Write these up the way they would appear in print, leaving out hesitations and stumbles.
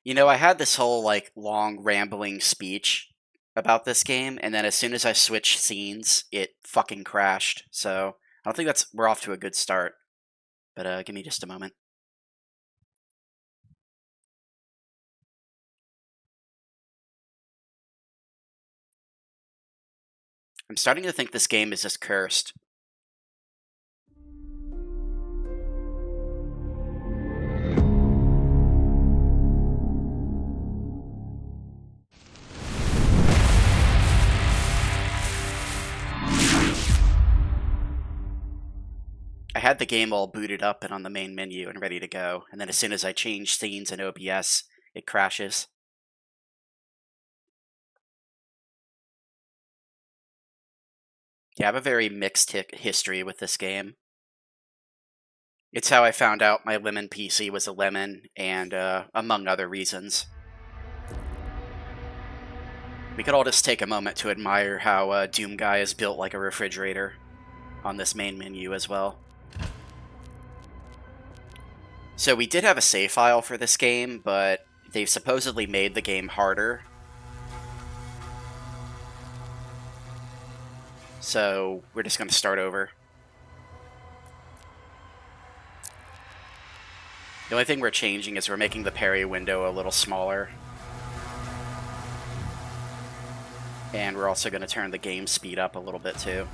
You know, I had this whole like long rambling speech about this game, and then as soon as I switched scenes, it fucking crashed. So I don't think we're off to a good start. But give me just a moment. I'm starting to think this game is just cursed. I had the game all booted up and on the main menu and ready to go, and then as soon as I change scenes in OBS, it crashes. Yeah, I have a very mixed history with this game. It's how I found out my Lemon PC was a lemon, and among other reasons. We could all just take a moment to admire how Doom Guy is built like a refrigerator on this main menu as well. So we did have a save file for this game, but they've supposedly made the game harder. So we're just going to start over. The only thing we're changing is we're making the parry window a little smaller. And we're also going to turn the game speed up a little bit too.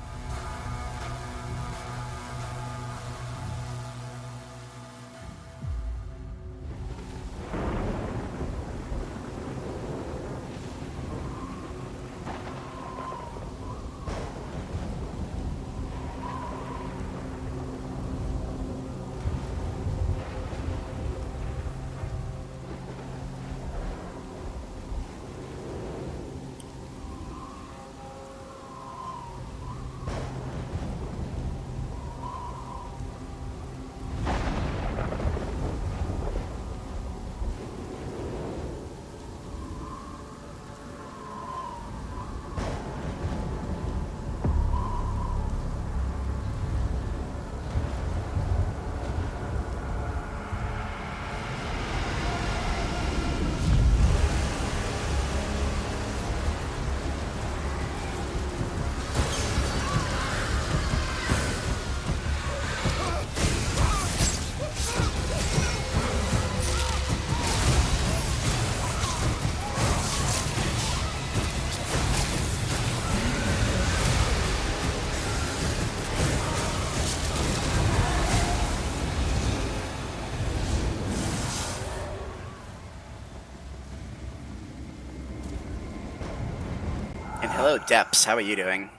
And hello, Depps. How are you doing?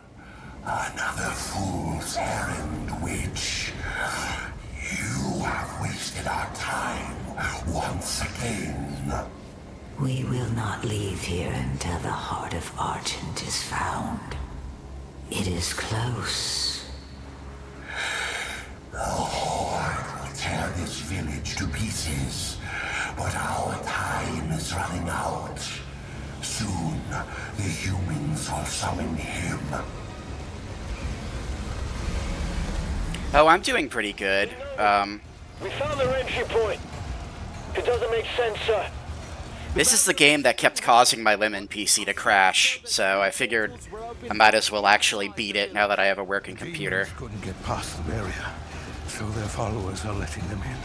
Another fool's errand, witch. You have wasted our time once again. We will not leave here until the heart of Argent is found. It is close. The Horde will tear this village to pieces, but our time is running out. Soon, the humans will summon him. Oh, I'm doing pretty good. We found their entry point. It doesn't make sense, sir. This is the game that kept causing my Lemon PC to crash, so I figured I might as well actually beat it now that I have a working computer. Demons couldn't get past the barrier, so their followers are letting them in.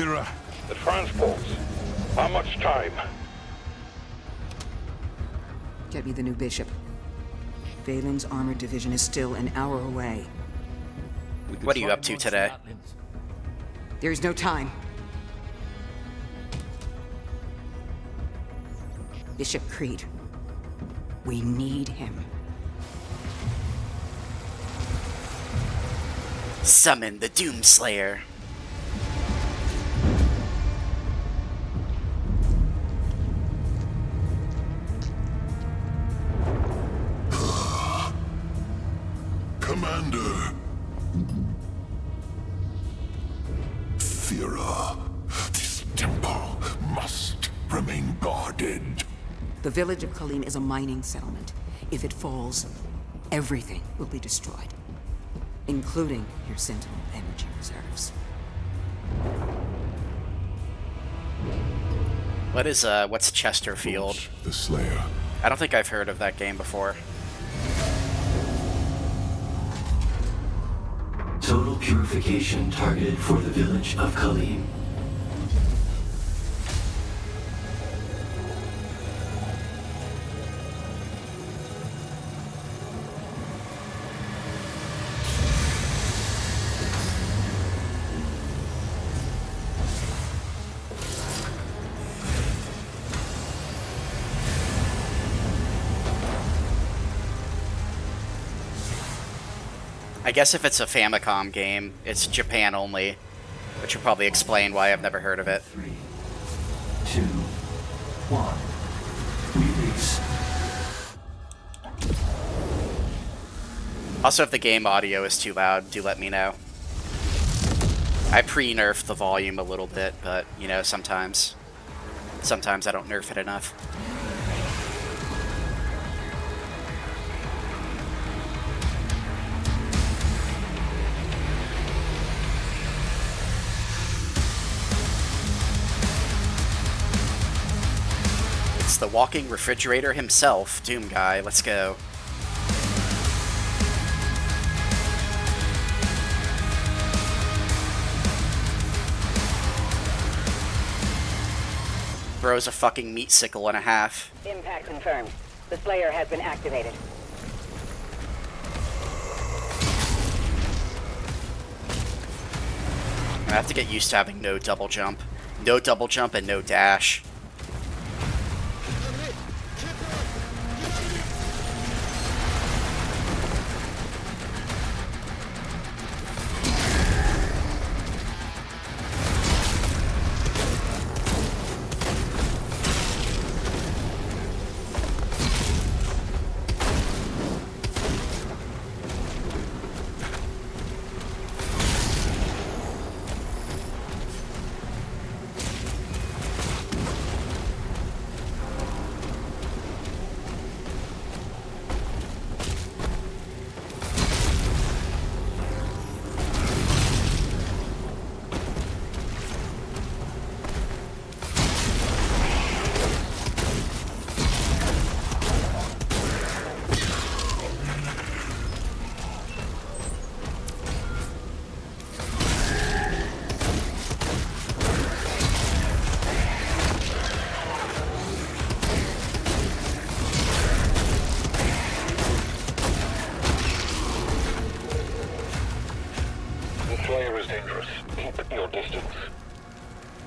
Thera. The transports. How much time? Get me the new bishop. Valen's armored division is still an hour away. What are you up to today? There's no time. Bishop Creed. We need him. Summon the Doomslayer. Commander. Thera, this temple must remain guarded. The village of Colleen is a mining settlement. If it falls, everything will be destroyed, including your Sentinel energy reserves. What's Chesterfield? The Slayer. I don't think I've heard of that game before. Total purification targeted for the village of Kalim. I guess if it's a Famicom game, it's Japan only, which would probably explain why I've never heard of it. 3, 2, 1. Release. Also, if the game audio is too loud, do let me know. I pre-nerfed the volume a little bit, but, you know, sometimes I don't nerf it enough. It's the walking refrigerator himself, Doom Guy. Let's go. Bro's a fucking meat sickle and a half. Impact confirmed. The Slayer has been activated. I have to get used to having no double jump. No double jump and no dash. The Slayer is dangerous. Keep your distance.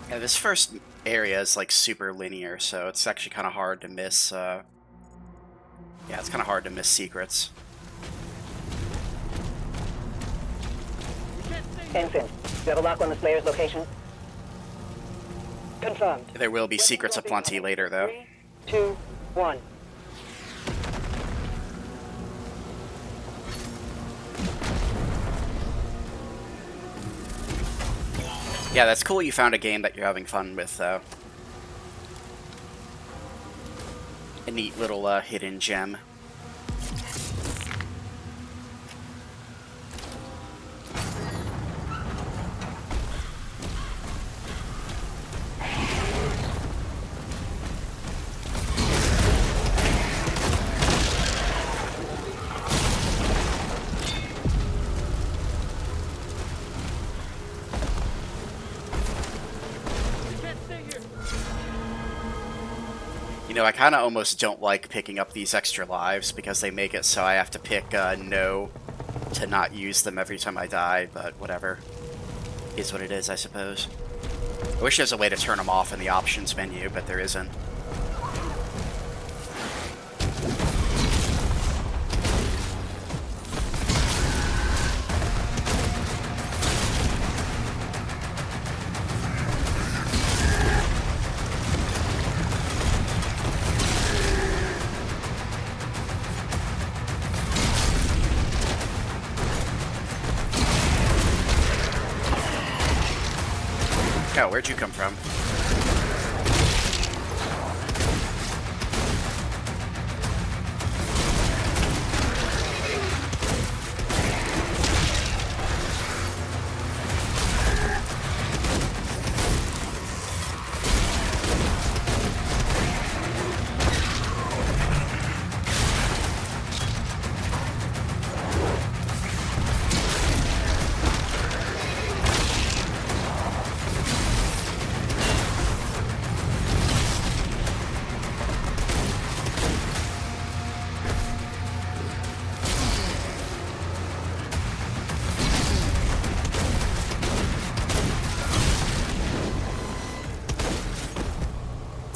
Yeah, this first area is like super linear, so it's actually kind of hard to miss. Yeah, it's kind of hard to miss secrets. Ensign, you have a lock on the Slayer's location? Confirmed. There will be secrets aplenty later, though. 3, 2, 1. Yeah, that's cool you found a game that you're having fun with, though. A neat little hidden gem. You know, I kind of almost don't like picking up these extra lives because they make it so I have to pick no to not use them every time I die, but whatever. Is what it is, I suppose. I wish there was a way to turn them off in the options menu, but there isn't. Oh, where'd you come from?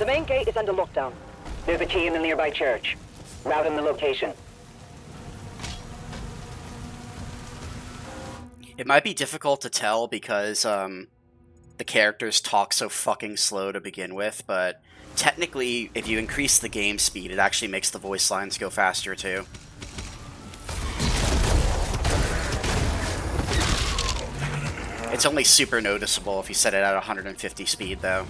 The main gate is under lockdown. There's a key in the nearby church. Route in the location. It might be difficult to tell because the characters talk so fucking slow to begin with, but technically, if you increase the game speed, it actually makes the voice lines go faster too. It's only super noticeable if you set it at 150 speed, though.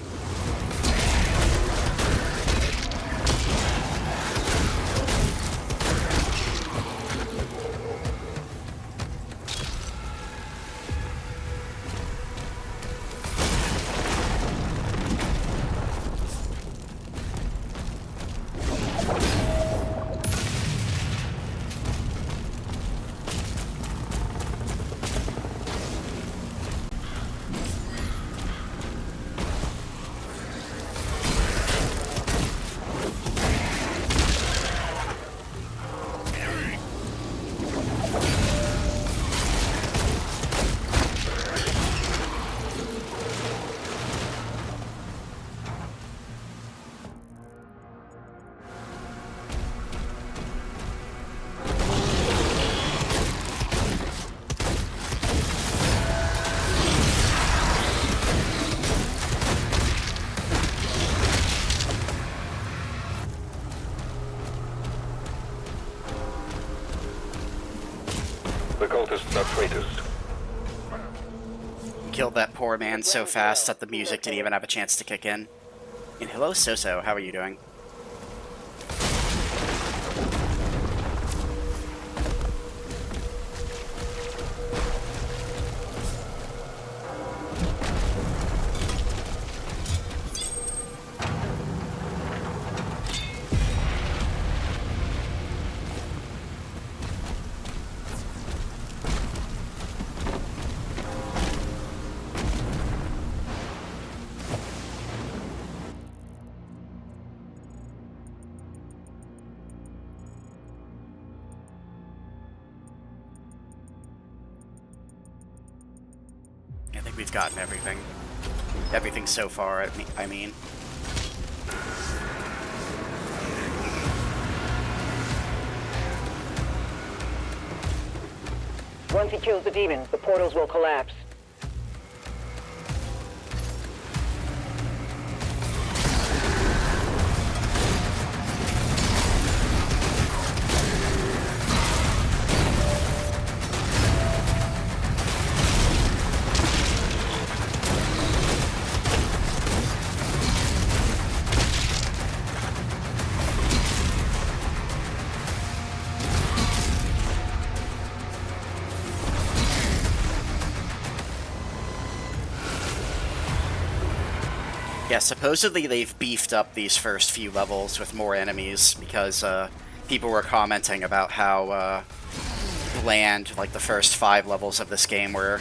The cultists are traitors. Killed that poor man so fast that the music didn't even have a chance to kick in. And hello, Soso, how are you doing? I think we've gotten everything. Everything so far, I mean. Once he kills the demons, the portals will collapse. Yeah, supposedly they've beefed up these first few levels with more enemies because people were commenting about how bland like the first 5 levels of this game were.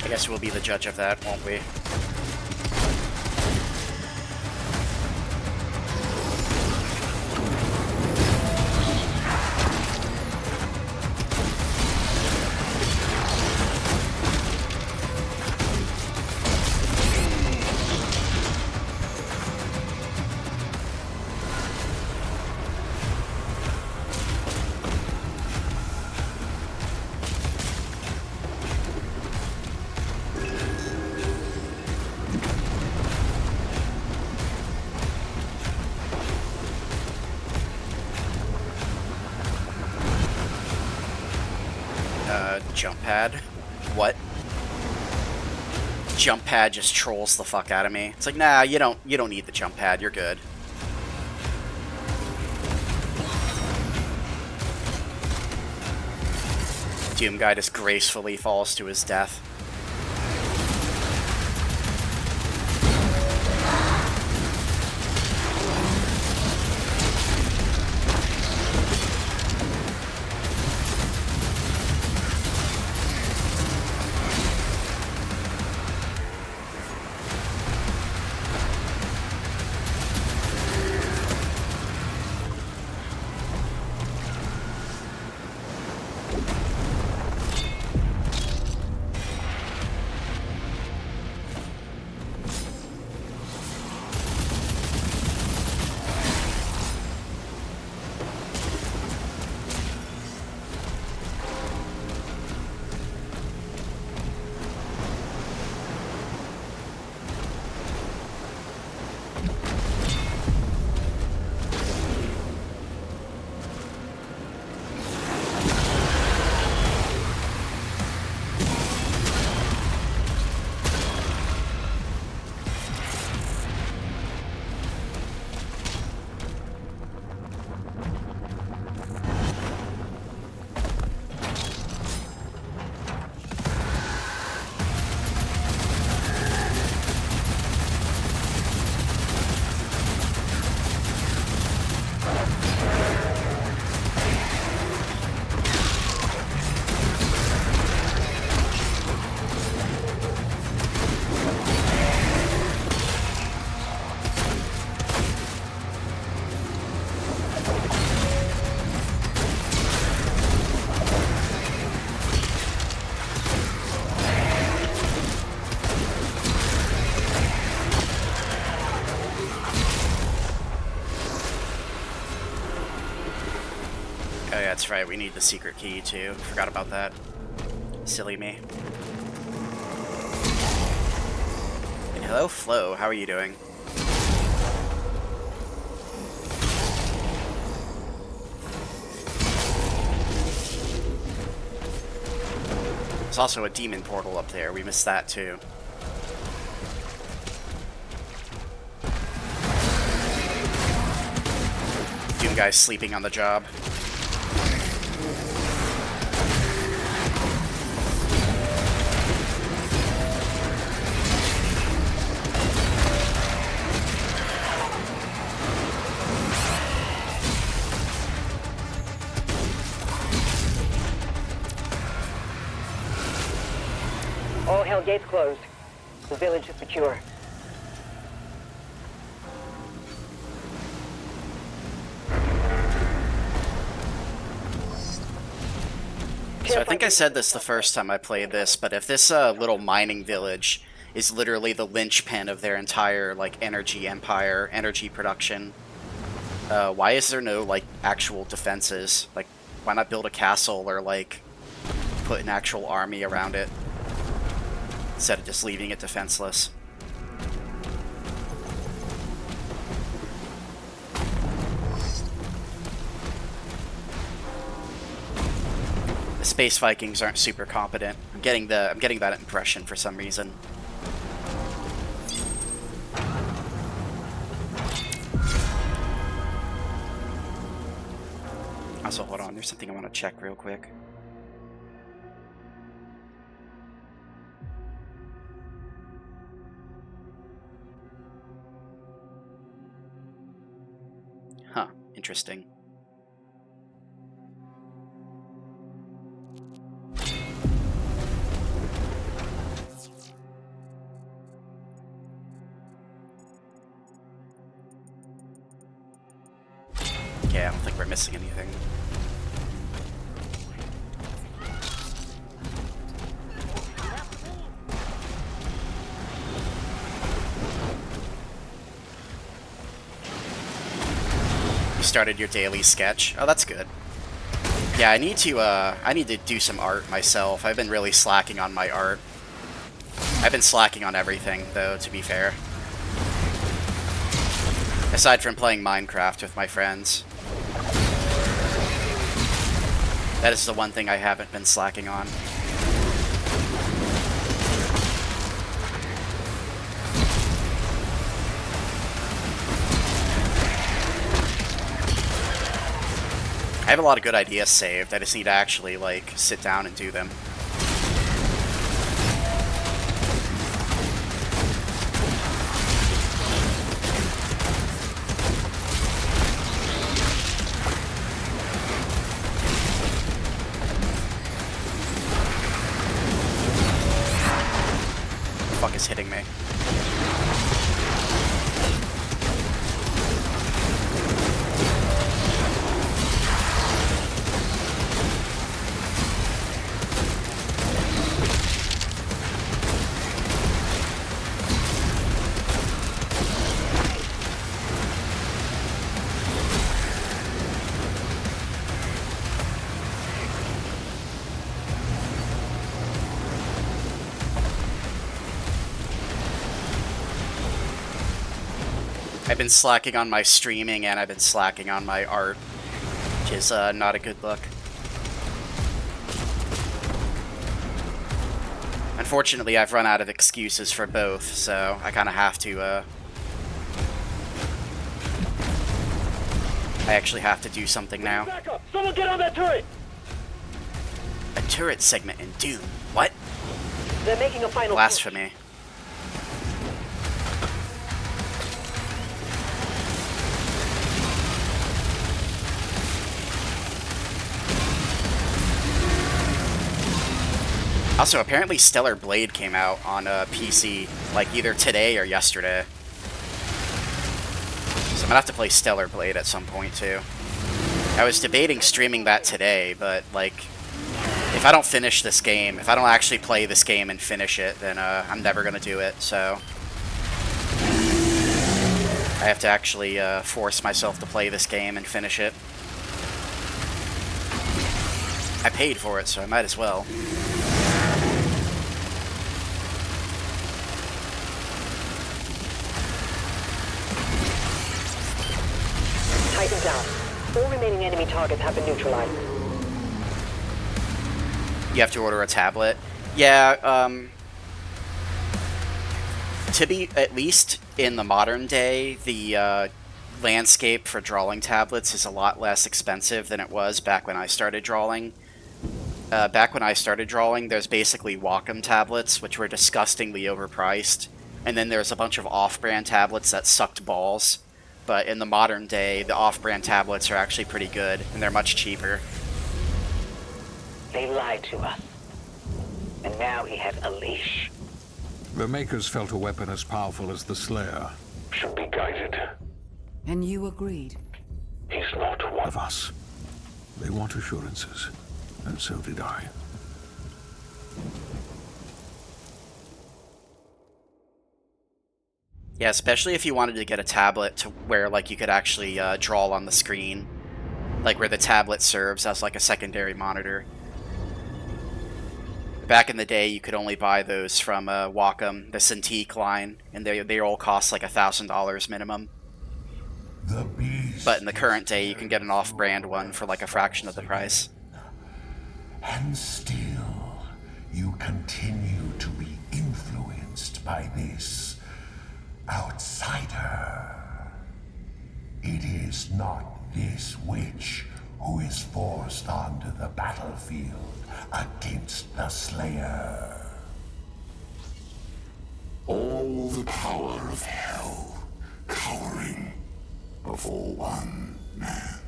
I guess we'll be the judge of that, won't we? Jump pad? What? Jump pad just trolls the fuck out of me. It's like, nah, you don't need the jump pad, you're good. Doom guy just gracefully falls to his death. Oh yeah, that's right. We need the secret key too. Forgot about that. Silly me. And hello, Flo. How are you doing? There's also a demon portal up there. We missed that too. Doom guy's sleeping on the job. All hell gates closed. The village is secure. So I think I said this the first time I played this, but if this little mining village is literally the linchpin of their entire like energy empire, energy production, why is there no like actual defenses? Like, why not build a castle or like put an actual army around it instead of just leaving it defenseless? The Space Vikings aren't super competent. I'm getting that impression for some reason. Also, hold on, there's something I want to check real quick. Huh, interesting. Okay, I don't think we're missing anything. You started your daily sketch. Oh, that's good. Yeah, I need to do some art myself. I've been really slacking on my art. I've been slacking on everything, though, to be fair. Aside from playing Minecraft with my friends. That is the one thing I haven't been slacking on. I have a lot of good ideas saved. I just need to actually, like, sit down and do them. What the fuck is hitting me? I've been slacking on my streaming and I've been slacking on my art, which is not a good look. Unfortunately, I've run out of excuses for both, so I kind of have to, I actually have to do something now. Back up! Someone get on that turret! A turret segment in Doom. What? They're making a final Blasphemy. Also, apparently Stellar Blade came out on PC, like, either today or yesterday. So I'm gonna have to play Stellar Blade at some point, too. I was debating streaming that today, but, like, if I don't finish this game, if I don't actually play this game and finish it, then I'm never gonna do it, so... I have to actually force myself to play this game and finish it. I paid for it, so I might as well. Titan down. All remaining enemy targets have been neutralized. You have to order a tablet. Yeah, to be, at least in the modern day, the landscape for drawing tablets is a lot less expensive than it was back when I started drawing. Back when I started drawing, there's basically Wacom tablets, which were disgustingly overpriced, and then there's a bunch of off-brand tablets that sucked balls. But in the modern day, the off-brand tablets are actually pretty good, and they're much cheaper. They lied to us. And now he has a leash. The Makers felt a weapon as powerful as the Slayer. Should be guided. And you agreed. He's not one Of us. They want assurances, and so did I. Yeah, especially if you wanted to get a tablet to where like you could actually draw on the screen, like where the tablet serves as like a secondary monitor. Back in the day, you could only buy those from Wacom, the Cintiq line, and they all cost like $1,000 minimum. The beast. But in the current day, you can get an off-brand one for like a fraction of the price. And still, you continue to be influenced by this outsider. It is not this witch who is forced onto the battlefield against the Slayer. All the power of hell cowering before one man.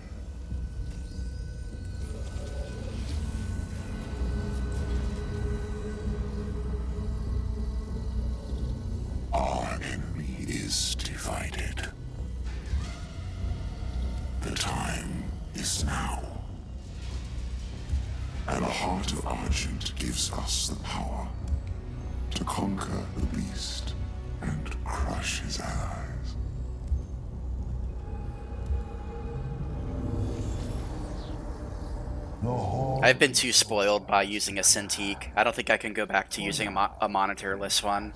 Our enemy is divided. The time is now. And the heart of Argent gives us the power to conquer the beast and crush his allies. I've been too spoiled by using a Cintiq. I don't think I can go back to using a monitorless one.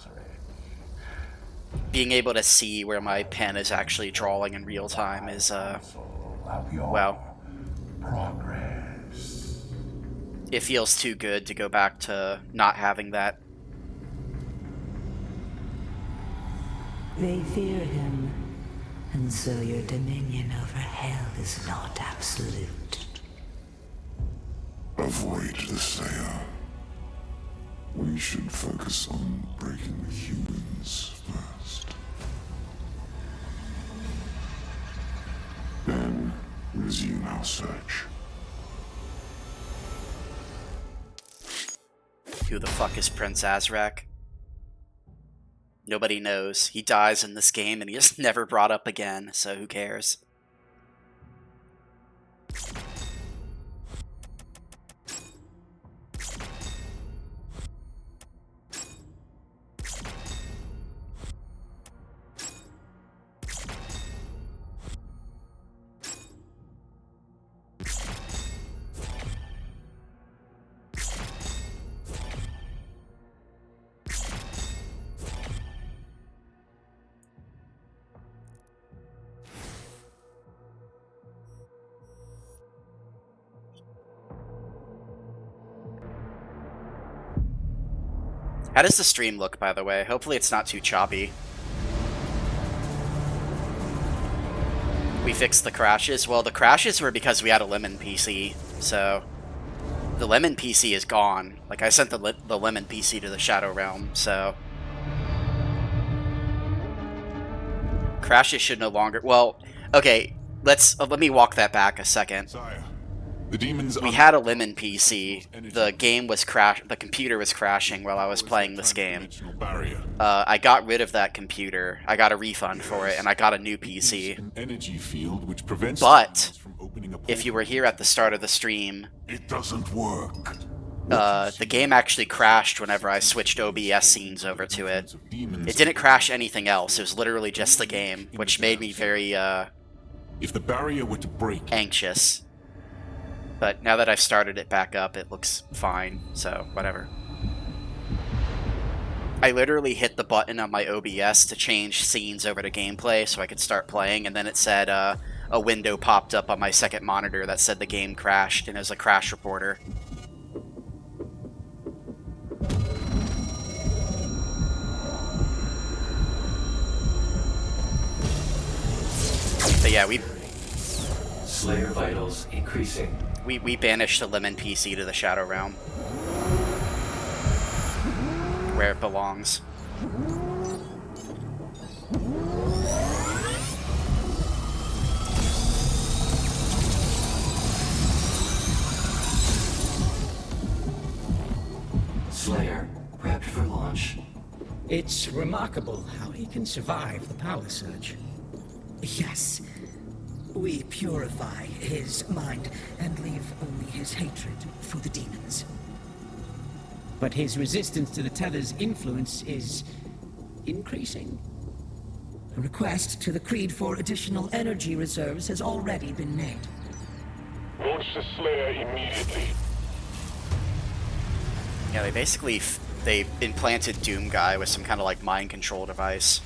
Being able to see where my pen is actually drawing in real time is, well, Progress. it feels too good to go back to not having that. They fear him, and so your dominion over hell is not absolute. Avoid the Slayer. We should focus on breaking the humans first. Then resume our search. Who the fuck is Prince Azrak? Nobody knows. He dies in this game and he is never brought up again, so who cares? How does the stream look, by the way? Hopefully it's not too choppy. We fixed the crashes. Well, the crashes were because we had a Lemon PC, so the Lemon PC is gone. Like, I sent the Lemon PC to the Shadow Realm, so crashes should no longer... Well, okay, let me walk that back a second. Sire, the demons We had a Lemon PC. The game was the computer was crashing while I was playing this game. I got rid of that computer. I got a refund for it, and I got a new PC. An energy field which prevents But from opening a if you were here at the start of the stream, It doesn't work. the game actually crashed whenever I switched OBS scenes over to it. It didn't crash anything else. It was literally just the game, which made me very If the barrier were to break, anxious. But now that I've started it back up, it looks fine, so whatever. I literally hit the button on my OBS to change scenes over to gameplay so I could start playing, and then it said a window popped up on my second monitor that said the game crashed, and it was a crash reporter. But yeah, Slayer vitals increasing. we banished the Lemon PC to the Shadow Realm, where it belongs. Slayer prepped for launch. It's remarkable how he can survive the power surge. Yes. We purify his mind and leave only his hatred for the demons. But his resistance to the Tether's influence is increasing. A request to the Creed for additional energy reserves has already been made. Launch the Slayer immediately. Yeah, they basically they implanted Doomguy with some kind of like mind control device.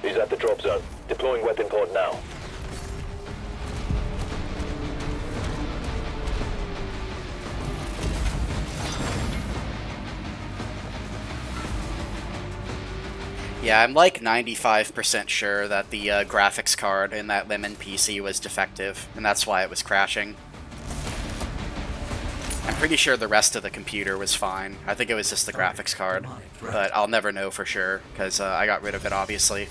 He's at the drop zone. Deploying weapon pod now. Yeah, I'm like 95% sure that the graphics card in that Lemon PC was defective, and that's why it was crashing. I'm pretty sure the rest of the computer was fine. I think it was just the graphics card, but I'll never know for sure, because I got rid of it, obviously.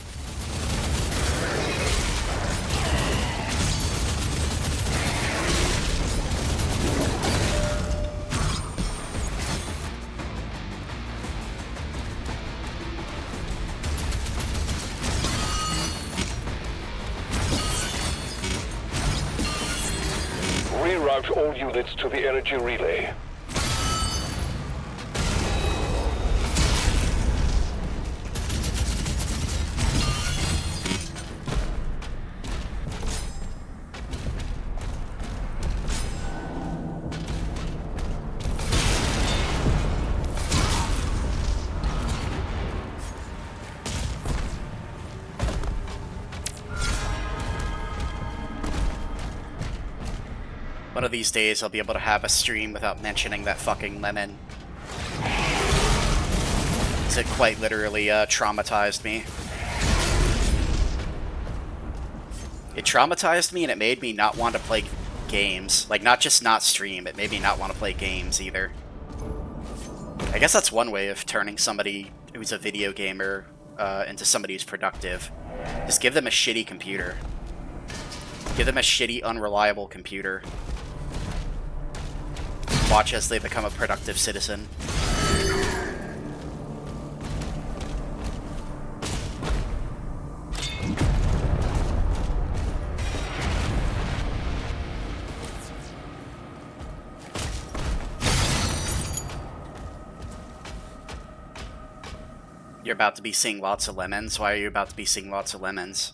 Reroute all units to the energy relay. One of these days I'll be able to have a stream without mentioning that fucking Lemon. It quite literally traumatized me. It traumatized me and it made me not want to play games. Like, not just not stream, it made me not want to play games either. I guess that's one way of turning somebody who's a video gamer into somebody who's productive. Just give them a shitty computer. Give them a shitty, unreliable computer. Watch as they become a productive citizen. You're about to be seeing lots of lemons. Why are you about to be seeing lots of lemons?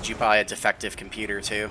Did you buy a defective computer too?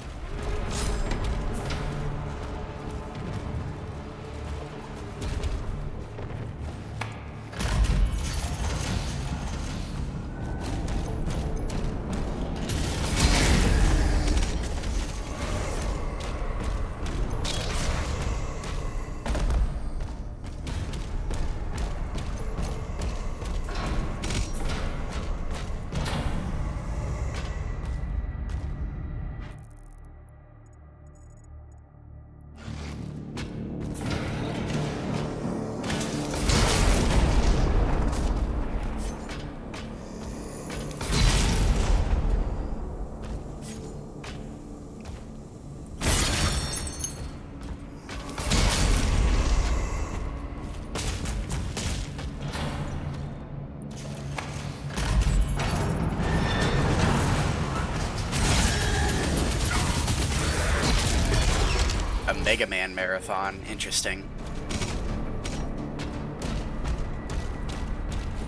Mega Man marathon. Interesting.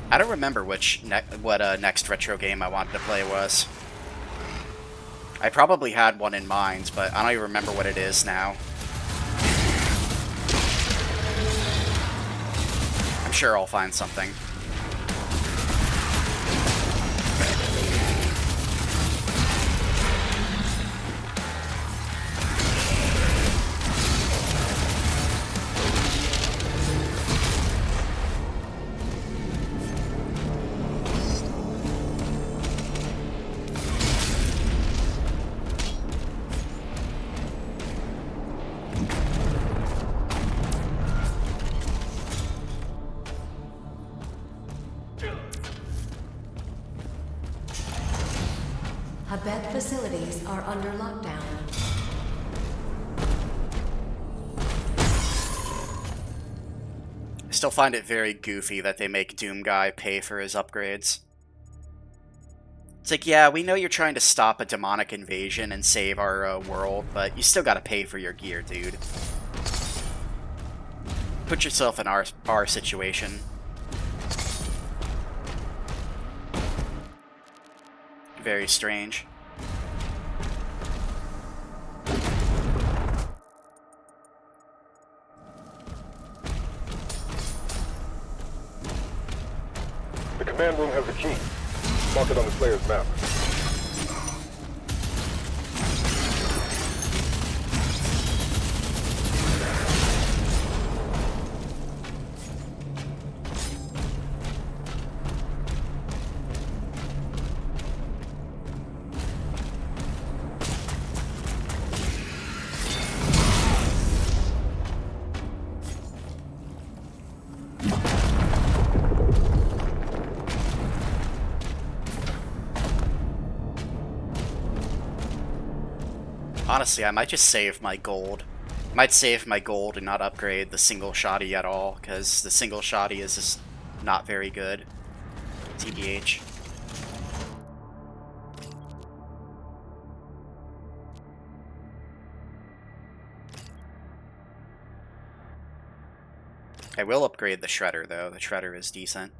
I don't remember what next retro game I wanted to play was. I probably had one in mind, but I don't even remember what it is now. I'm sure I'll find something. Habet facilities are under lockdown. I still find it very goofy that they make Doom Guy pay for his upgrades. It's like, yeah, we know you're trying to stop a demonic invasion and save our world, but you still gotta pay for your gear, dude. Put yourself in our situation. Very strange. The command room has a key. Mark it on the player's map. Honestly, I might just save my gold. I might save my gold and not upgrade the single shoddy at all, because the single shoddy is just not very good. TBH. I will upgrade the Shredder, though. The Shredder is decent.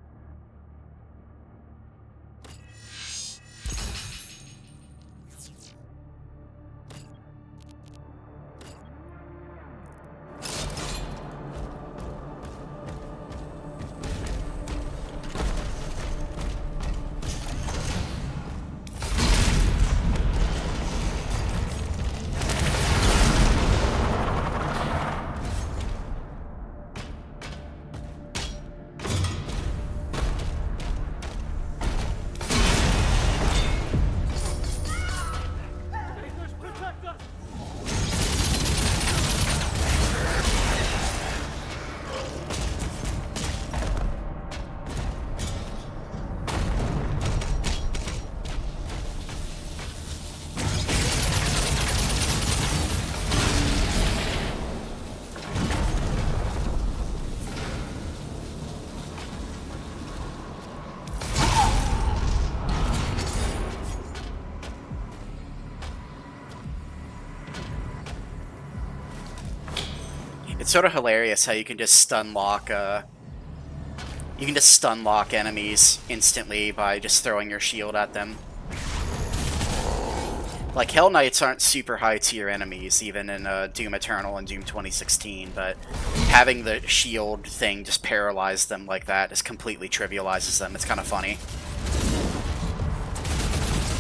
It's sort of hilarious how you can just stun lock enemies instantly by just throwing your shield at them. Like, Hell Knights aren't super high tier enemies, even in Doom Eternal and Doom 2016, but having the shield thing just paralyze them like that just completely trivializes them. It's kind of funny.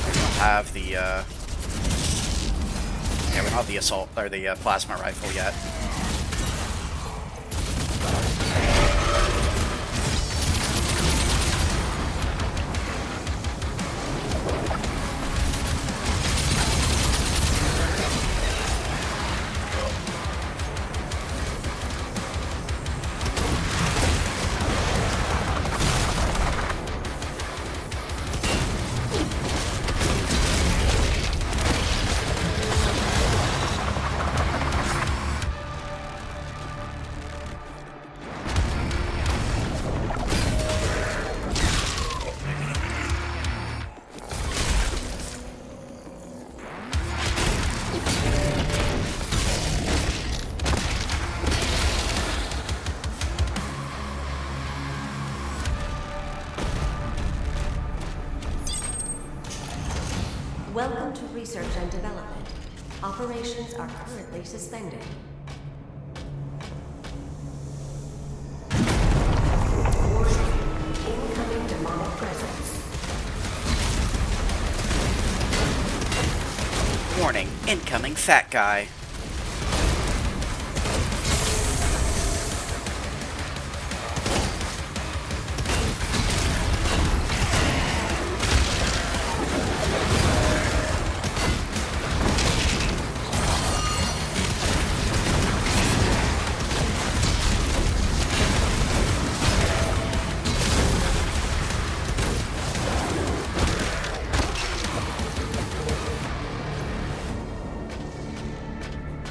We don't have the, yeah, we don't have the assault, or the plasma rifle yet. Welcome to Research and Development. Operations are currently suspended. Warning. Incoming demonic presence. Warning, incoming fat guy.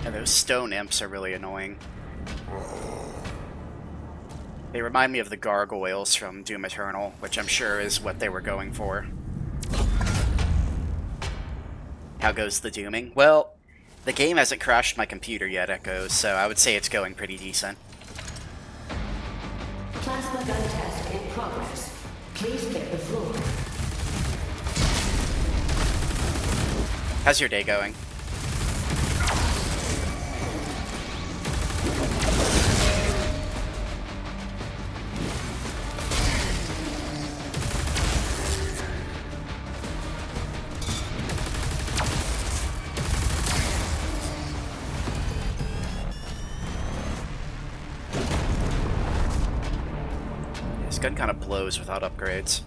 Yeah, those stone imps are really annoying. They remind me of the gargoyles from Doom Eternal, which I'm sure is what they were going for. How goes the dooming? Well, the game hasn't crashed my computer yet, Echoes, so I would say it's going pretty decent. Plasma gun test in progress. Please get the floor. How's your day going? This gun kind of blows without upgrades.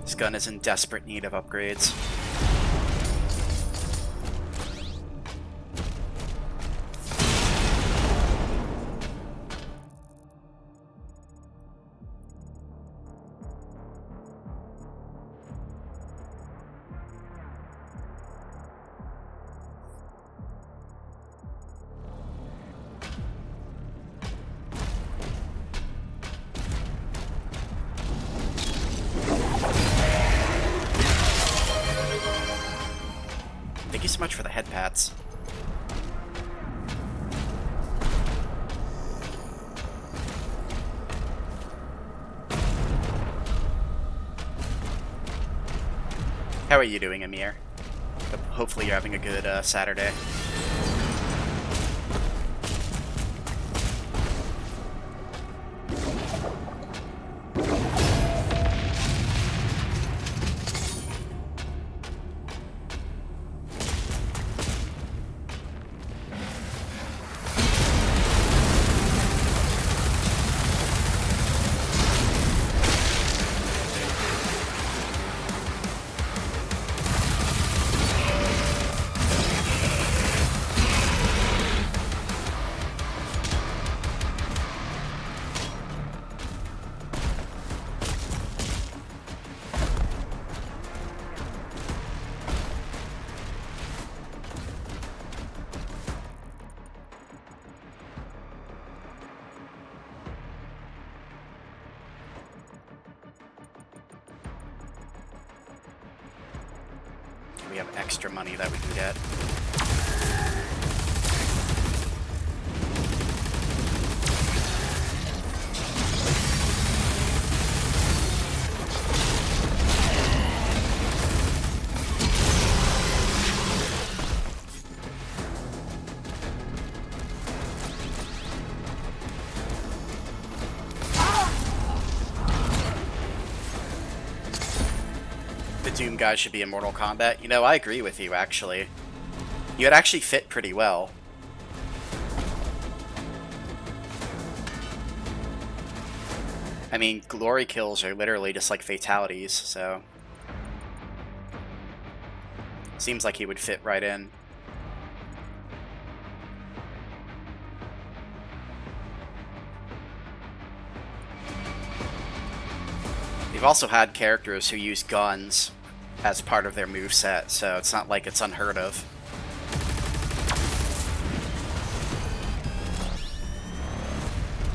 This gun is in desperate need of upgrades. Thank you so much for the head pats. How are you doing, Amir? Hopefully you're having a good Saturday. We have extra money that we can get. Doom guys should be in Mortal Kombat. You know, I agree with you, actually. You'd actually fit pretty well. I mean, glory kills are literally just like fatalities, so... Seems like he would fit right in. They've also had characters who use guns as part of their moveset, so it's not like it's unheard of.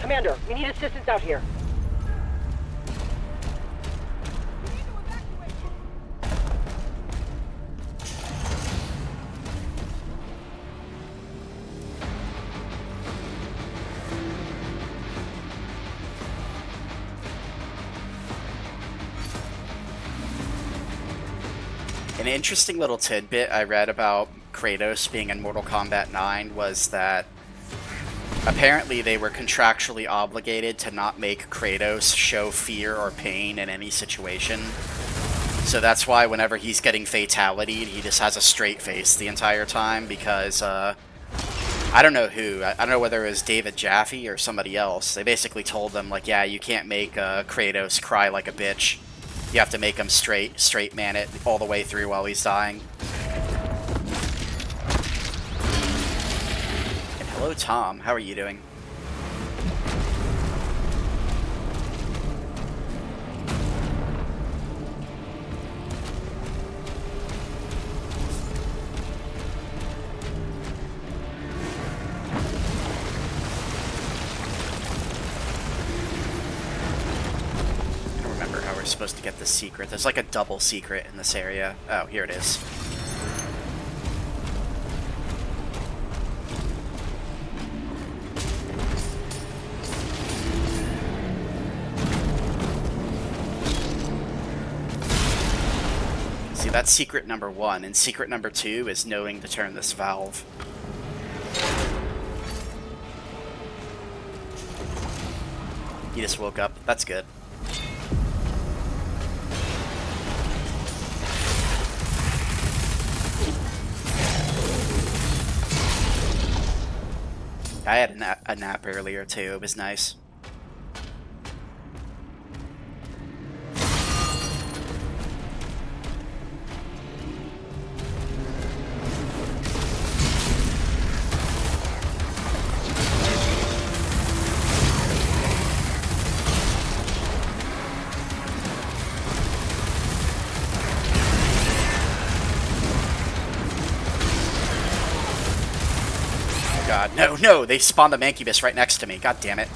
Commander, we need assistance out here. An interesting little tidbit I read about Kratos being in Mortal Kombat 9 was that apparently they were contractually obligated to not make Kratos show fear or pain in any situation. So that's why whenever he's getting fatality'd, he just has a straight face the entire time, because, I don't know who, I don't know whether it was David Jaffe or somebody else. They basically told them, like, yeah, you can't make Kratos cry like a bitch. You have to make him straight man it all the way through while he's dying. And hello, Tom. How are you doing? Supposed to get the secret. There's like a double secret in this area. Oh, here it is. See, that's secret number 1, and secret number 2 is knowing to turn this valve. He just woke up. That's good. I had a nap earlier too, it was nice. God, no, they spawned a Mancubus right next to me. God damn it.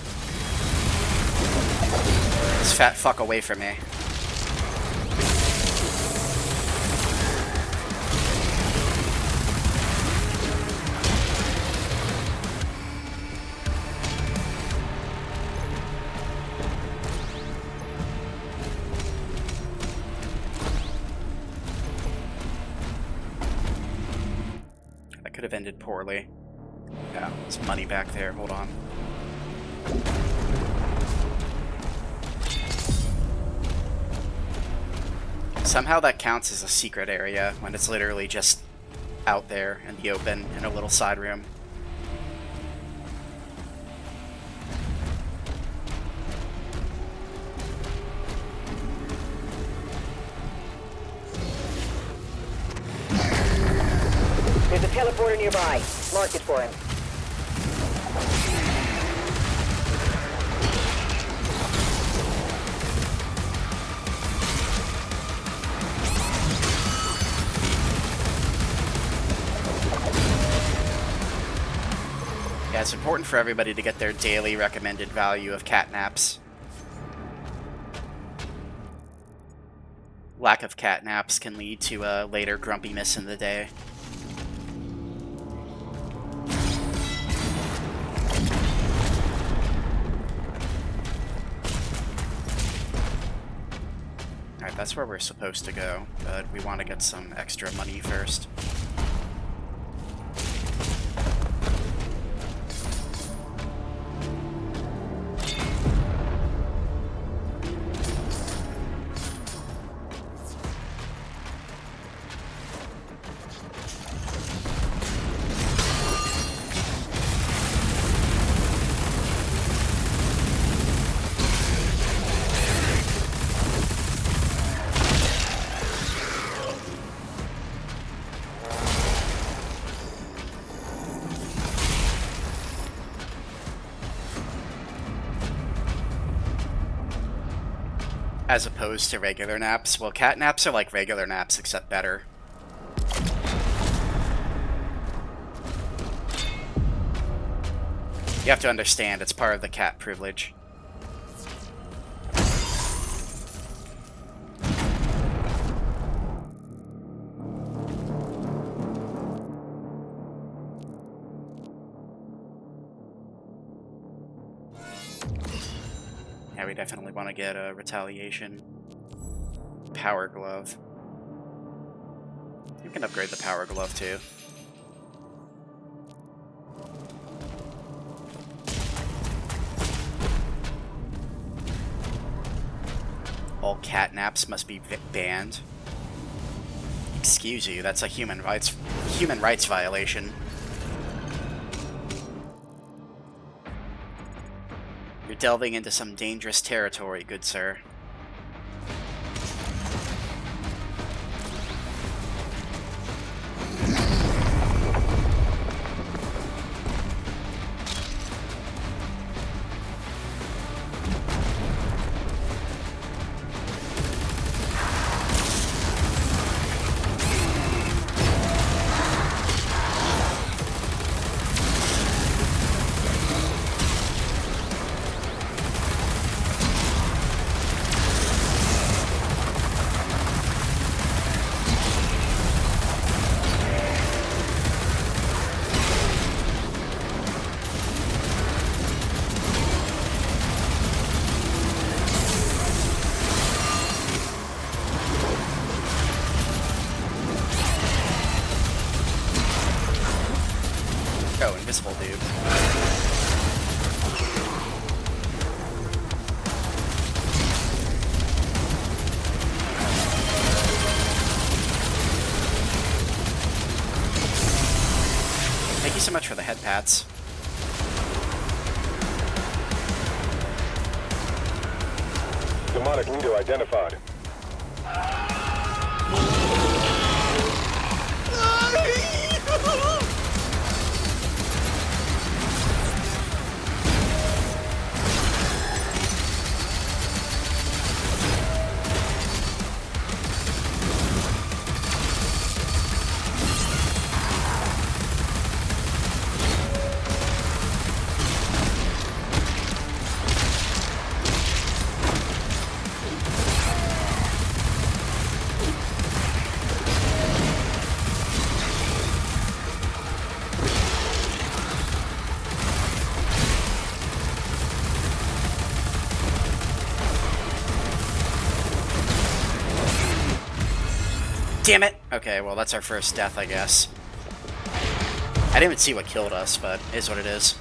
This fat fuck away from me. That could have ended poorly. Yeah, there's money back there. Hold on. Somehow that counts as a secret area when it's literally just out there in the open in a little side room. There's a teleporter nearby. Mark it for him. Yeah, it's important for everybody to get their daily recommended value of cat naps. Lack of cat naps can lead to a later grumpiness in the day. Alright, that's where we're supposed to go, but we want to get some extra money first. As opposed to regular naps. Well, cat naps are like regular naps, except better. You have to understand, it's part of the cat privilege. Yeah, we definitely want to get a retaliation. Power glove. We can upgrade the power glove too. All catnaps must be banned. Excuse you, that's a human rights violation. You're delving into some dangerous territory, good sir. Oh, invisible dude. Thank you so much for the head pats. Demonic leader identified. Damn it! Okay, well that's our first death, I guess. I didn't even see what killed us, but it is what it is.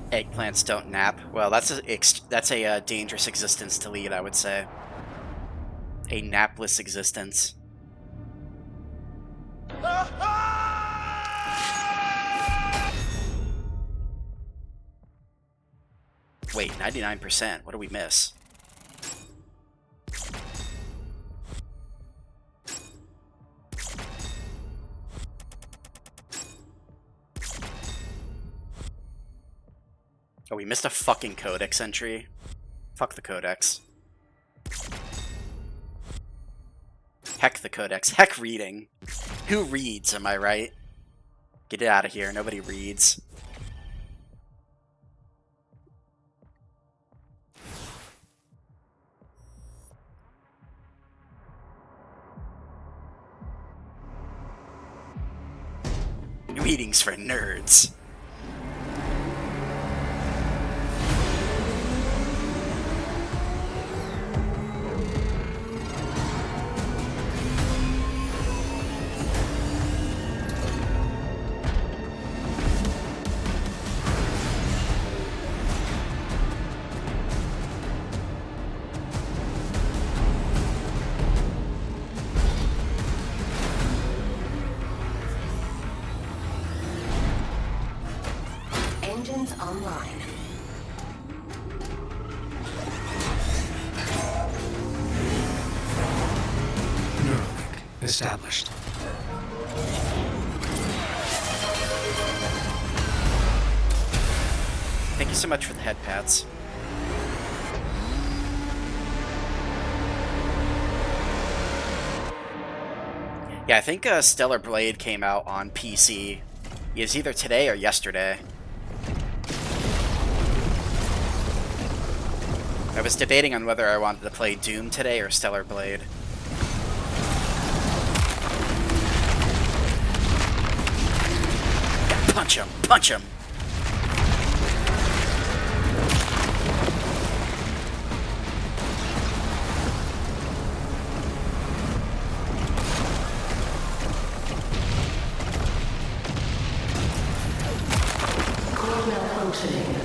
Eggplants don't nap. Well, that's a dangerous existence to lead, I would say. A napless existence. Wait, 99%. What do we miss? Oh, we missed a fucking codex entry. Fuck the codex. Heck the codex. Heck reading. Who reads, am I right? Get it out of here. Nobody reads. Readings for nerds. established. Thank you so much for the head pats. Yeah, I think Stellar Blade came out on PC. It was either today or yesterday. I was debating on whether I wanted to play Doom today or Stellar Blade. Yeah, punch him! Punch him!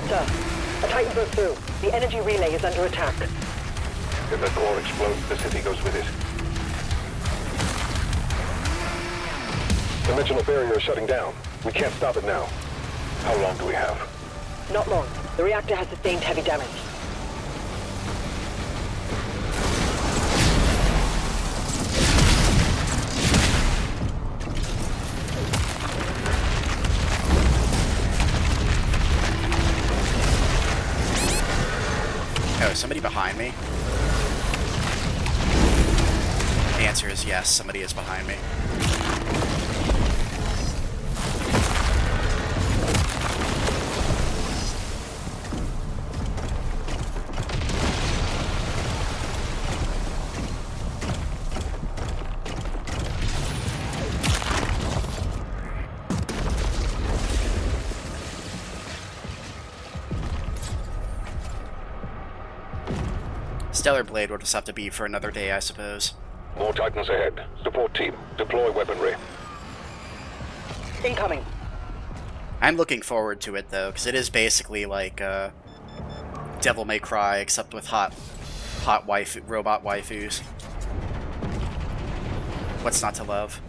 Sir, a Titan broke through. The energy relay is under attack. If the core explodes, the city goes with it. Dimensional barrier is shutting down. We can't stop it now. How long do we have? Not long. The reactor has sustained heavy damage. Oh, is somebody behind me? The answer is yes, somebody is behind me. Stellar Blade will just have to be for another day, I suppose. More Titans ahead. Support team, deploy weaponry. Incoming. I'm looking forward to it, though, because it is basically like Devil May Cry, except with hot robot waifus. What's not to love?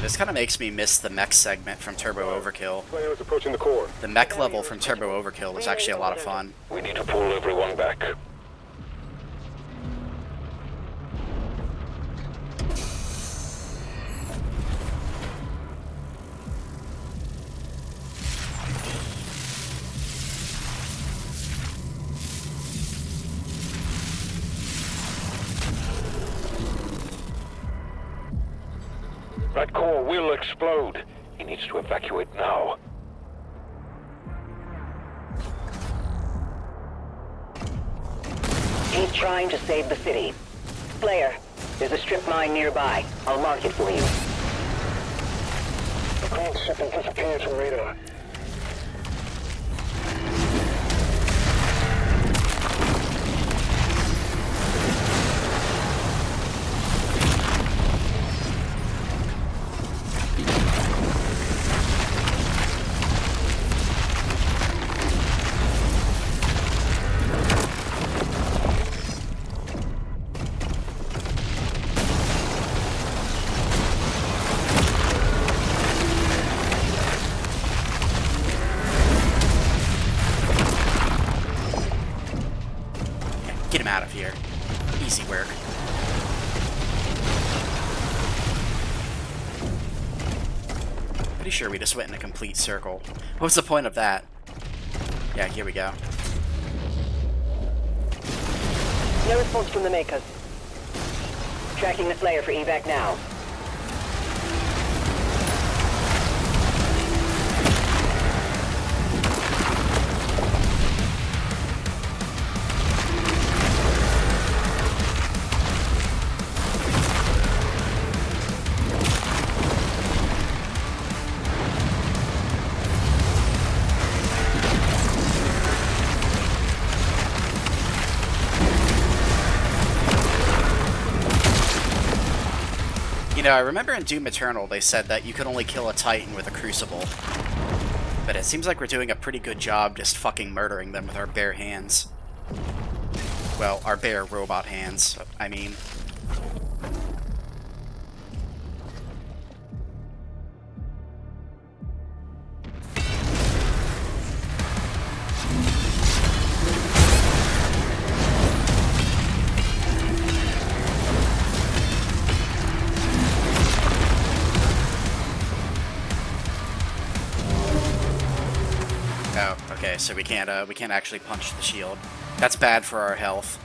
This kind of makes me miss the mech segment from Turbo Overkill. Player is approaching the core. The mech level from Turbo Overkill was actually a lot of fun. We need to pull everyone back. That core will explode. He needs to evacuate now. He's trying to save the city. Slayer, there's a strip mine nearby. I'll mark it for you. The cold ship has disappeared from radar. Get him out of here. Easy work. Pretty sure we just went in a complete circle. What's the point of that? Yeah, here we go. No response from the Makers. Tracking the Slayer for evac now. You know, I remember in Doom Eternal they said that you could only kill a Titan with a Crucible. But it seems like we're doing a pretty good job just fucking murdering them with our bare hands. Well, our bare robot hands, I mean. Oh, okay, so we can't actually punch the shield. That's bad for our health.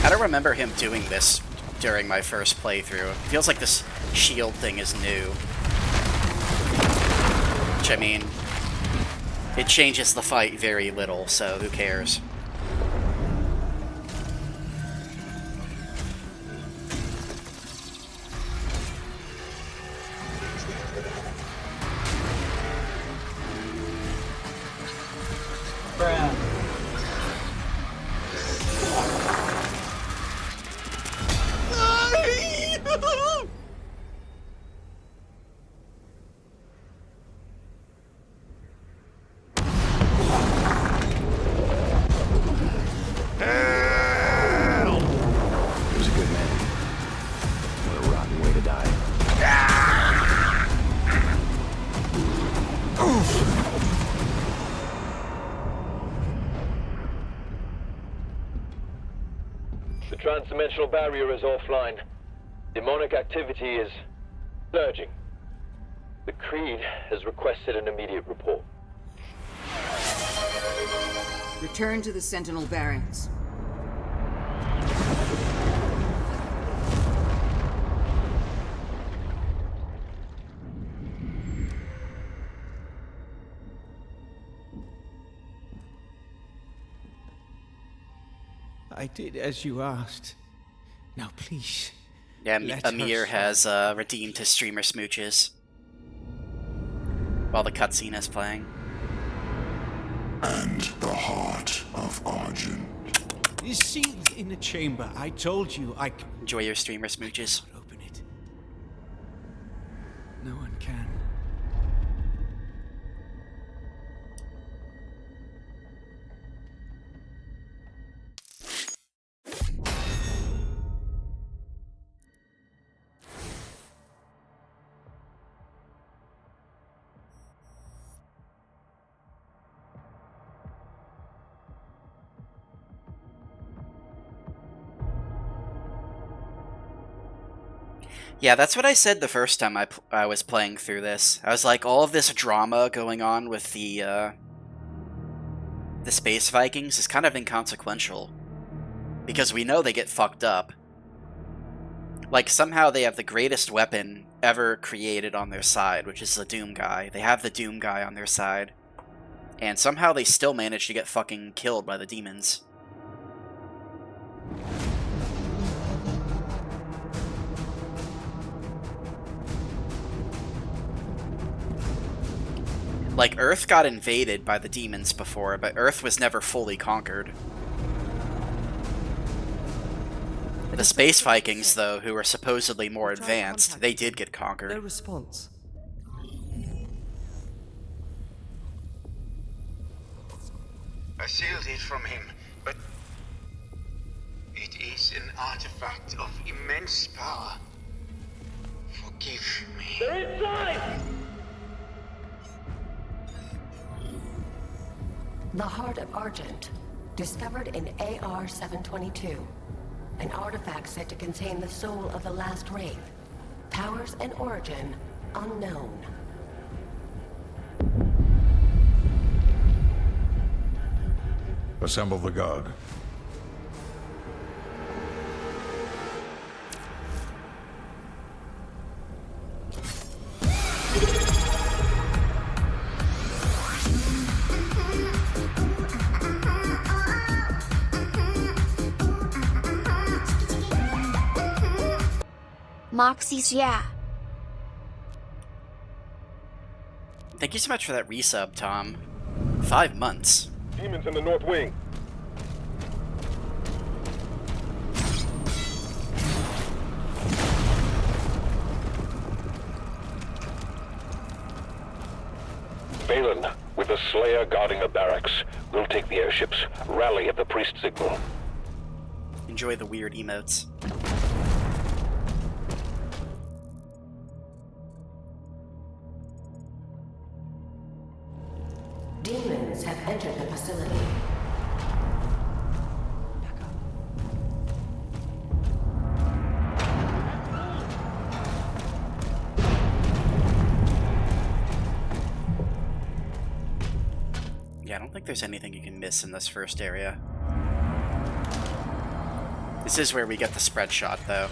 I don't remember him doing this during my first playthrough. It feels like this shield thing is new. Which, I mean, it changes the fight very little, so who cares? He was a good man. What a rotten way to die. The transdimensional barrier is offline. Demonic activity is surging. The Creed has requested an immediate report. Return to the Sentinel barracks. I did as you asked. Now please. Yeah, let Amir her has redeemed his streamer smooches while the cutscene is playing. And the heart of Argent. is sealed in the chamber. I told you I can Enjoy your streamer smooches. open it. No one can. Yeah, that's what I said the first time I was playing through this. I was like, all of this drama going on with the Space Vikings is kind of inconsequential. Because we know they get fucked up. Like, somehow they have the greatest weapon ever created on their side, which is the Doom Guy. They have the Doom Guy on their side. And somehow they still manage to get fucking killed by the demons. Like, Earth got invaded by the demons before, but Earth was never fully conquered. The Space Vikings, though, who are supposedly more advanced, they did get conquered. No response. I sealed it from him, but it is an artifact of immense power. Forgive me. They're inside! The Heart of Argent, discovered in AR-722. An artifact said to contain the soul of the last Wraith. Powers and origin unknown. Assemble the guard. Moxie's, yeah. Thank you so much for that resub, Tom. 5 months. Demons in the north wing. Balin, with the Slayer guarding the barracks, we'll take the airships. Rally at the priest signal. Enjoy the weird emotes. Demons have entered the facility. Yeah, I don't think there's anything you can miss in this first area. This is where we get the spread shot, though.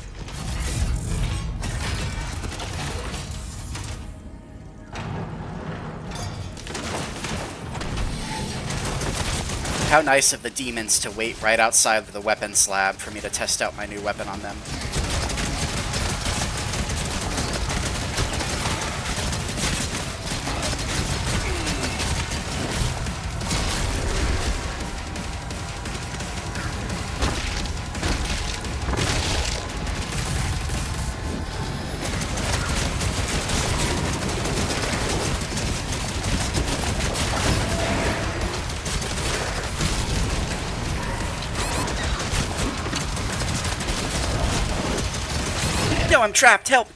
How nice of the demons to wait right outside of the weapons lab for me to test out my new weapon on them. No, I'm trapped, help!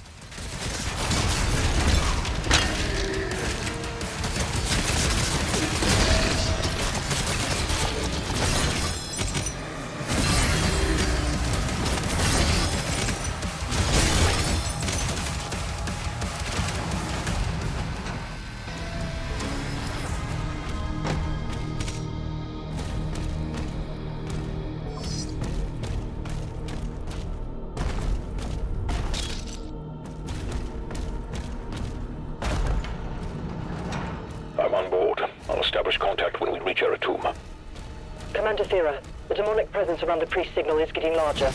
I'm on board. I'll establish contact when we reach Eratum. Commander Thera, the demonic presence around the priest signal is getting larger.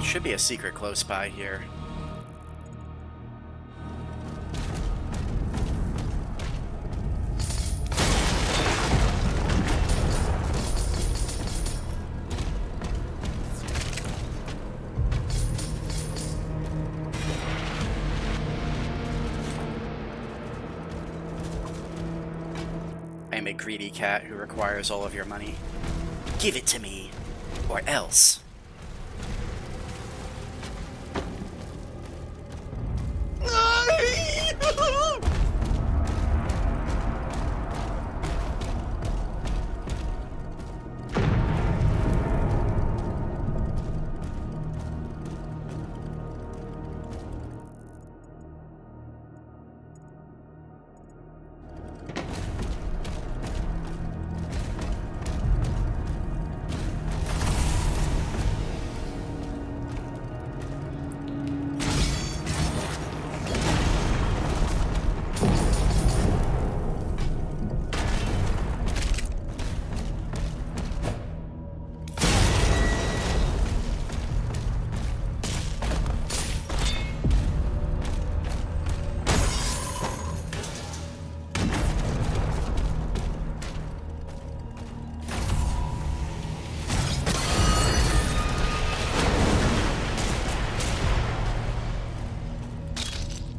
Should be a secret close by here. I am a greedy cat who requires all of your money. Give it to me, or else.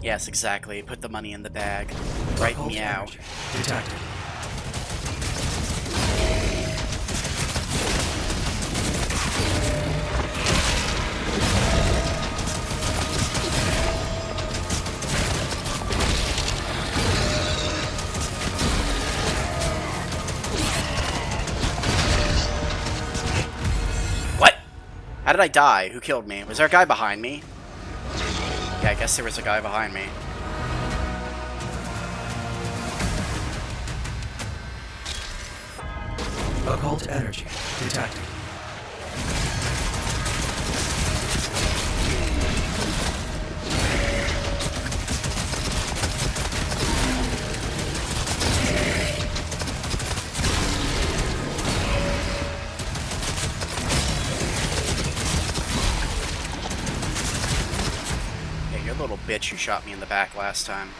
Yes, exactly. Put the money in the bag. Right meow. Detected. How did I die? Who killed me? Was there a guy behind me? Yeah, I guess there was a guy behind me. Occult energy detected. Yeah, you're a little bitch who shot me in the back last time.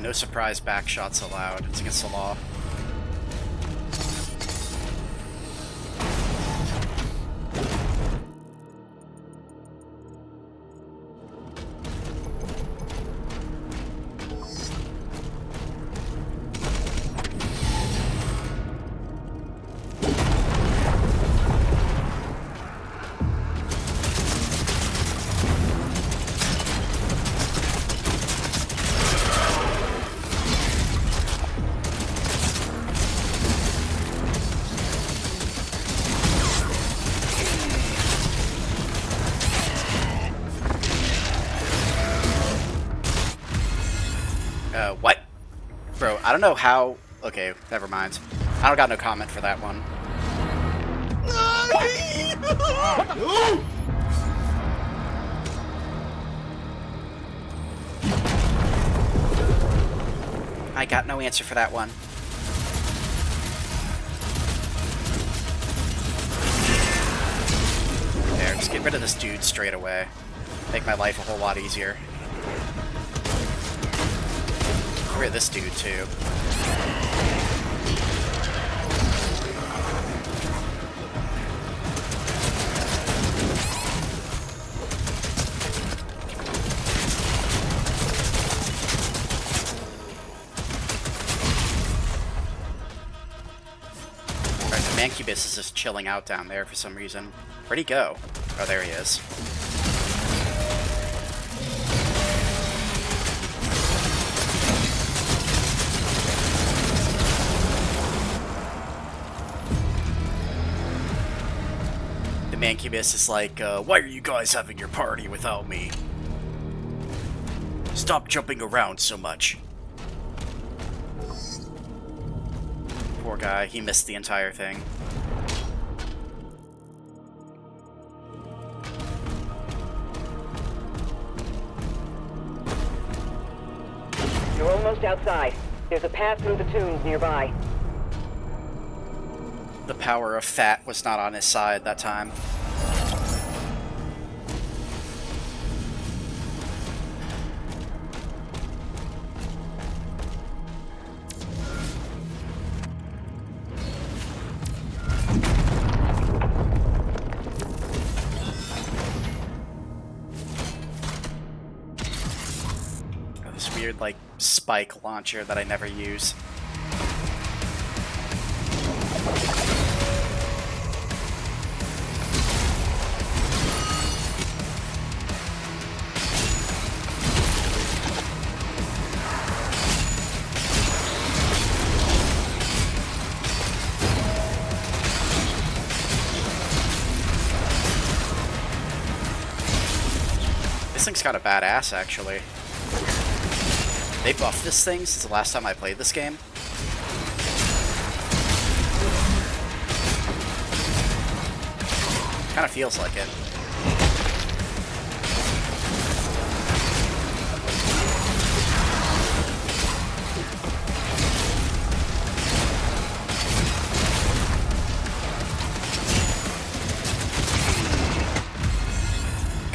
No surprise back shots allowed. It's against the law. What? Bro, I don't know how... Okay, never mind. I don't got no comment for that one. I got no answer for that one. There, just get rid of this dude straight away. Make my life a whole lot easier. Get rid of this dude, too. Alright, the Mancubus is just chilling out down there for some reason. Where'd he go? Oh, there he is. Mancubus is like, why are you guys having your party without me? Stop jumping around so much. Poor guy, he missed the entire thing. You're almost outside. There's a path through the tombs nearby. The power of fat was not on his side that time. Oh, this weird, like, spike launcher that I never use. This thing's kind of badass, actually. They buffed this thing since the last time I played this game. Kind of feels like it.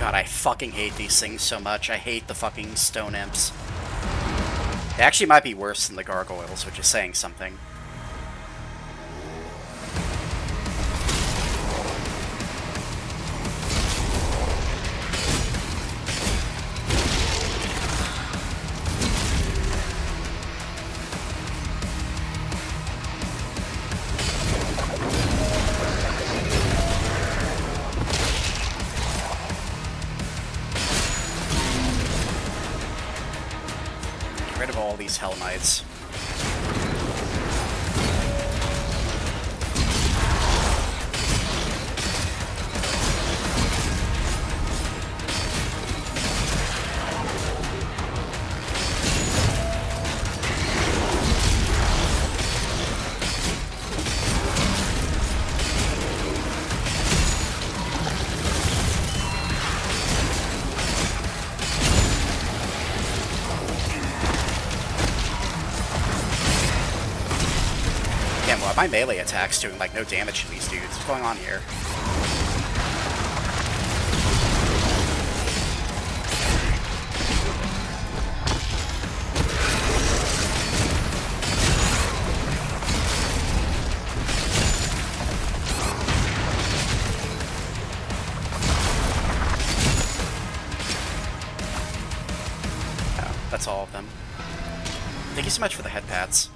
God, I fucking hate these things so much. I hate the fucking stone imps. They actually might be worse than the gargoyles, which is saying something. Hell Knights. My melee attack's doing like no damage to these dudes. What's going on here? Oh, that's all of them. Thank you so much for the head pats.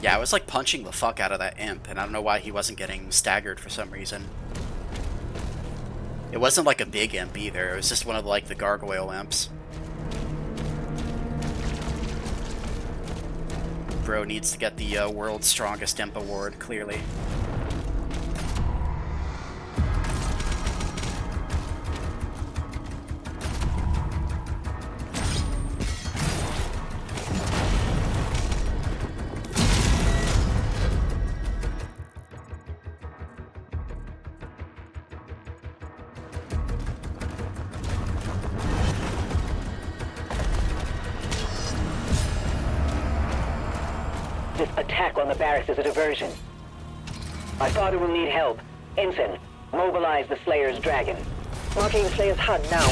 Yeah, I was like punching the fuck out of that imp, and I don't know why he wasn't getting staggered for some reason. It wasn't like a big imp either, it was just one of like the gargoyle imps. Bro needs to get the world's strongest imp award, clearly. This attack on the barracks is a diversion. My father will need help. Ensign, mobilize the Slayer's dragon. Marking the Slayer's HUD now.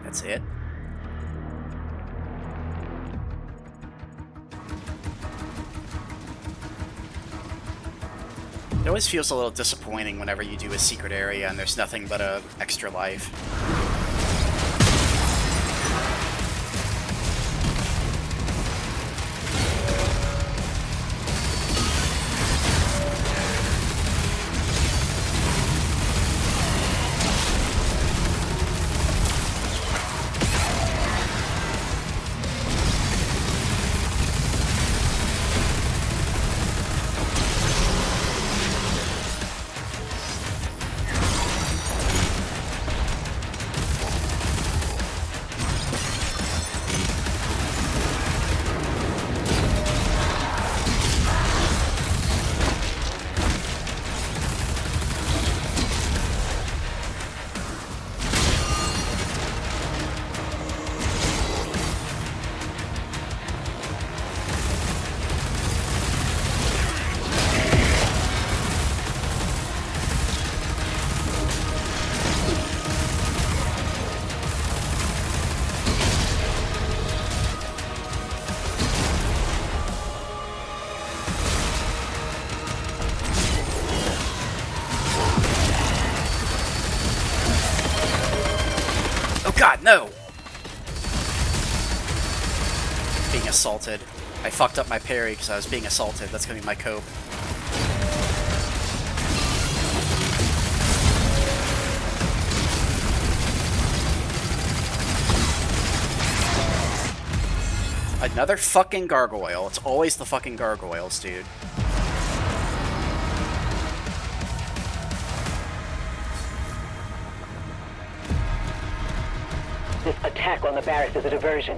That's it. It always feels a little disappointing whenever you do a secret area and there's nothing but a extra life. God, no! Being assaulted. I fucked up my parry because I was being assaulted. That's gonna be my cope. Another fucking gargoyle. It's always the fucking gargoyles, dude. This attack on the barracks is a diversion.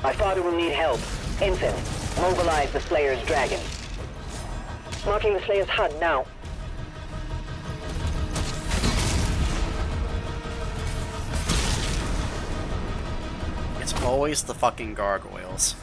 My father will need help. Ensign, mobilize the Slayer's dragon. Marking the Slayer's HUD now. It's always the fucking gargoyles.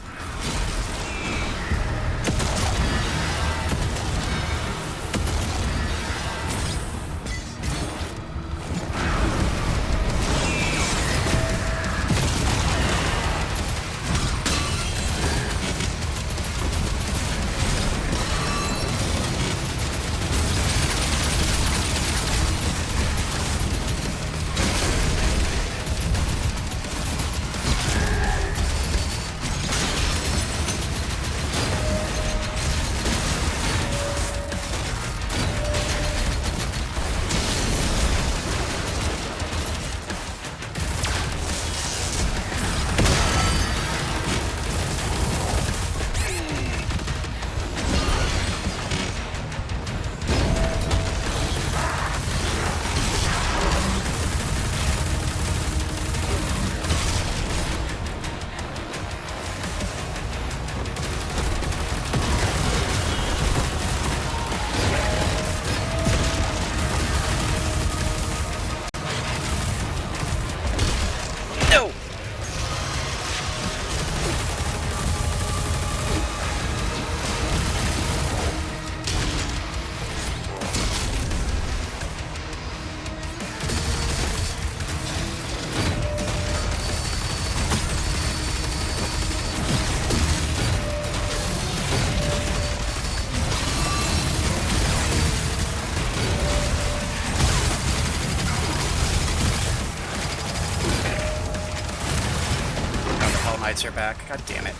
Are back. God damn it.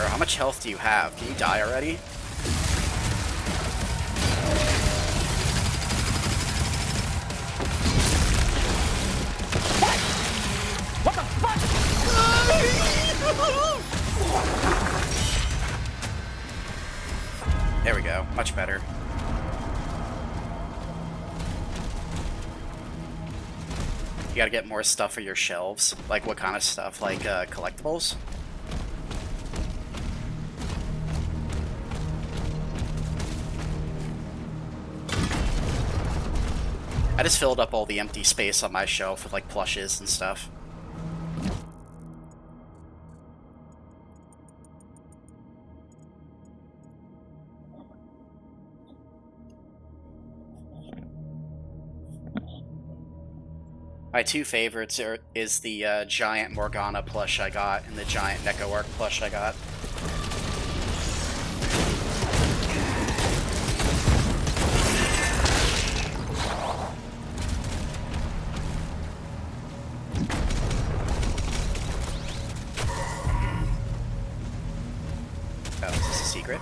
How much health do you have? Can you die already? What the fuck? There we go. Much better. You gotta get more stuff for your shelves. Like what kind of stuff? Like collectibles? I just filled up all the empty space on my shelf with like plushes and stuff. My two favorites is the giant Morgana plush I got and the giant Neko Arc plush I got. Oh, is this a secret?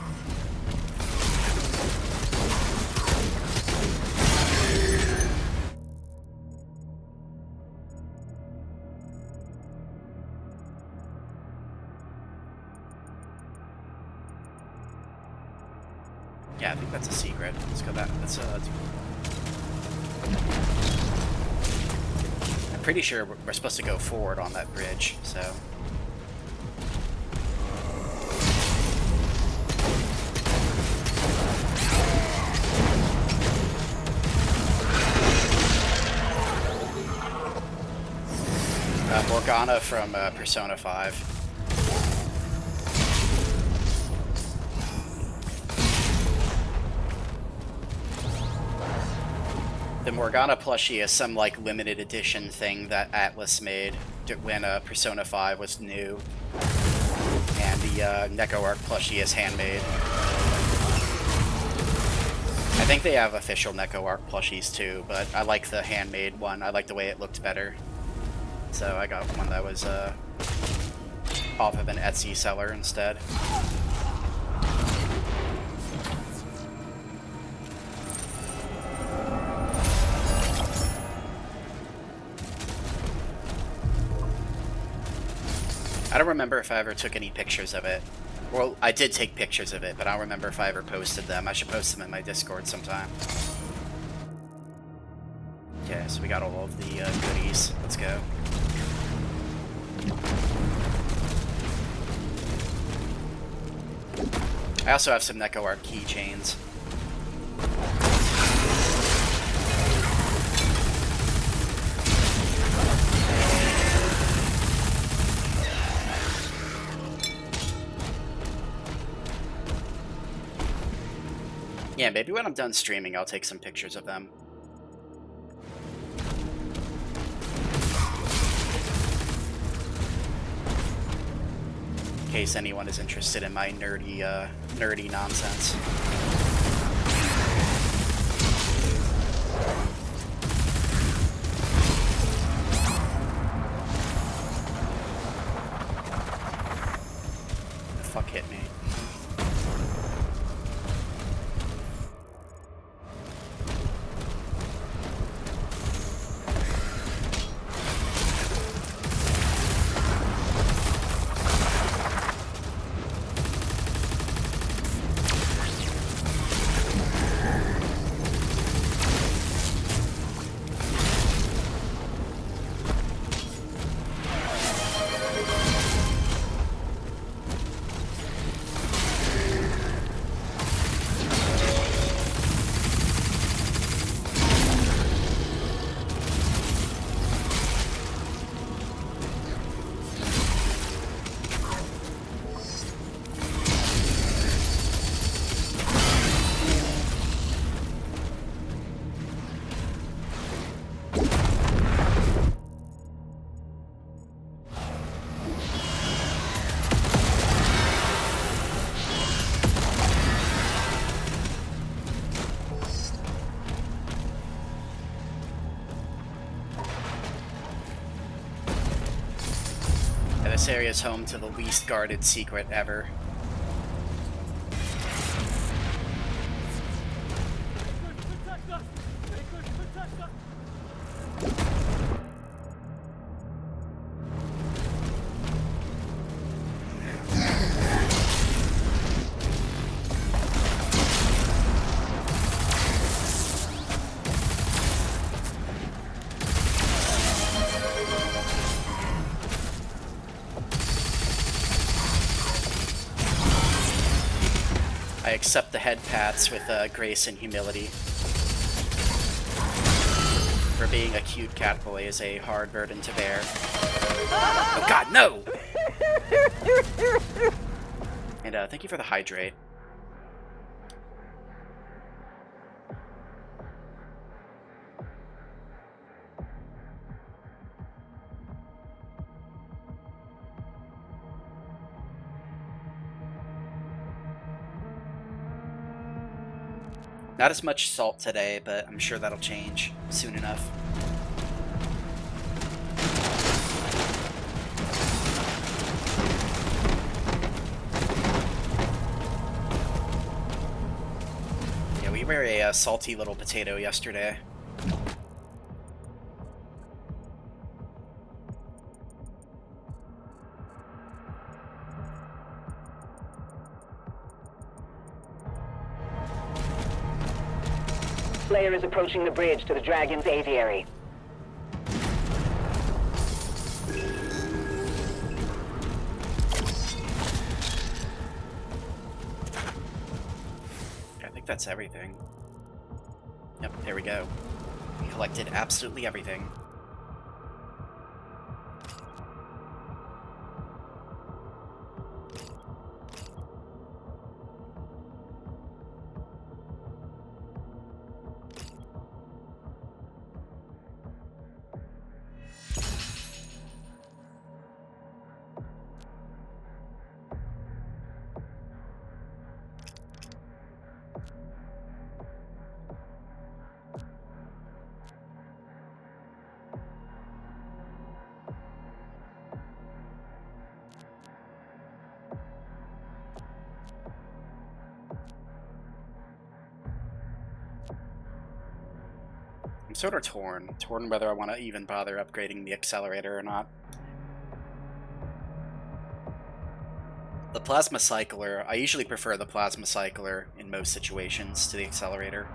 Yeah, I think that's a secret. Let's go back. Let's do. pretty sure we're supposed to go forward on that bridge, so... Morgana from Persona 5. The Morgana plushie is some like limited edition thing that Atlas made when Persona 5 was new, and the Neko Arc plushie is handmade. I think they have official Neko Arc plushies too, but I like the handmade one. I like the way it looked better. So I got one that was off of an Etsy seller instead. I don't remember if I ever took any pictures of it. Well, I did take pictures of it, but I don't remember if I ever posted them. I should post them in my Discord sometime. Okay, so we got all of the goodies. Let's go. I also have some Neko Arc keychains. Yeah, maybe when I'm done streaming, I'll take some pictures of them. In case anyone is interested in my nerdy nonsense. The fuck hit me? This area is home to the least guarded secret ever. I accept the head pats with grace and humility. For being a cute cat boy is a hard burden to bear. Oh god, no! And thank you for the hydrate. Not as much salt today, but I'm sure that'll change soon enough. Yeah, we were a salty little potato yesterday. Slayer is approaching the bridge to the Dragon's aviary. that's everything. Yep, there we go. We collected absolutely everything. I'm sort of torn whether I want to even bother upgrading the accelerator or not. The plasma cycler, I usually prefer the plasma cycler in most situations to the accelerator.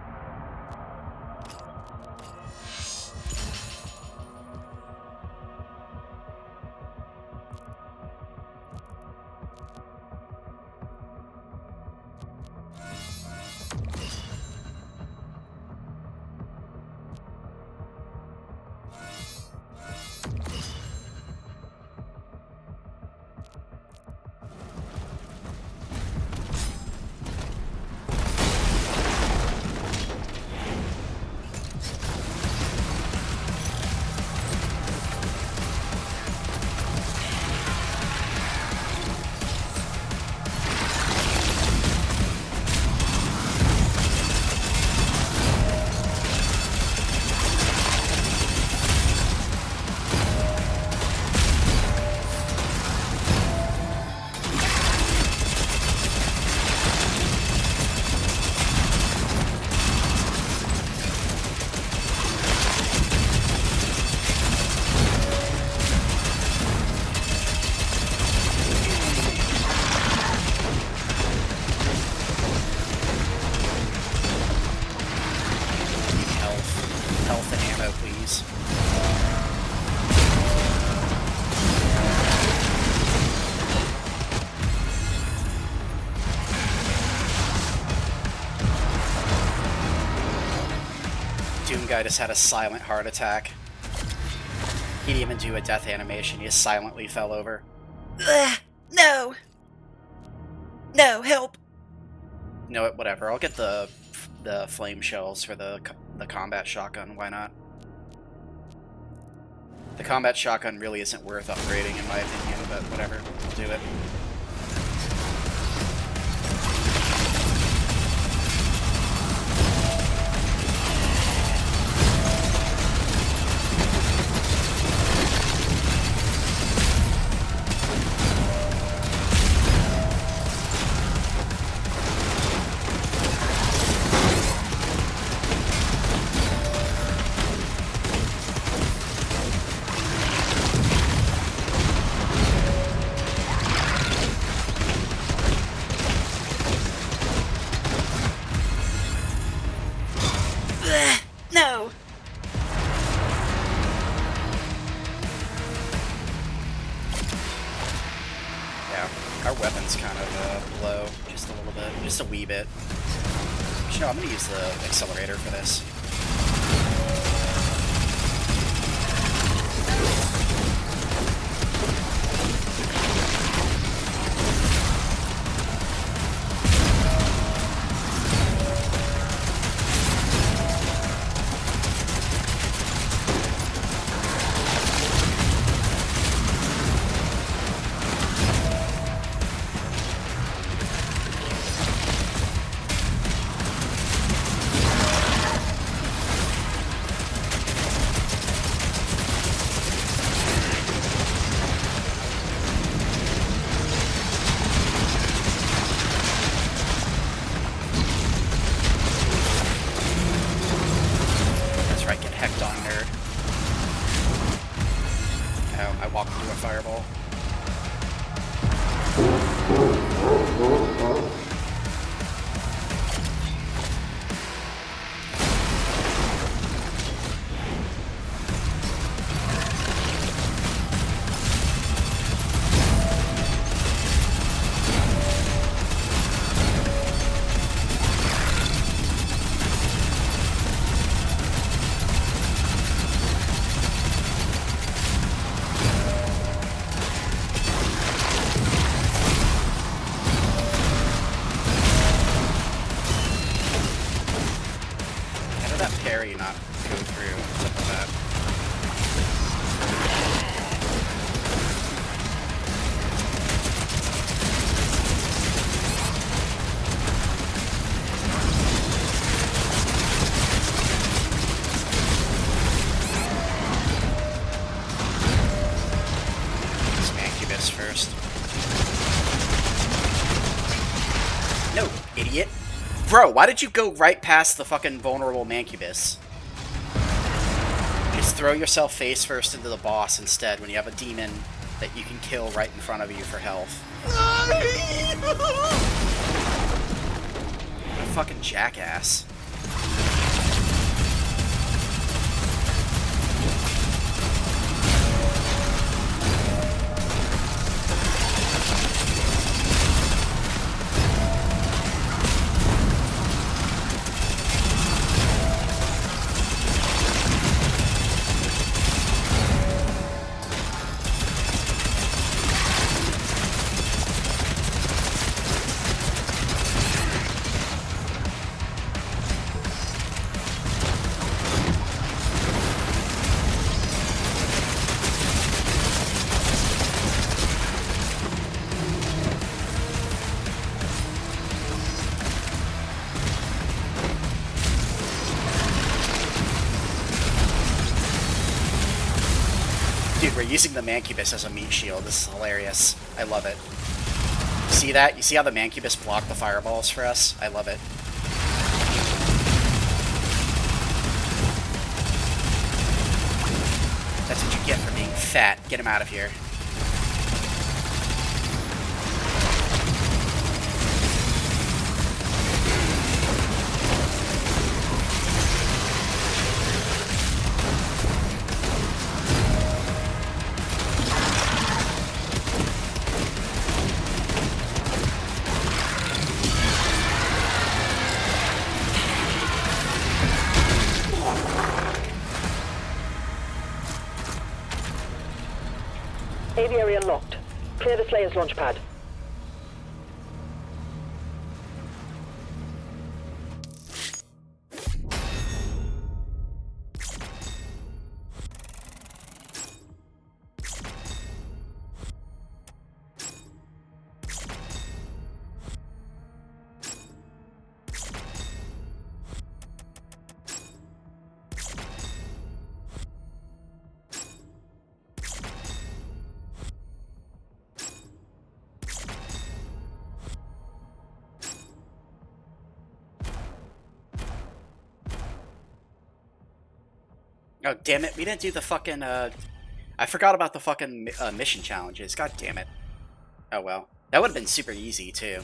Health and ammo, please. Doom Guy just had a silent heart attack. He didn't even do a death animation, he just silently fell over. Ugh, no! No, help! You know what, whatever, I'll get the flame shells for the combat shotgun, why not? The combat shotgun really isn't worth upgrading in my opinion, but whatever, I'll do it. No! Yeah, our weapon's kind of low, just a little bit, just a wee bit. You know, I'm gonna use the accelerator for this. I walked through a fireball. dare you not go through? What's up with that? First. No, idiot. Bro, why did you go right past the fucking vulnerable Mancubus? Just throw yourself face first into the boss instead when you have a demon that you can kill right in front of you for health. What a fucking jackass. Dude, we're using the Mancubus as a meat shield. This is hilarious. I love it. See that? You see how the Mancubus blocked the fireballs for us? I love it. That's what you get for being fat. Get him out of here. Aviary unlocked. Clear the Slayer's launch pad. Oh, damn it. We didn't do the fucking, I forgot about the fucking mission challenges. God damn it. Oh, well. That would have been super easy, too.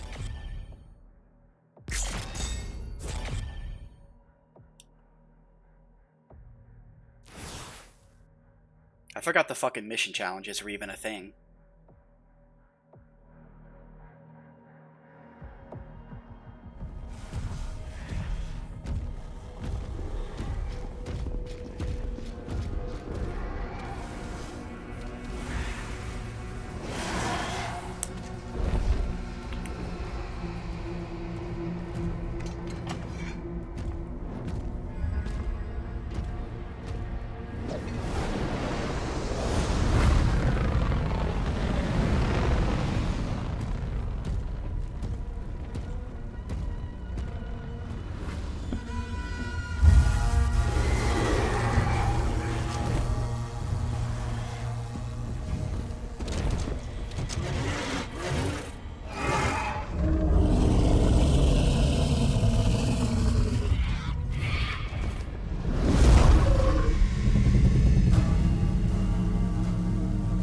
I forgot the fucking mission challenges were even a thing.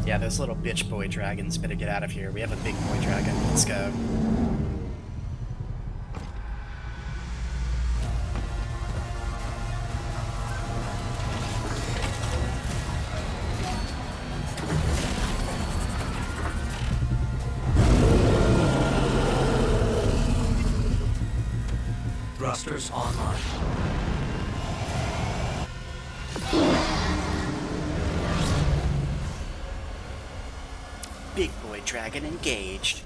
Yeah, those little bitch boy dragons better get out of here. We have a big boy dragon. Let's go. Thrusters online. Big boy dragon engaged.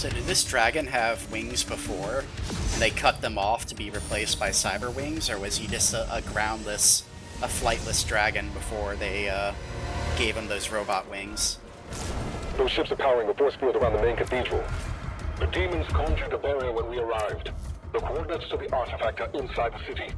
So did this dragon have wings before, and they cut them off to be replaced by cyber wings, or was he just a groundless, a flightless dragon before they gave him those robot wings? Those ships are powering a force field around the main cathedral. The demons conjured a barrier when we arrived. The coordinates to the artifact are inside the city.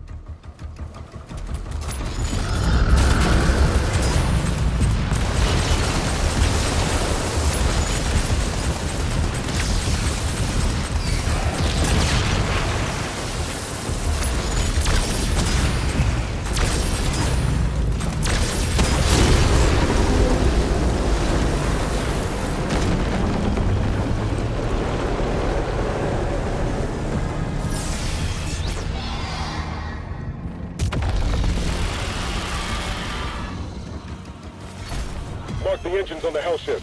Mark the engines on the hell ship.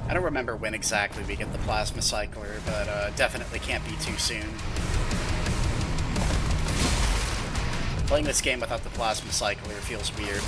I don't remember when exactly we get the plasma cycler, but definitely can't be too soon. Playing this game without the plasma cycler feels weird.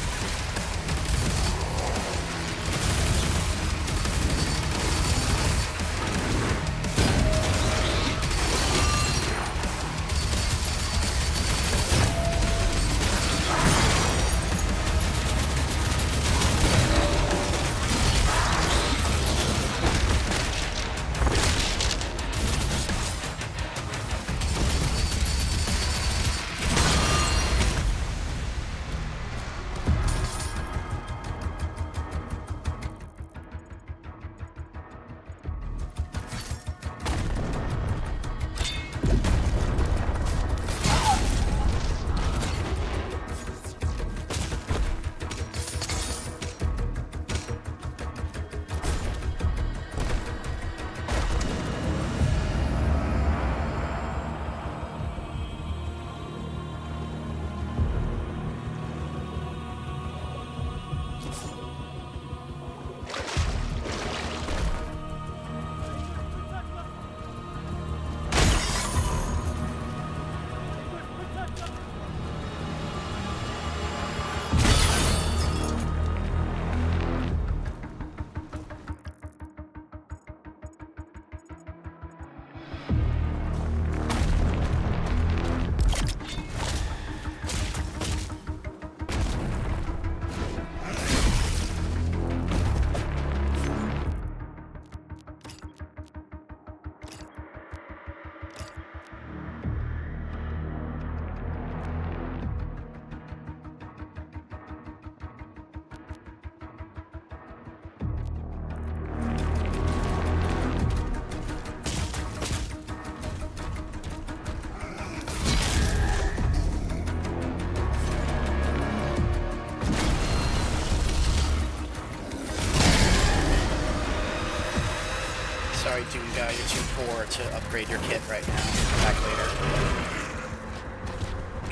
Sorry, Dune guy, you're too poor to upgrade your kit right now. Come back later.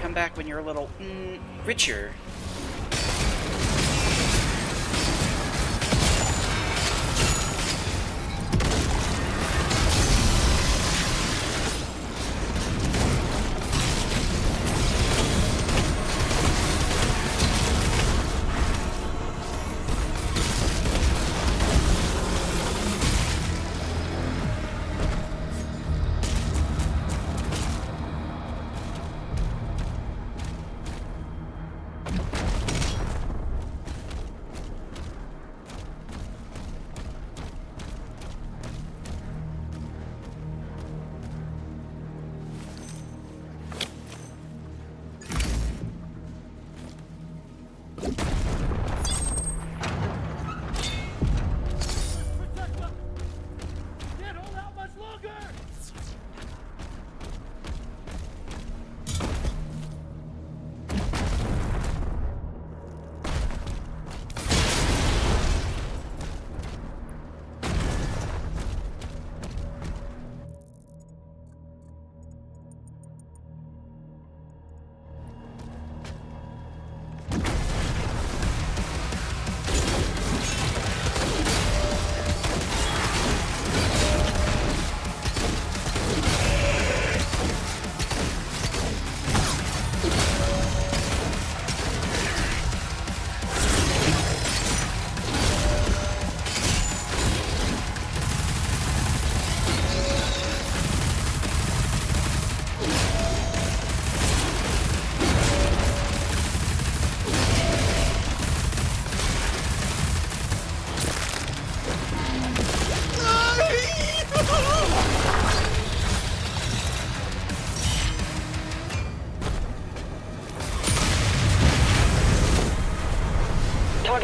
Come back when you're a little, richer.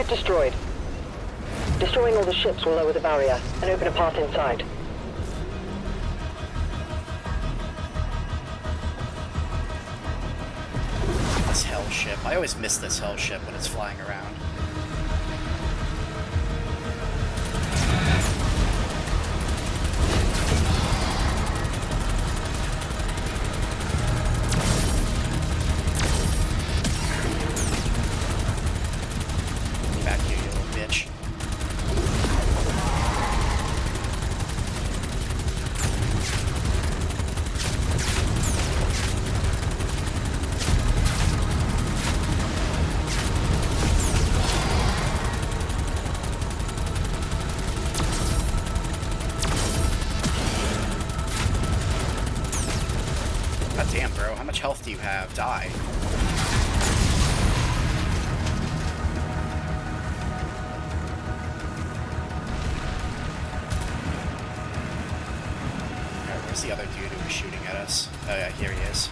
Ship destroyed. Destroying all the ships will lower the barrier and open a path inside. This hell ship. I always miss this hell ship when it's flying around. Back here, you little bitch. God damn, bro. How much health do you have? Die. Alright, where's the other dude who was shooting at us? Oh yeah, here he is.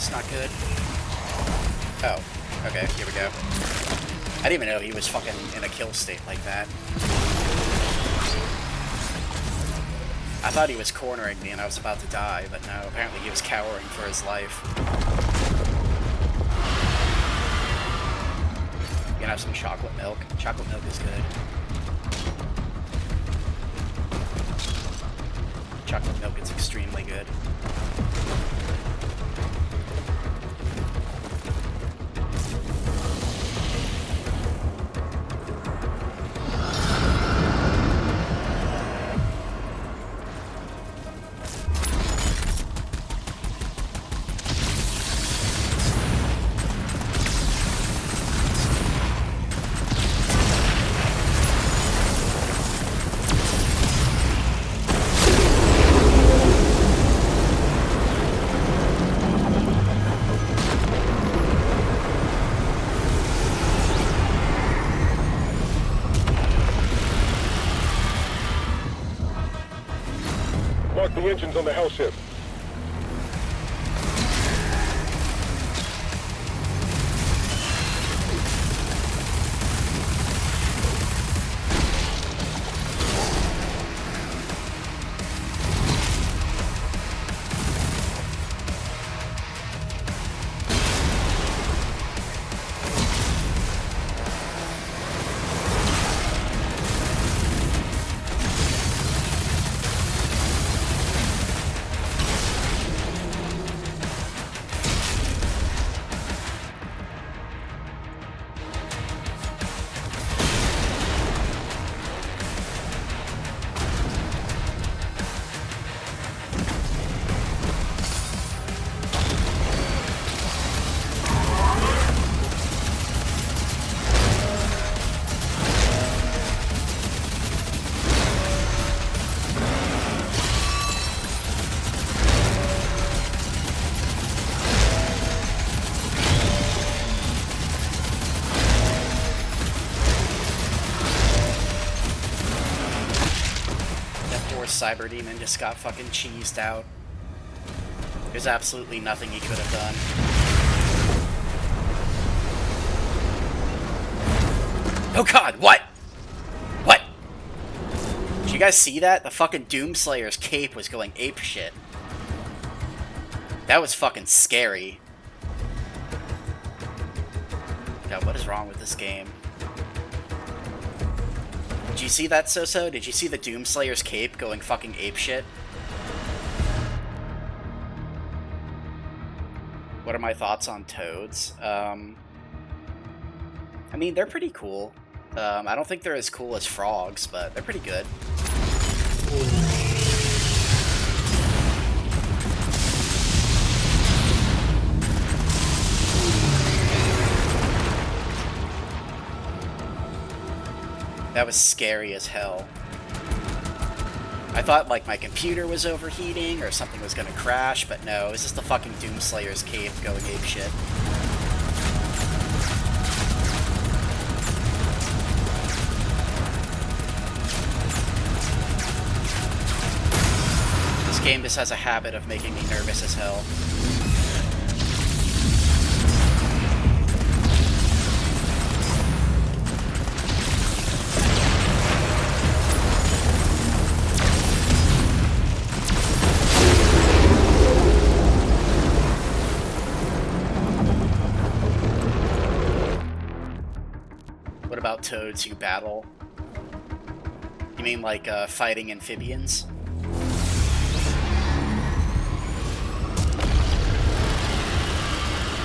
It's not good. Oh, okay, here we go. I didn't even know he was fucking in a kill state like that. I thought he was cornering me and I was about to die, but no, apparently he was cowering for his life. You gonna have some chocolate milk? Chocolate milk is good. Chocolate milk is extremely good. Mark the engines on the hell ship. Cyber Demon just got fucking cheesed out. There's absolutely nothing he could have done. Oh god, what? What? Did you guys see that? The fucking Doomslayer's cape was going apeshit. That was fucking scary. God, what is wrong with this game? Did you see that, Soso? Did you see the Doomslayer's cape going fucking apeshit? What are my thoughts on toads? I mean, they're pretty cool. I don't think they're as cool as frogs, but they're pretty good. That was scary as hell. I thought, like, my computer was overheating or something was gonna crash, but no, it was just the fucking Doomslayer's cape going apeshit. This game just has a habit of making me nervous as hell. What about toads who battle? You mean like fighting amphibians?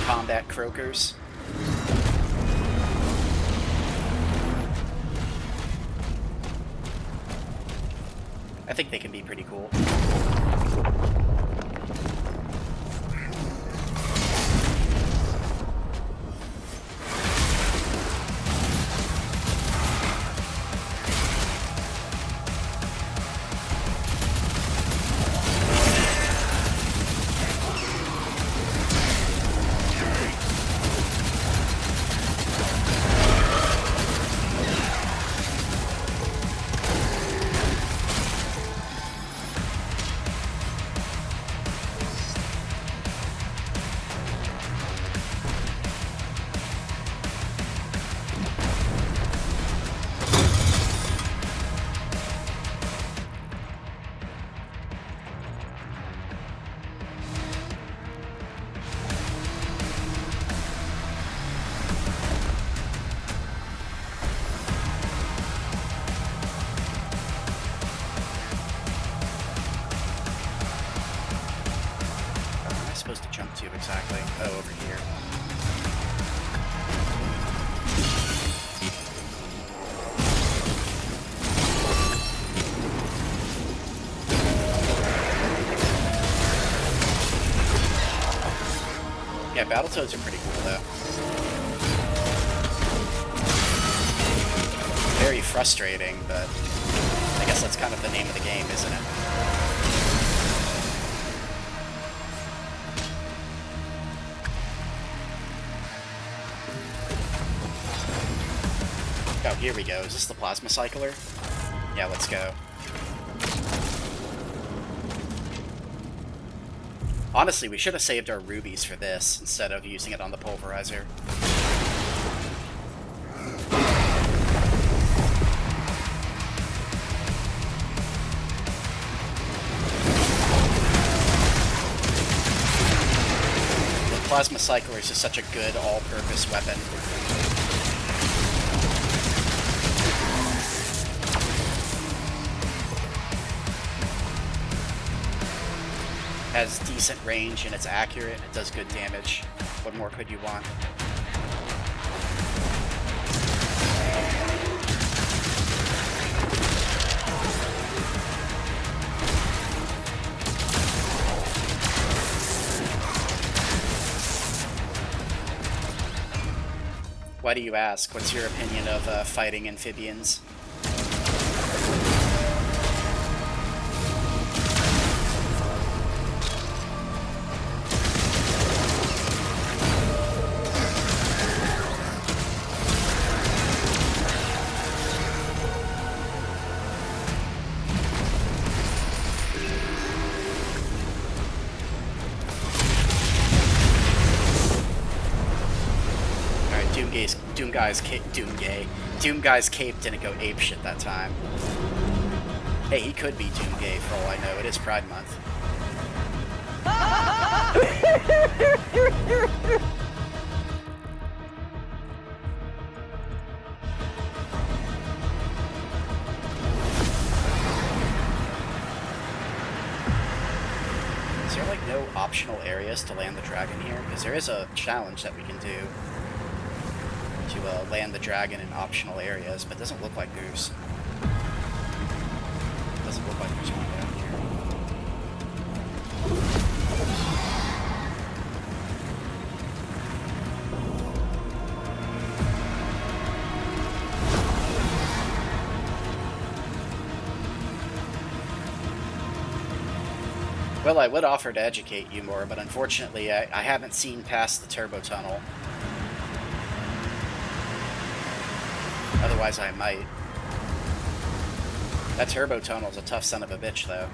Combat croakers? I think they can be pretty cool. tube exactly? Oh, over here. Yeah, Battletoads are pretty cool though. Very frustrating, but I guess that's kind of the name of the game, isn't it? Oh, here we go. Is this the plasma cycler? Yeah, let's go. Honestly, we should have saved our rubies for this instead of using it on the pulverizer. The plasma cycler is just such a good all-purpose weapon. Has decent range and it's accurate. It does good damage. What more could you want? Why do you ask? What's your opinion of fighting amphibians? Doom Guy's cape didn't go apeshit that time. Hey, he could be Doomgay for all I know. It is Pride Month. Is there like no optional areas to land the dragon here? Because there is a challenge that we can do to land the dragon in optional areas, but it doesn't look like there's... doesn't look like there's one down here. Well, I would offer to educate you more, but unfortunately I haven't seen past the turbo tunnel. Otherwise I might. That turbo tunnel's a tough son of a bitch, though.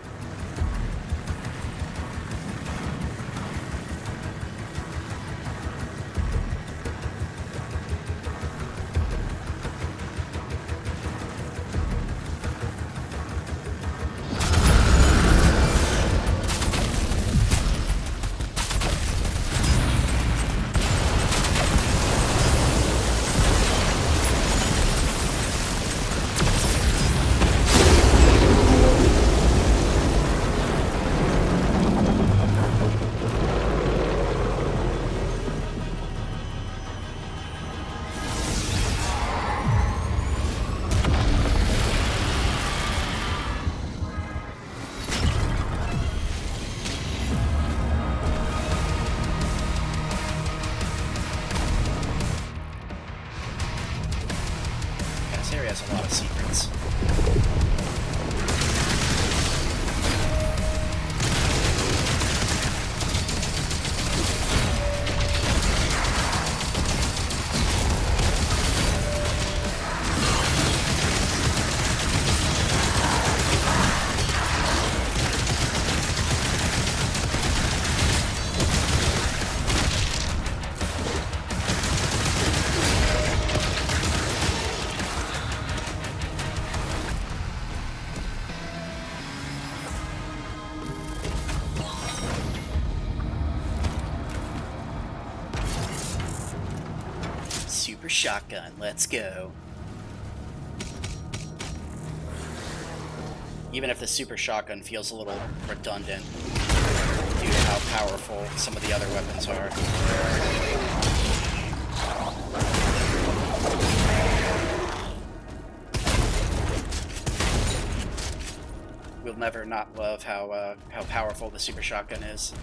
Shotgun, let's go. Even if the super shotgun feels a little redundant due to how powerful some of the other weapons are. We'll never not love how powerful the super shotgun is.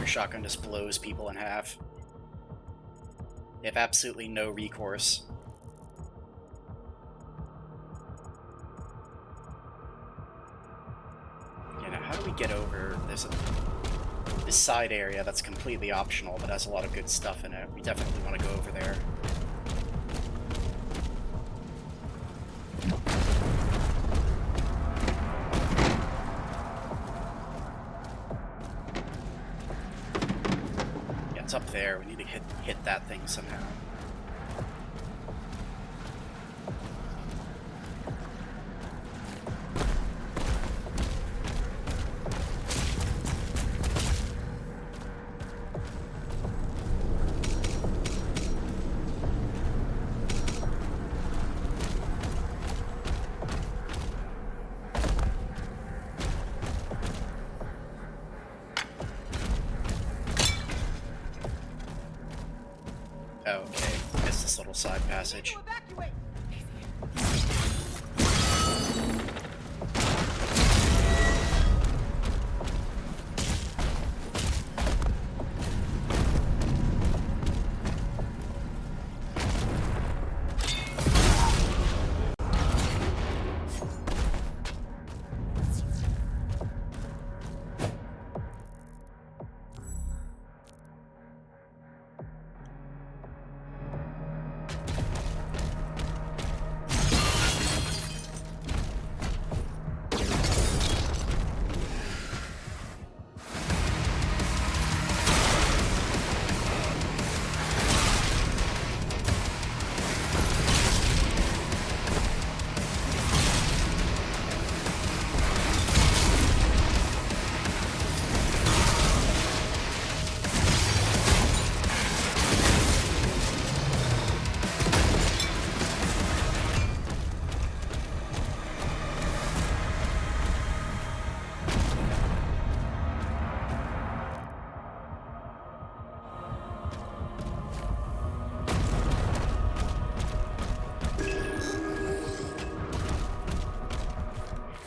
Shotgun just blows people in half. They have absolutely no recourse. You know, how do we get over this side area that's completely optional but has a lot of good stuff in it? We definitely want to go over there. It's up there. We need to hit that thing somehow. Okay, missed this little side passage.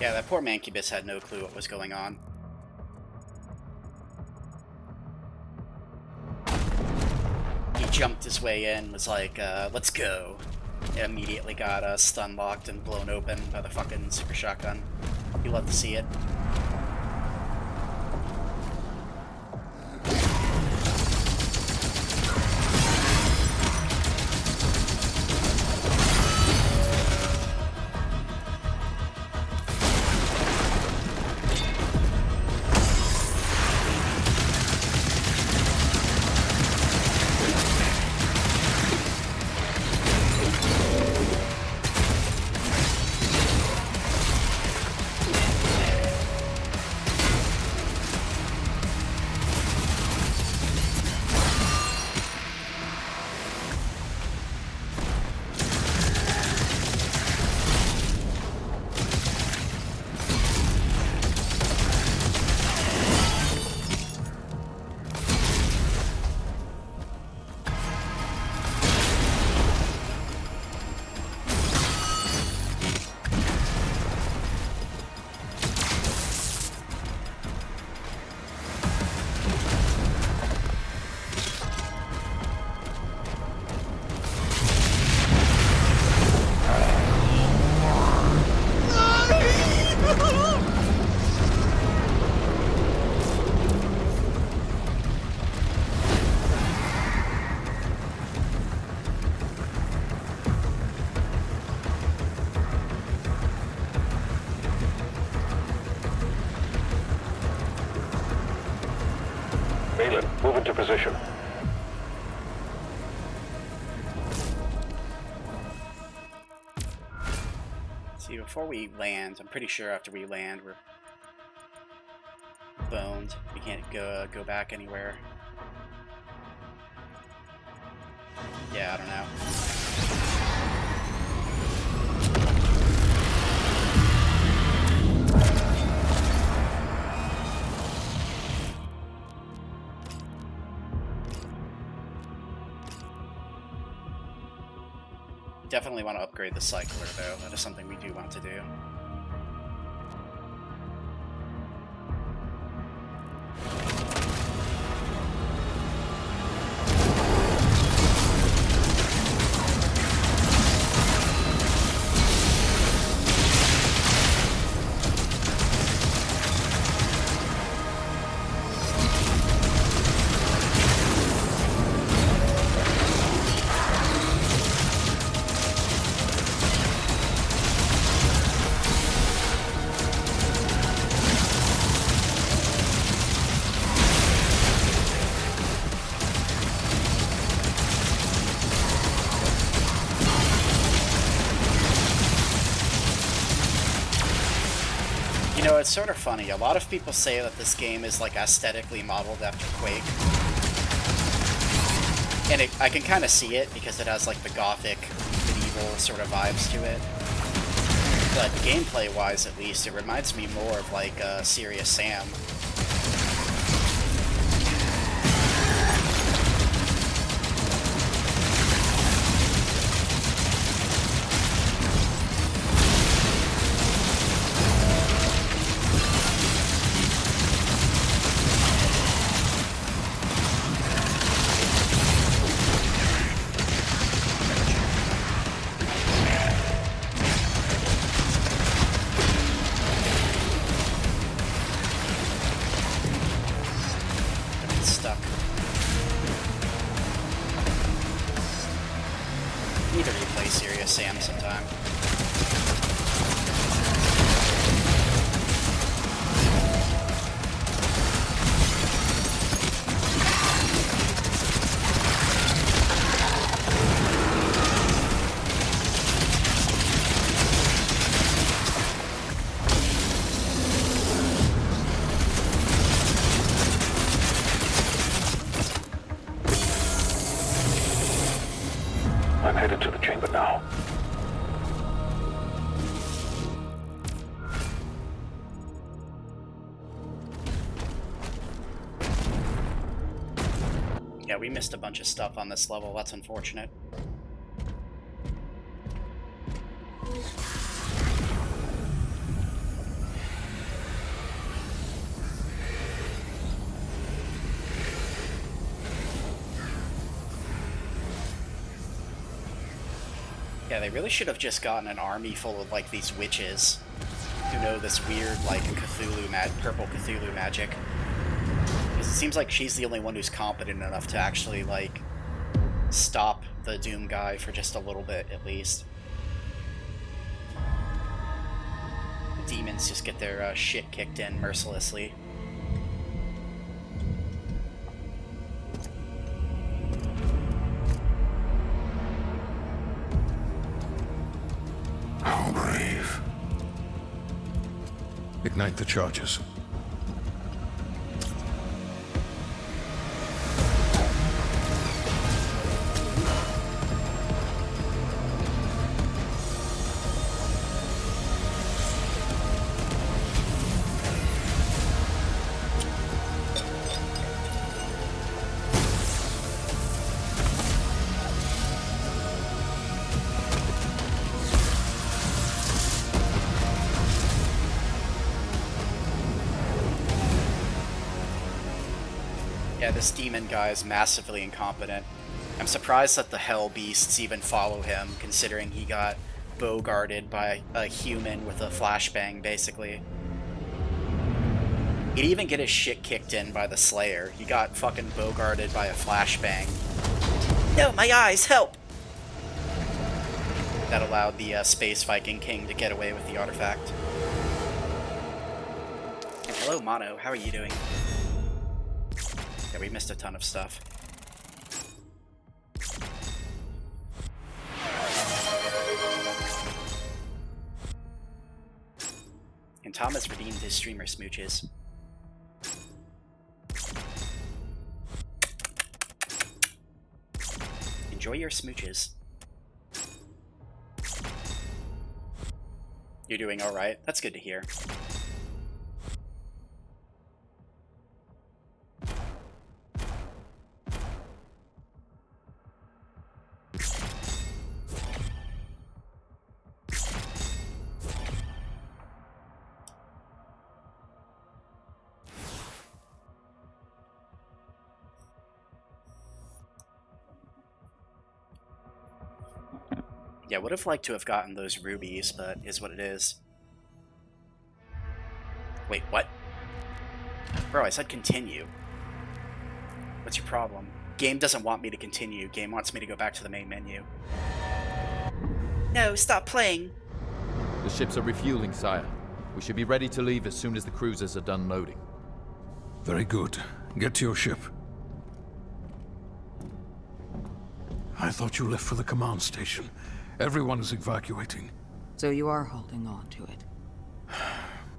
Yeah, that poor Mancubus had no clue what was going on. He jumped his way in, was like, let's go. It immediately got stun locked and blown open by the fucking super shotgun. You love to see it. Move into position. See, before we land, I'm pretty sure after we land, we're boned. We can't go back anywhere. Yeah, I don't know. Definitely want to upgrade the cycler, though. That is something we do want to do. You know, it's sort of funny. A lot of people say that this game is like aesthetically modeled after Quake. And I can kind of see it because it has like the gothic, medieval sort of vibes to it. But gameplay-wise, at least, it reminds me more of like Serious Sam. Need to replay Serious Sam sometime. I'm headed to the chamber now. Yeah, we missed a bunch of stuff on this level. That's unfortunate. Yeah, they really should have just gotten an army full of, like, these witches who know this weird, like, purple Cthulhu magic. Because it seems like she's the only one who's competent enough to actually, like, stop the Doom guy for just a little bit, at least. The demons just get their shit kicked in mercilessly. How brave. Ignite the charges. Yeah, this demon guy is massively incompetent. I'm surprised that the Hell Beasts even follow him, considering he got bogarted by a human with a flashbang, basically. He'd even get his shit kicked in by the Slayer. He got fucking bogarted by a flashbang. No, my eyes, help! That allowed the Space Viking King to get away with the artifact. And hello, Mono. How are you doing? Yeah, we missed a ton of stuff. And Thomas redeemed his streamer smooches. Enjoy your smooches. You're doing alright? That's good to hear. Yeah, would have liked to have gotten those rubies, but is what it is. Wait, what? Bro, I said continue. What's your problem? Game doesn't want me to continue. Game wants me to go back to the main menu. No, stop playing. The ships are refueling, sire. We should be ready to leave as soon as the cruisers are done loading. Very good. Get to your ship. I thought you left for the command station. Everyone is evacuating. So you are holding on to it?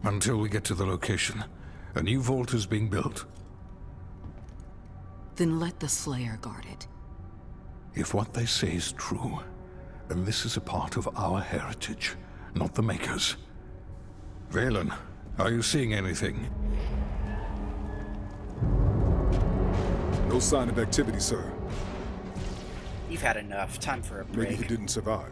Until we get to the location. A new vault is being built. Then let the Slayer guard it. If what they say is true, then this is a part of our heritage, not the Makers. Valen, are you seeing anything? No sign of activity, sir. You've had enough. Time for a break. Maybe he didn't survive.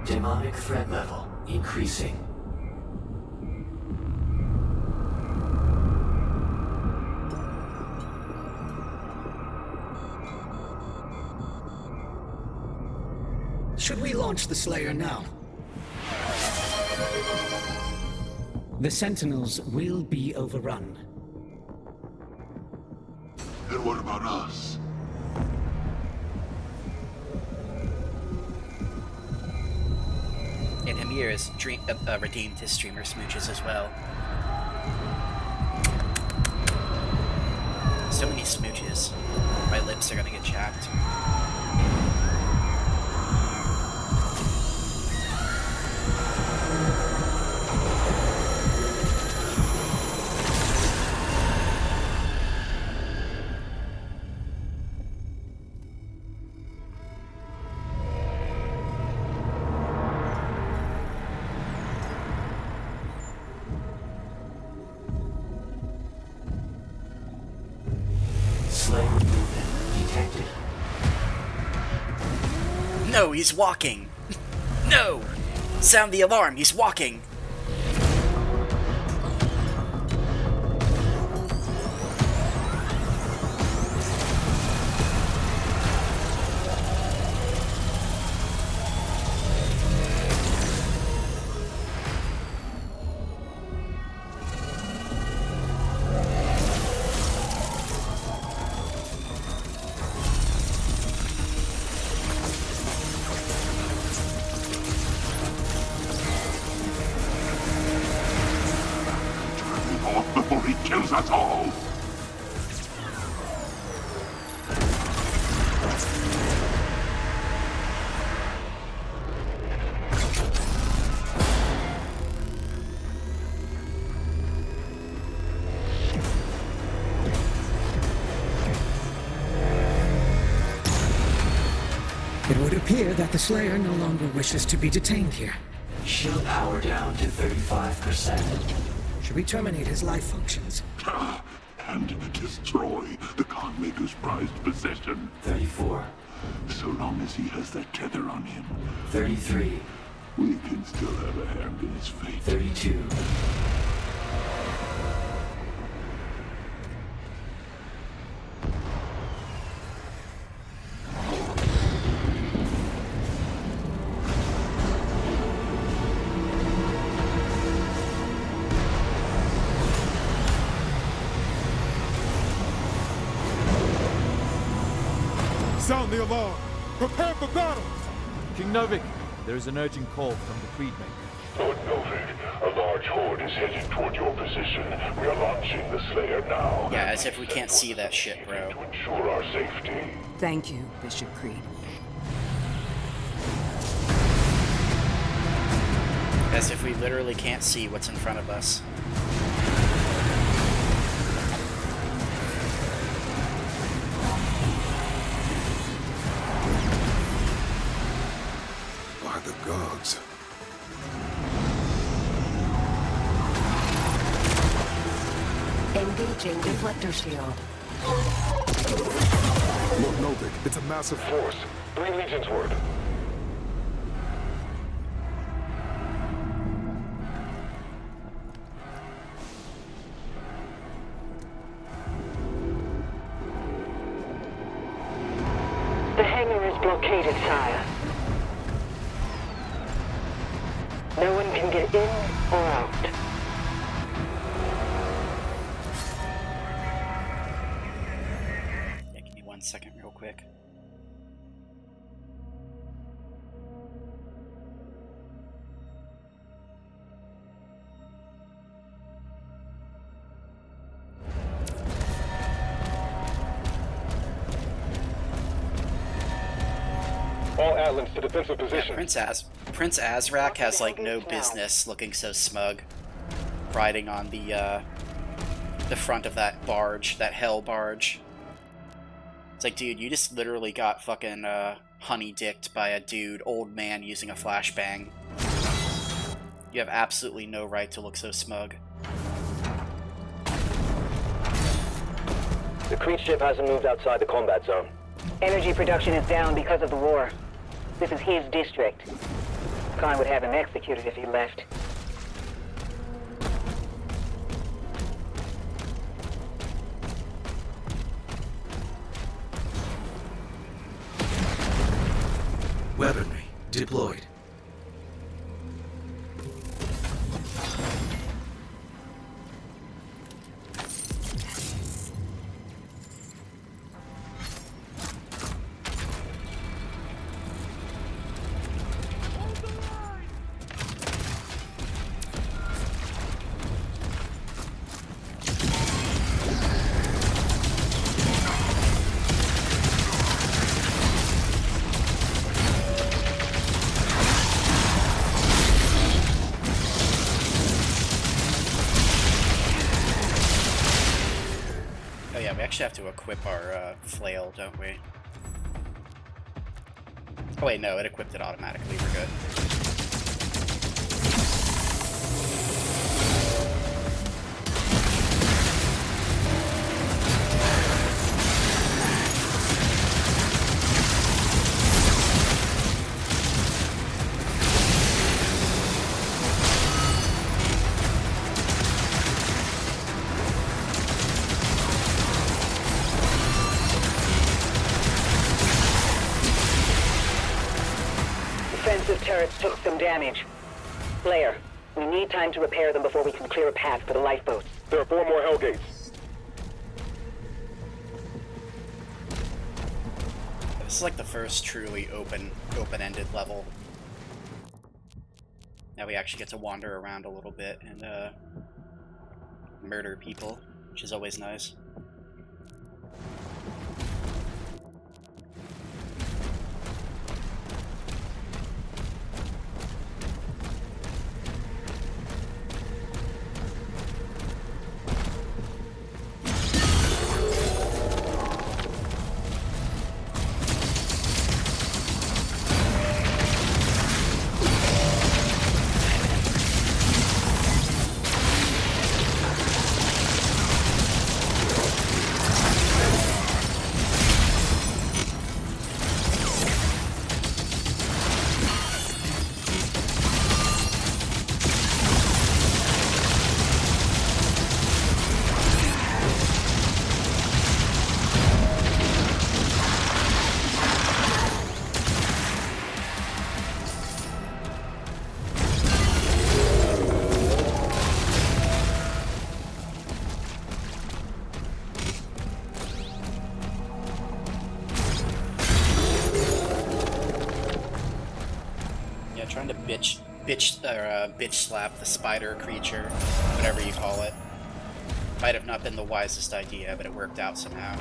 Demonic threat level increasing. Should we launch the Slayer now? The Sentinels will be overrun. And what about us? And Hamir has redeemed his streamer smooches as well. So many smooches. My lips are gonna get chapped. No, he's walking! No! Sound the alarm, he's walking! Before he kills us all! It would appear that the Slayer no longer wishes to be detained here. Shield power down to 35%. Should we terminate his life functions? And destroy the Conmaker's prized possession. 34. So long as he has that tether on him. 33. We can still have a hand in his fate. 32. Sound the alarm! Prepare for battle! King Novik, There is an urgent call from the Creedmaker. Lord Novik, a large horde is heading toward your position. We are launching the Slayer now. Yeah, as if we can't see that shit, bro. To ensure our safety. Thank you, Bishop Creed. As if we literally can't see what's in front of us. By the gods. Engaging deflector shield. Lord Novik, it's a massive force. 3 legions worth. The hangar is blockaded, sire. No one can get in or out. Yeah, give me 1 second real quick. All Atlands to defensive position. Prince Azrak has like no business looking so smug, riding on the front of that barge, that hell barge. It's like, dude, you just literally got fucking honey-dicked by a dude, old man using a flashbang. You have absolutely no right to look so smug. The Creed ship hasn't moved outside the combat zone. Energy production is down because of the war. This is his district. Khan would have him executed if he left. Weaponry deployed. Oh yeah, we actually have to equip our flail, don't we? Oh wait, no, it equipped it automatically. We're good. Defensive turrets took some damage. Slayer, we need time to repair them before we can clear a path for the lifeboats. There are 4 more Hellgates. This is like the first truly open-ended level. Now we actually get to wander around a little bit and murder people, which is always nice. trying to bitch slap the spider creature, whatever you call it. Might have not been the wisest idea, but it worked out somehow.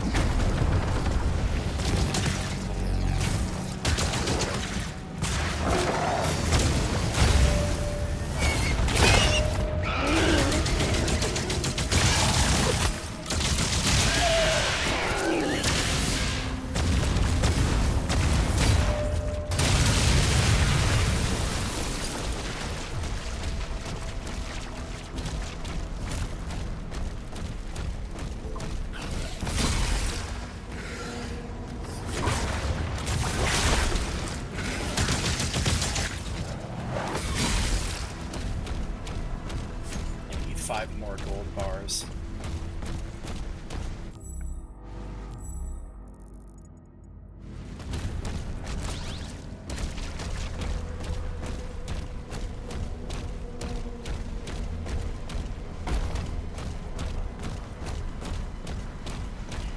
I need 5 more gold bars.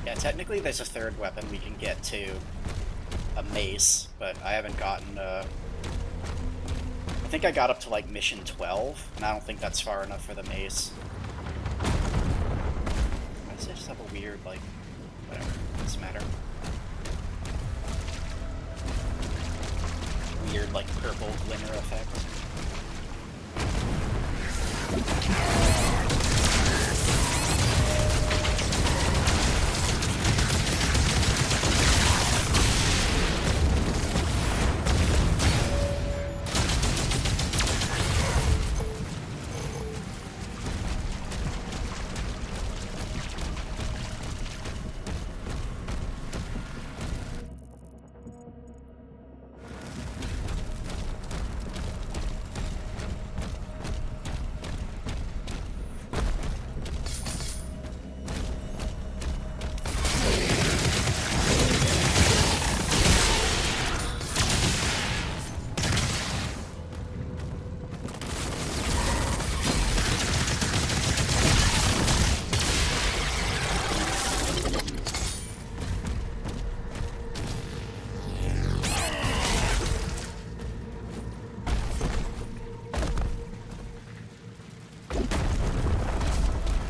Yeah, technically there's a third weapon we can get to, a mace, but I haven't gotten, I think I got up to, like, mission 12, and I don't think that's far enough for the mace. Why does it just have a weird, like, whatever, doesn't matter. Weird, like, purple glimmer effect.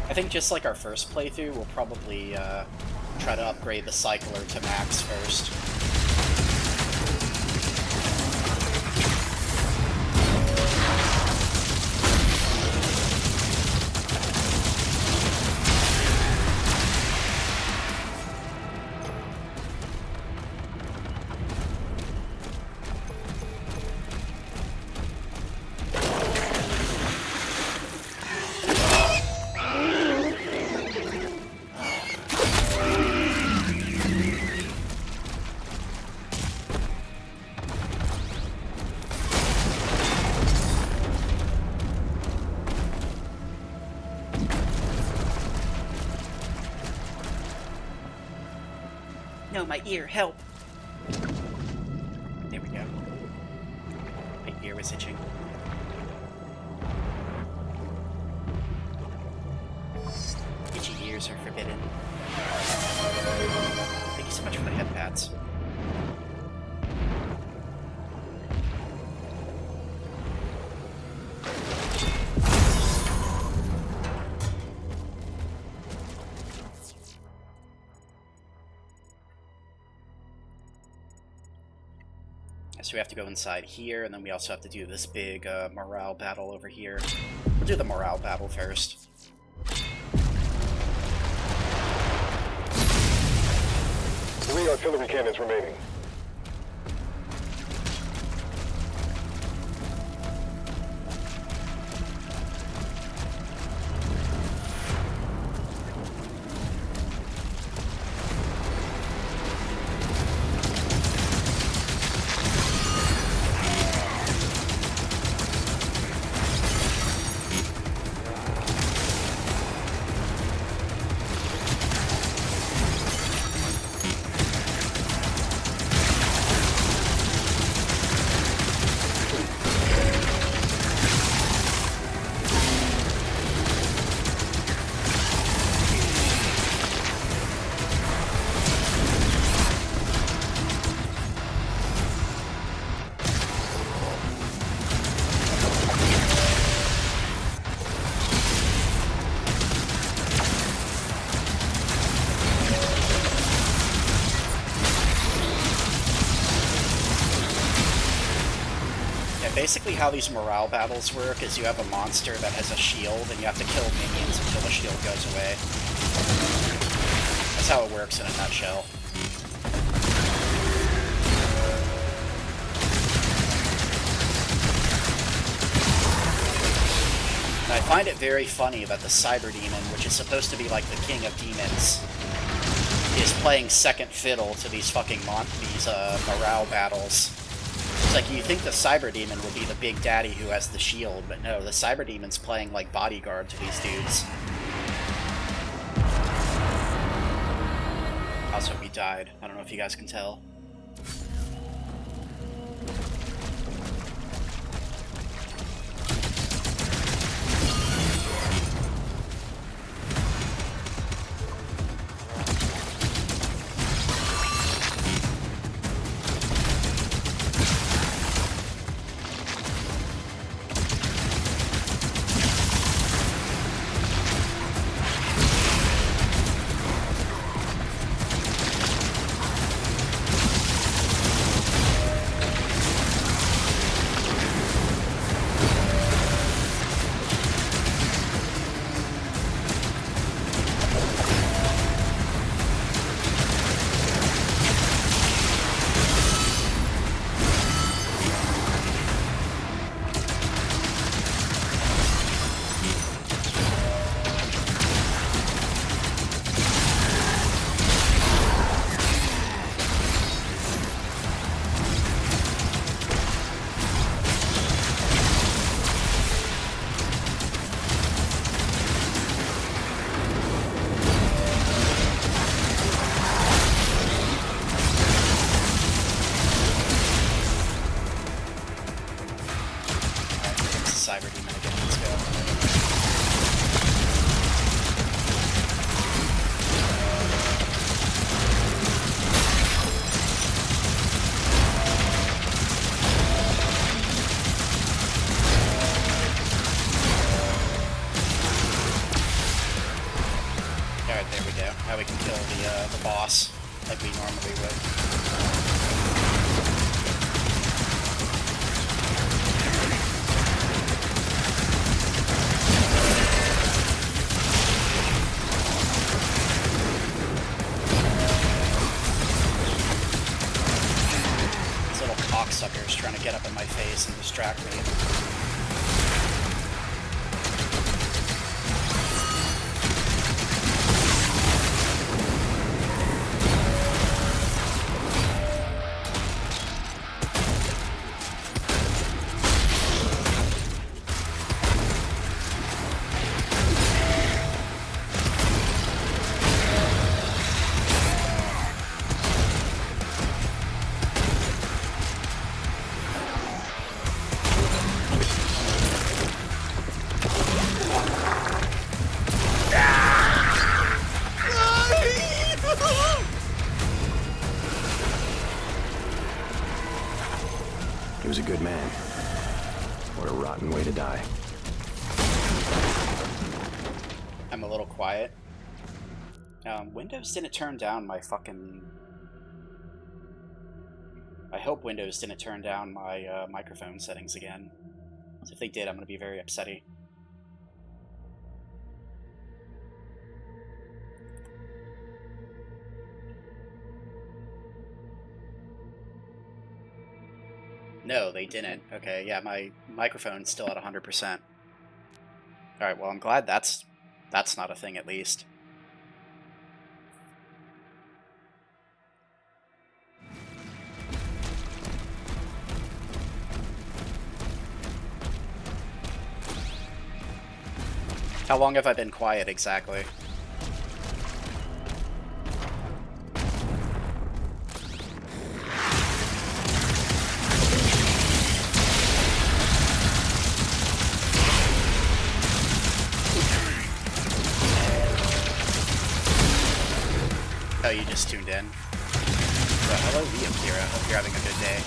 I think just like our first playthrough, we'll probably try to upgrade the cycler to max first. No, my ear, help! There we go. My ear was itching. Itchy ears are forbidden. Thank you so much for the head pats. So we have to go inside here, and then we also have to do this big morale battle over here. We'll do the morale battle first. 3 artillery cannons remaining. basically how these morale battles work is you have a monster that has a shield, and you have to kill minions until the shield goes away. That's how it works in a nutshell. And I find it very funny that the Cyber Demon, which is supposed to be like the king of demons, is playing second fiddle to these fucking morale battles. It's like, you think the Cyber Demon would be the big daddy who has the shield, but no, the Cyber Demon's playing like bodyguard to these dudes. Also, he died. I don't know if you guys can tell. Cyber Demon again, let's go. Alright, there we go. Now we can kill the boss like we normally would. Suckers trying to get up in my face and distract me. He was a good man. What a rotten way to die. I'm a little quiet. Windows didn't turn down my fucking... I hope Windows didn't turn down my microphone settings again. So if they did, I'm going to be very upsetty. No, they didn't. Okay, yeah, my microphone's still at 100%. Alright, well, I'm glad that's not a thing, at least. How long have I been quiet, exactly? Oh, you just tuned in? So, hello, Liam here. I hope you're having a good day.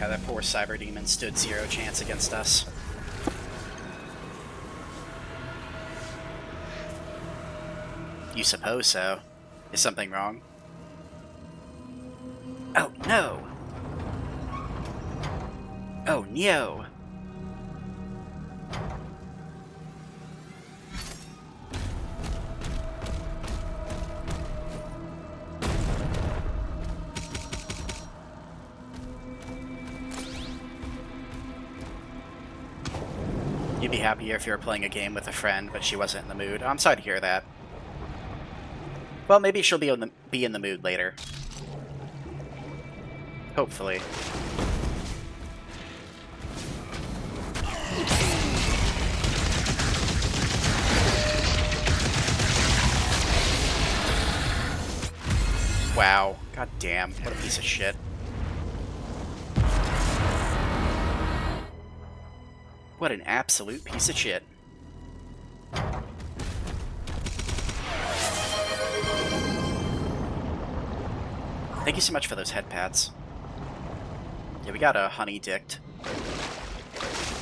Yeah, that poor cyber demon stood 0 chance against us. You suppose so. Is something wrong? Oh, no! Oh, no! You'd be happier if you were playing a game with a friend, but she wasn't in the mood. I'm sorry to hear that. Well, maybe she'll be in the mood later. Hopefully. Wow. God damn. What a piece of shit. What an absolute piece of shit. Thank you so much for those head pads. Yeah, we got a honey-dicked.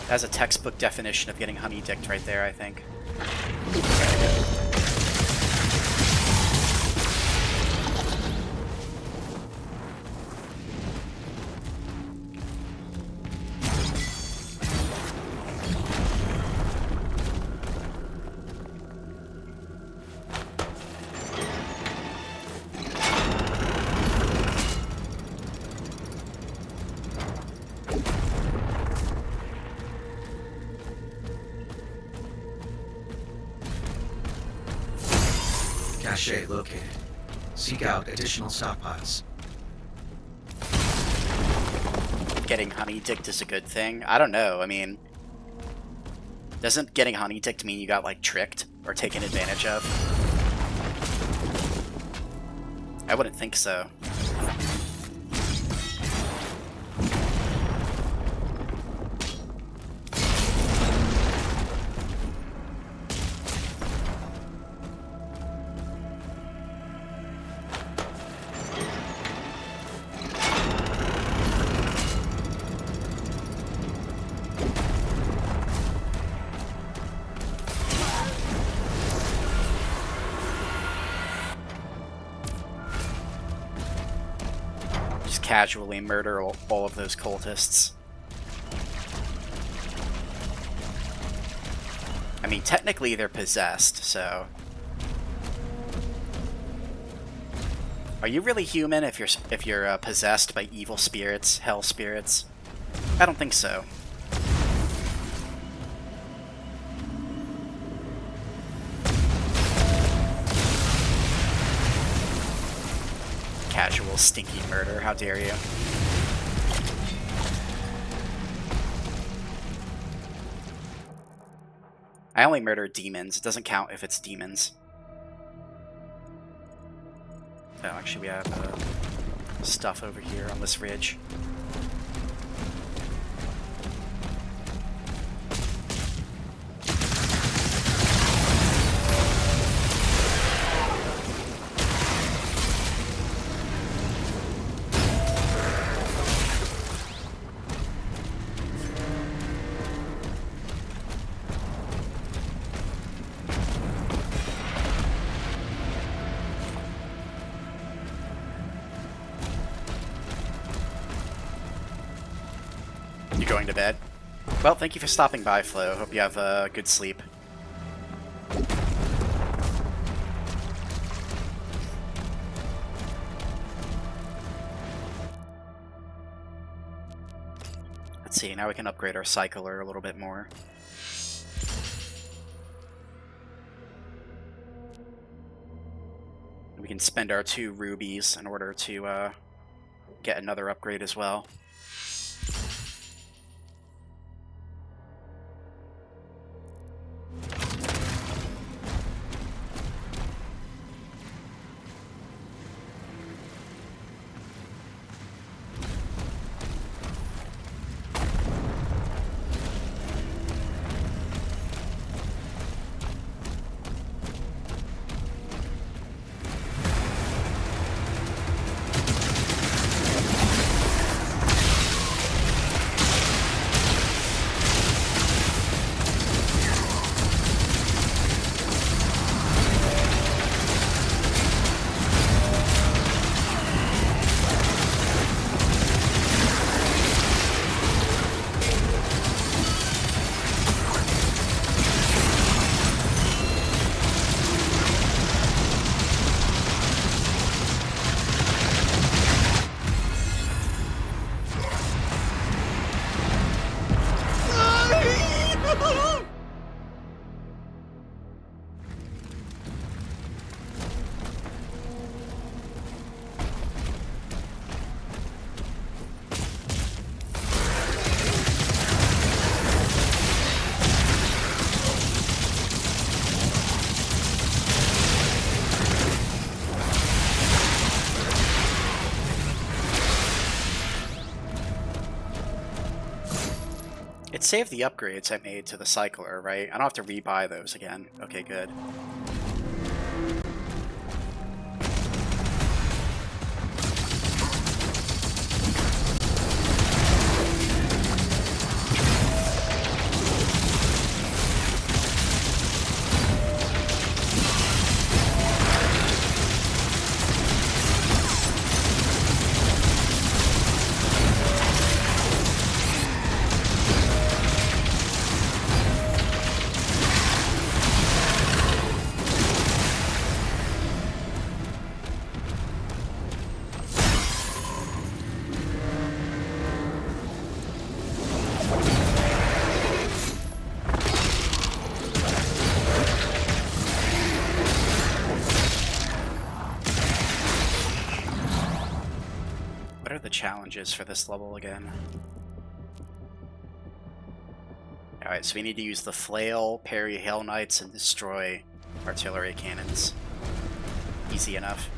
That's a textbook definition of getting honey-dicked right there, I think. Cache located. Seek out additional stockpiles. Getting honey-dicked is a good thing? I don't know, I mean... Doesn't getting honey-dicked mean you got, like, tricked? Or taken advantage of? I wouldn't think so. Casually murder all of those cultists. I mean, technically they're possessed, so... Are you really human if you're possessed by evil spirits, hell spirits? I don't think so. Casual, stinky murder, how dare you. I only murder demons, it doesn't count if it's demons. Oh, actually we have stuff over here on this ridge. Going to bed. Well, thank you for stopping by, Flo. Hope you have a good sleep. Let's see, now we can upgrade our cycler a little bit more. We can spend our 2 rubies in order to get another upgrade as well. It saved the upgrades I made to the cycler, right? I don't have to rebuy those again. Okay, good. What are the challenges for this level again? Alright, so we need to use the flail, parry Hail Knights, and destroy artillery cannons. Easy enough.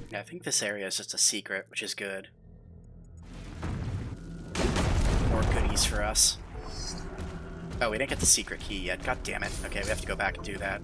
Yeah, I think this area is just a secret, which is good. More goodies for us. Oh, we didn't get the secret key yet. God damn it. Okay, we have to go back and do that.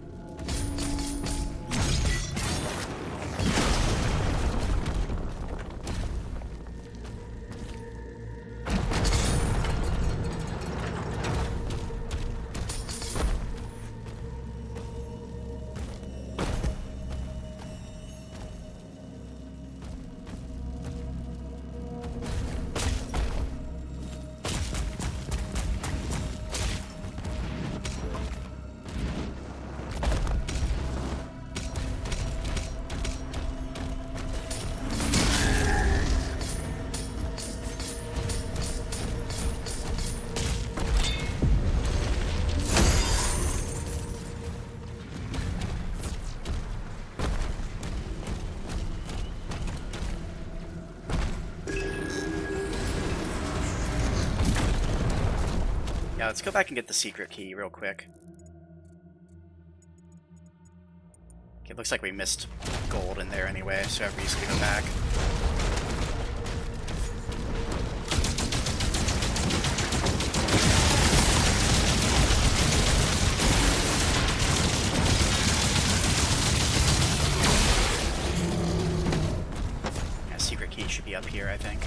Yeah, let's go back and get the secret key real quick. Okay, it looks like we missed gold in there anyway, so I have reason to go back. Yeah, secret key should be up here, I think.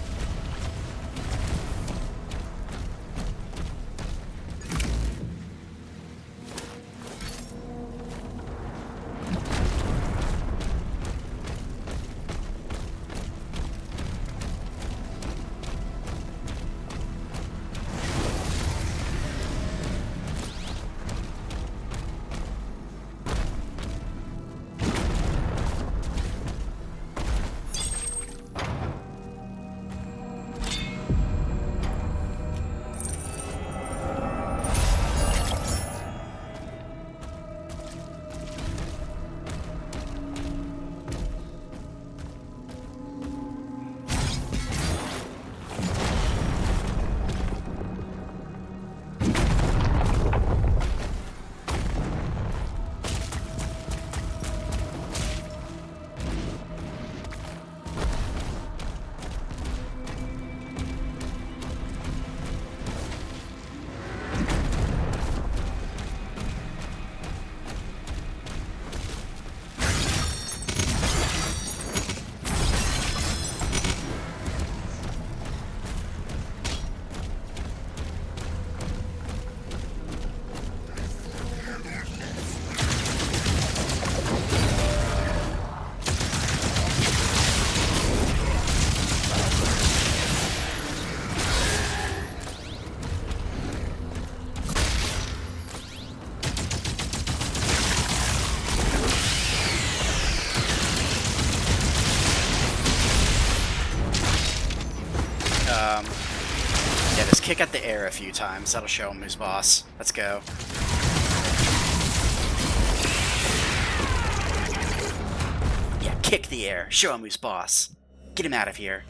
Yeah, just kick at the air a few times. That'll show him who's boss. Let's go. Yeah, kick the air. Show him who's boss. Get him out of here.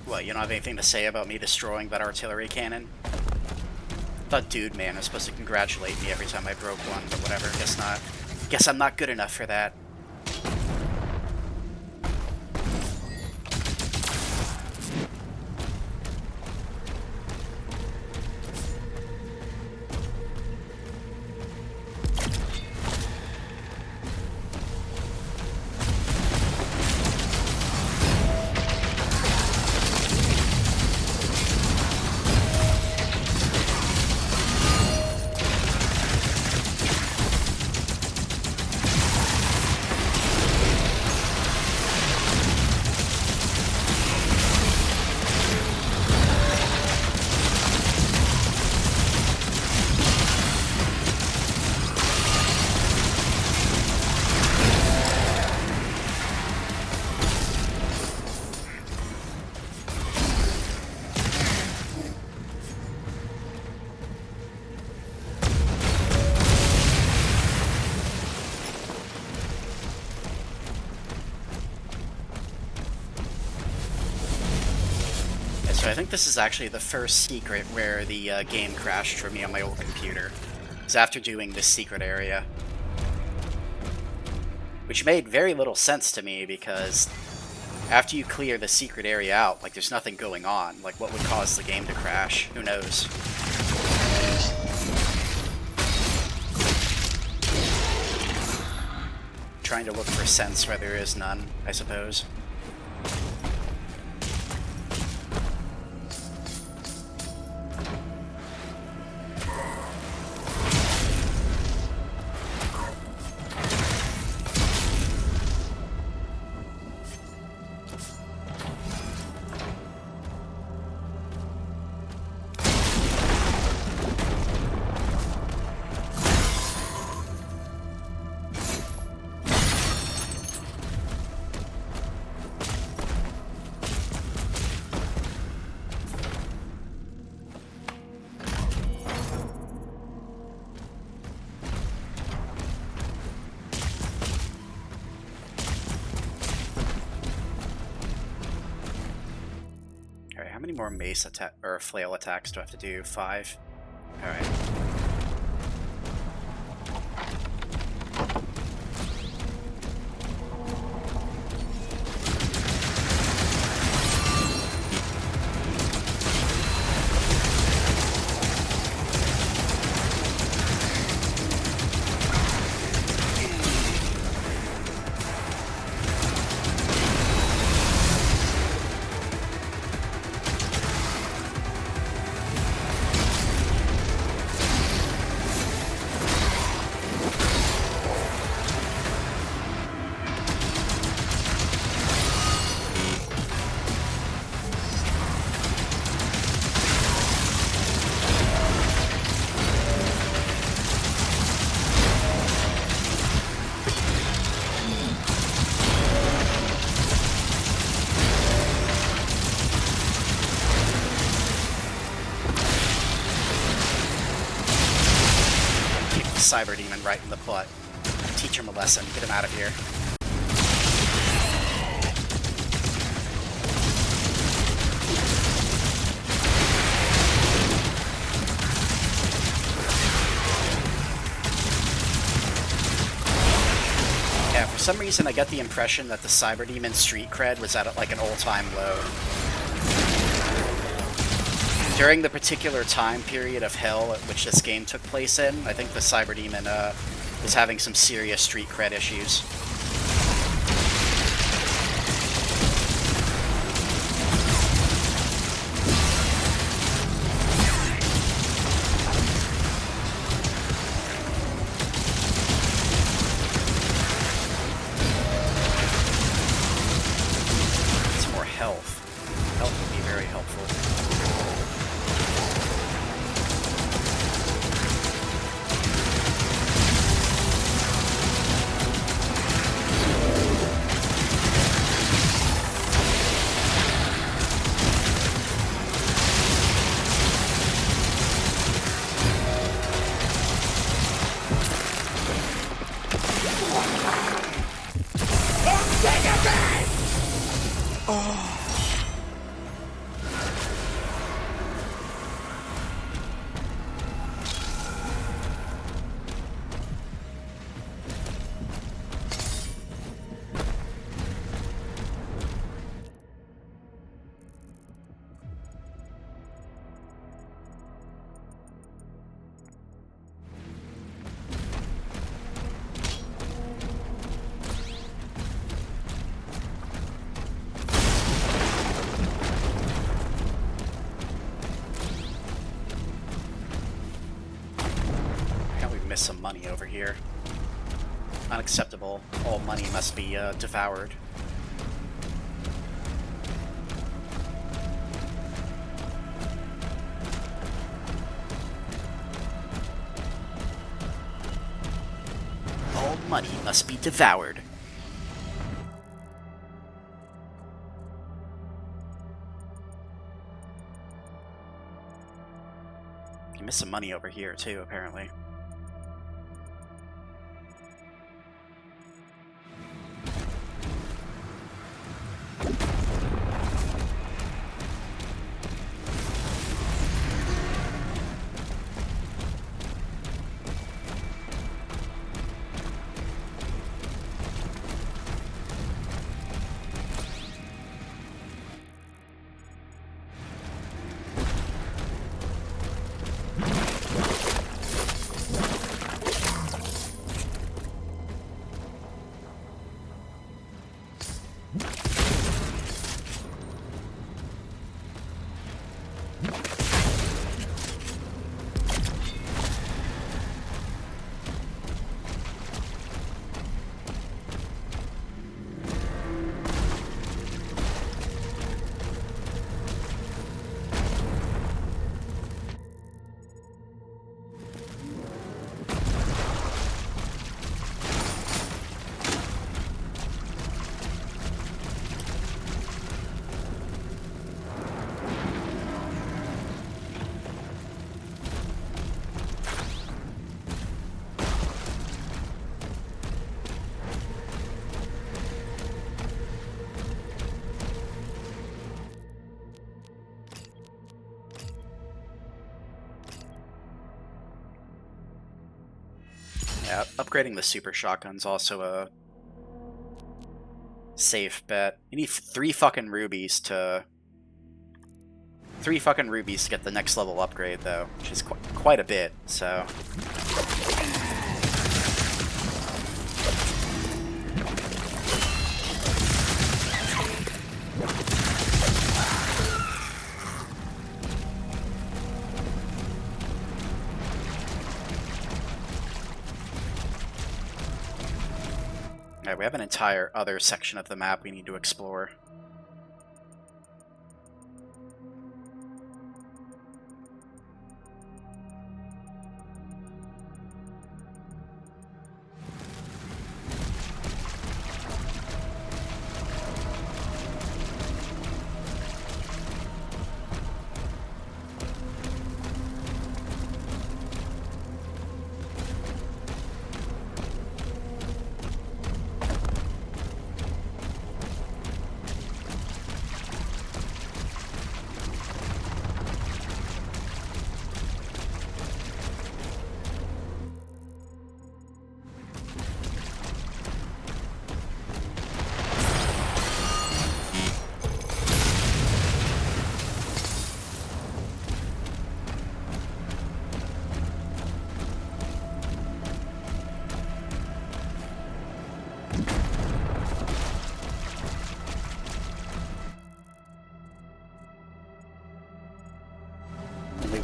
What, you don't have anything to say about me destroying that artillery cannon? I thought Dude Man was supposed to congratulate me every time I broke one, but whatever, guess not. Guess I'm not good enough for that. So I think this is actually the first secret where the game crashed for me on my old computer. It was after doing this secret area. Which made very little sense to me because after you clear the secret area out, like there's nothing going on. Like what would cause the game to crash? Who knows? Trying to look for sense where there is none, I suppose. How many more mace attack or flail attacks do I have to do? 5? Alright. Cyber Demon right in the butt. Teach him a lesson. Get him out of here. some reason I get the impression that the Cyberdemon street cred was at like an all-time low. During the particular time period of hell at which this game took place in, I think the Cyberdemon was having some serious street cred issues. Some money over here. Unacceptable. All money must be devoured. All money must be devoured. You missed some money over here too, apparently. Yeah, upgrading the super shotgun's also a safe bet. You need 3 fucking rubies to get the next level upgrade though, which is quite a bit, so. Alright, we have an entire other section of the map we need to explore.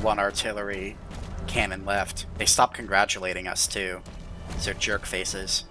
one artillery cannon left. They stopped congratulating us, too. These are jerk faces.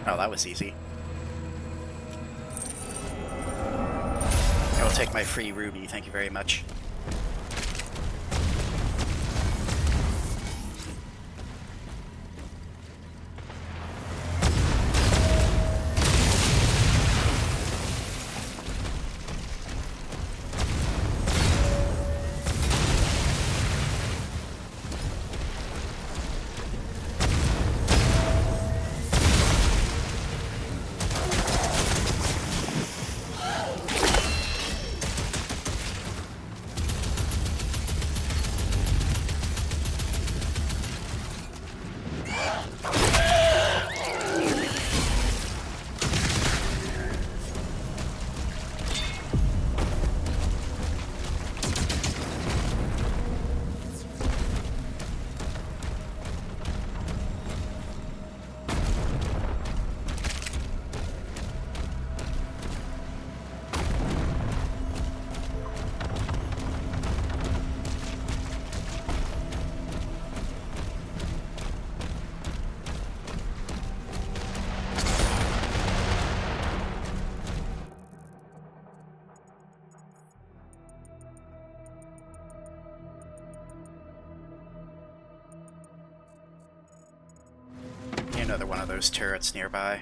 Oh, that was easy. I will take my free ruby, thank you very much. Another one of those turrets nearby.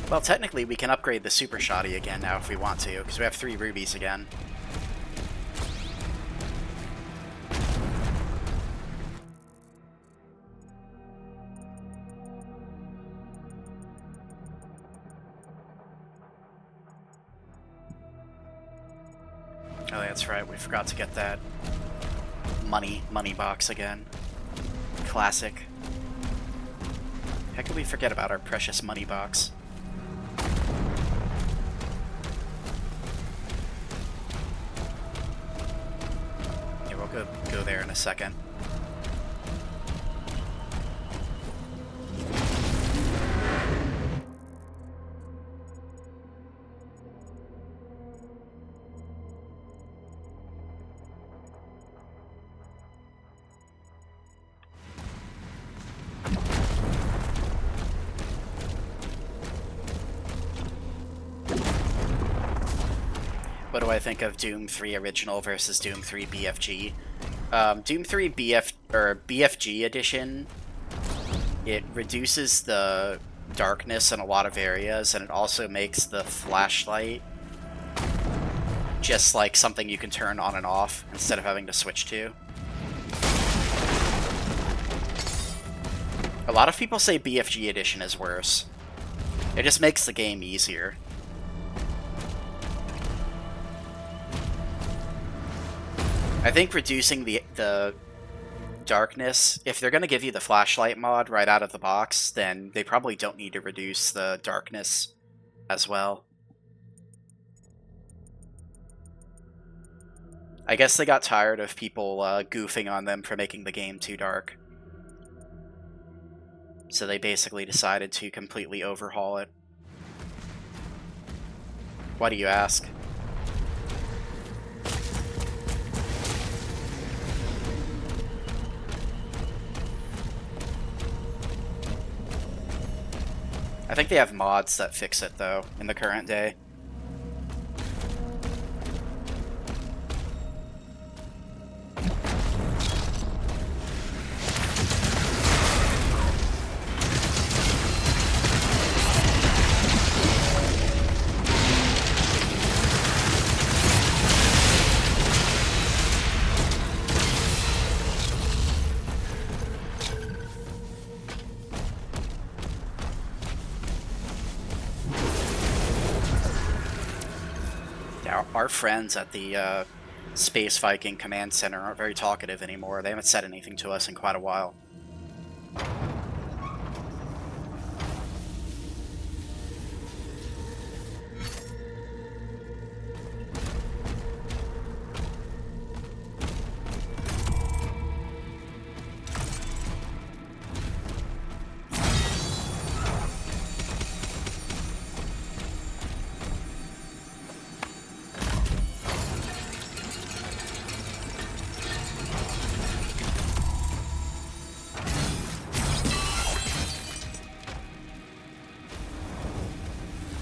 Well, technically we can upgrade the Super Shoddy again now if we want to, because we have 3 rubies again. Oh, that's right. We forgot to get that money box again. Classic. How could we forget about our precious money box? Yeah, we'll go there in a second. What do I think of Doom 3 Original versus Doom 3 BFG? Doom 3 BFG Edition, it reduces the darkness in a lot of areas, and it also makes the flashlight just like something you can turn on and off instead of having to switch to. A lot of people say BFG Edition is worse. It just makes the game easier. I think reducing the darkness, if they're going to give you the flashlight mod right out of the box, then they probably don't need to reduce the darkness as well. I guess they got tired of people goofing on them for making the game too dark. So they basically decided to completely overhaul it. Why do you ask? I think they have mods that fix it, though, in the current day. Our friends at the Space Viking Command Center aren't very talkative anymore. They haven't said anything to us in quite a while.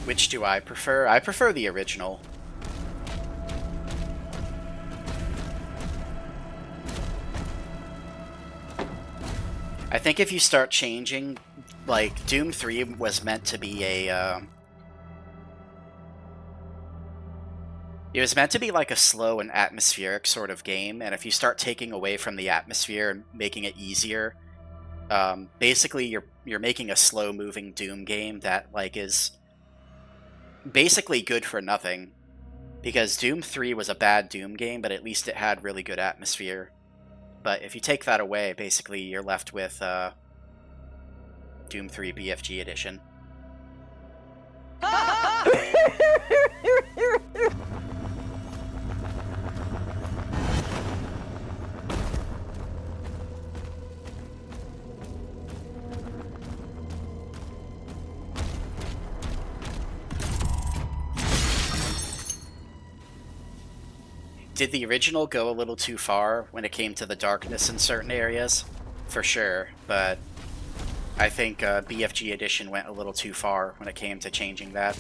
Which do I prefer? I prefer the original. I think if you start changing, like, Doom 3 was meant to be a, it was meant to be like a slow and atmospheric sort of game, and if you start taking away from the atmosphere and making it easier, basically you're making a slow-moving Doom game that, like, is basically good for nothing, because Doom 3 was a bad Doom game, but at least it had really good atmosphere. But if you take that away, basically you're left with Doom 3 BFG Edition. Did the original go a little too far when it came to the darkness in certain areas? For sure, but I think BFG Edition went a little too far when it came to changing that.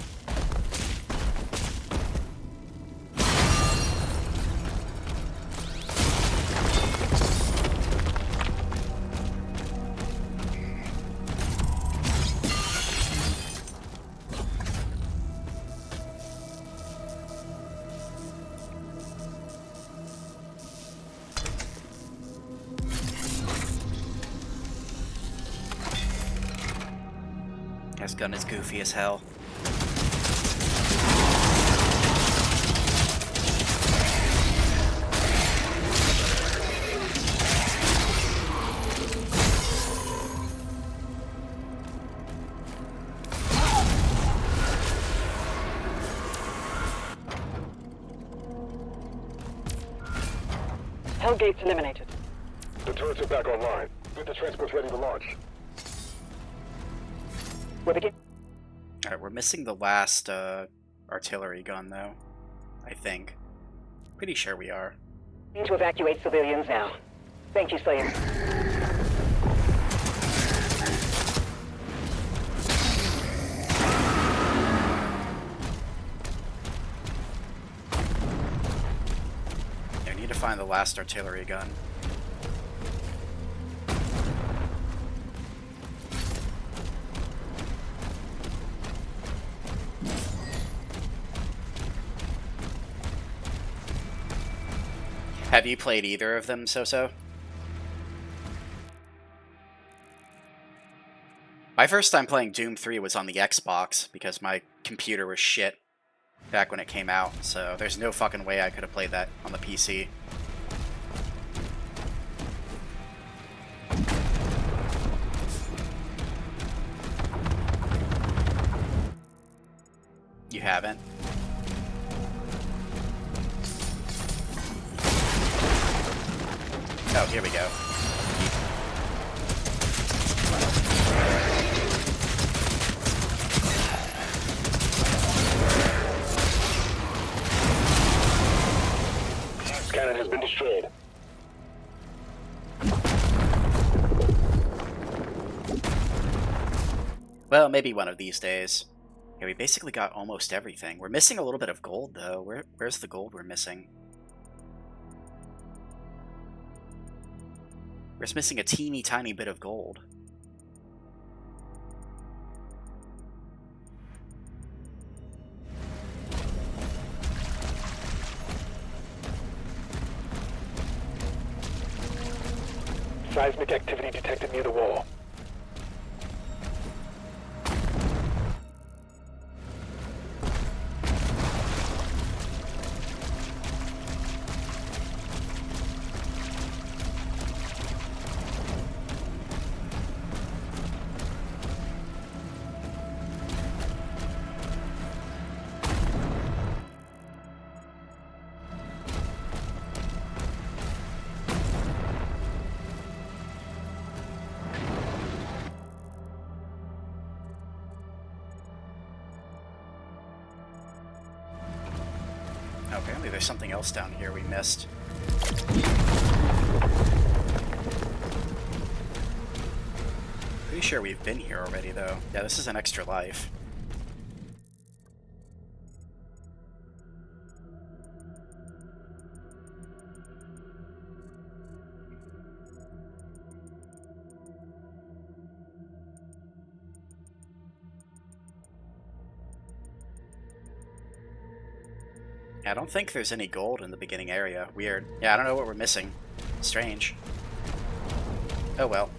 His gun is goofy as hell. Hellgate's eliminated. The turrets are back online. Get the transports ready to launch. We're beginning. Alright, we're missing the last artillery gun, though. I think. Pretty sure we are. Need to evacuate civilians now. Thank you, Slayer. I need to find the last artillery gun. Have you played either of them, So-So? My first time playing Doom 3 was on the Xbox, because my computer was shit back when it came out, so there's no fucking way I could have played that on the PC. You haven't? Oh, here we go. Cannon has been destroyed. Well, maybe one of these days. Yeah, we basically got almost everything. We're missing a little bit of gold, though. Where's the gold we're missing? We're just missing a teeny tiny bit of gold. Seismic activity detected near the wall. Apparently there's something else down here we missed. Pretty sure we've been here already, though. Yeah, this is an extra life. I don't think there's any gold in the beginning area. Weird. Yeah, I don't know what we're missing. Strange. Oh well.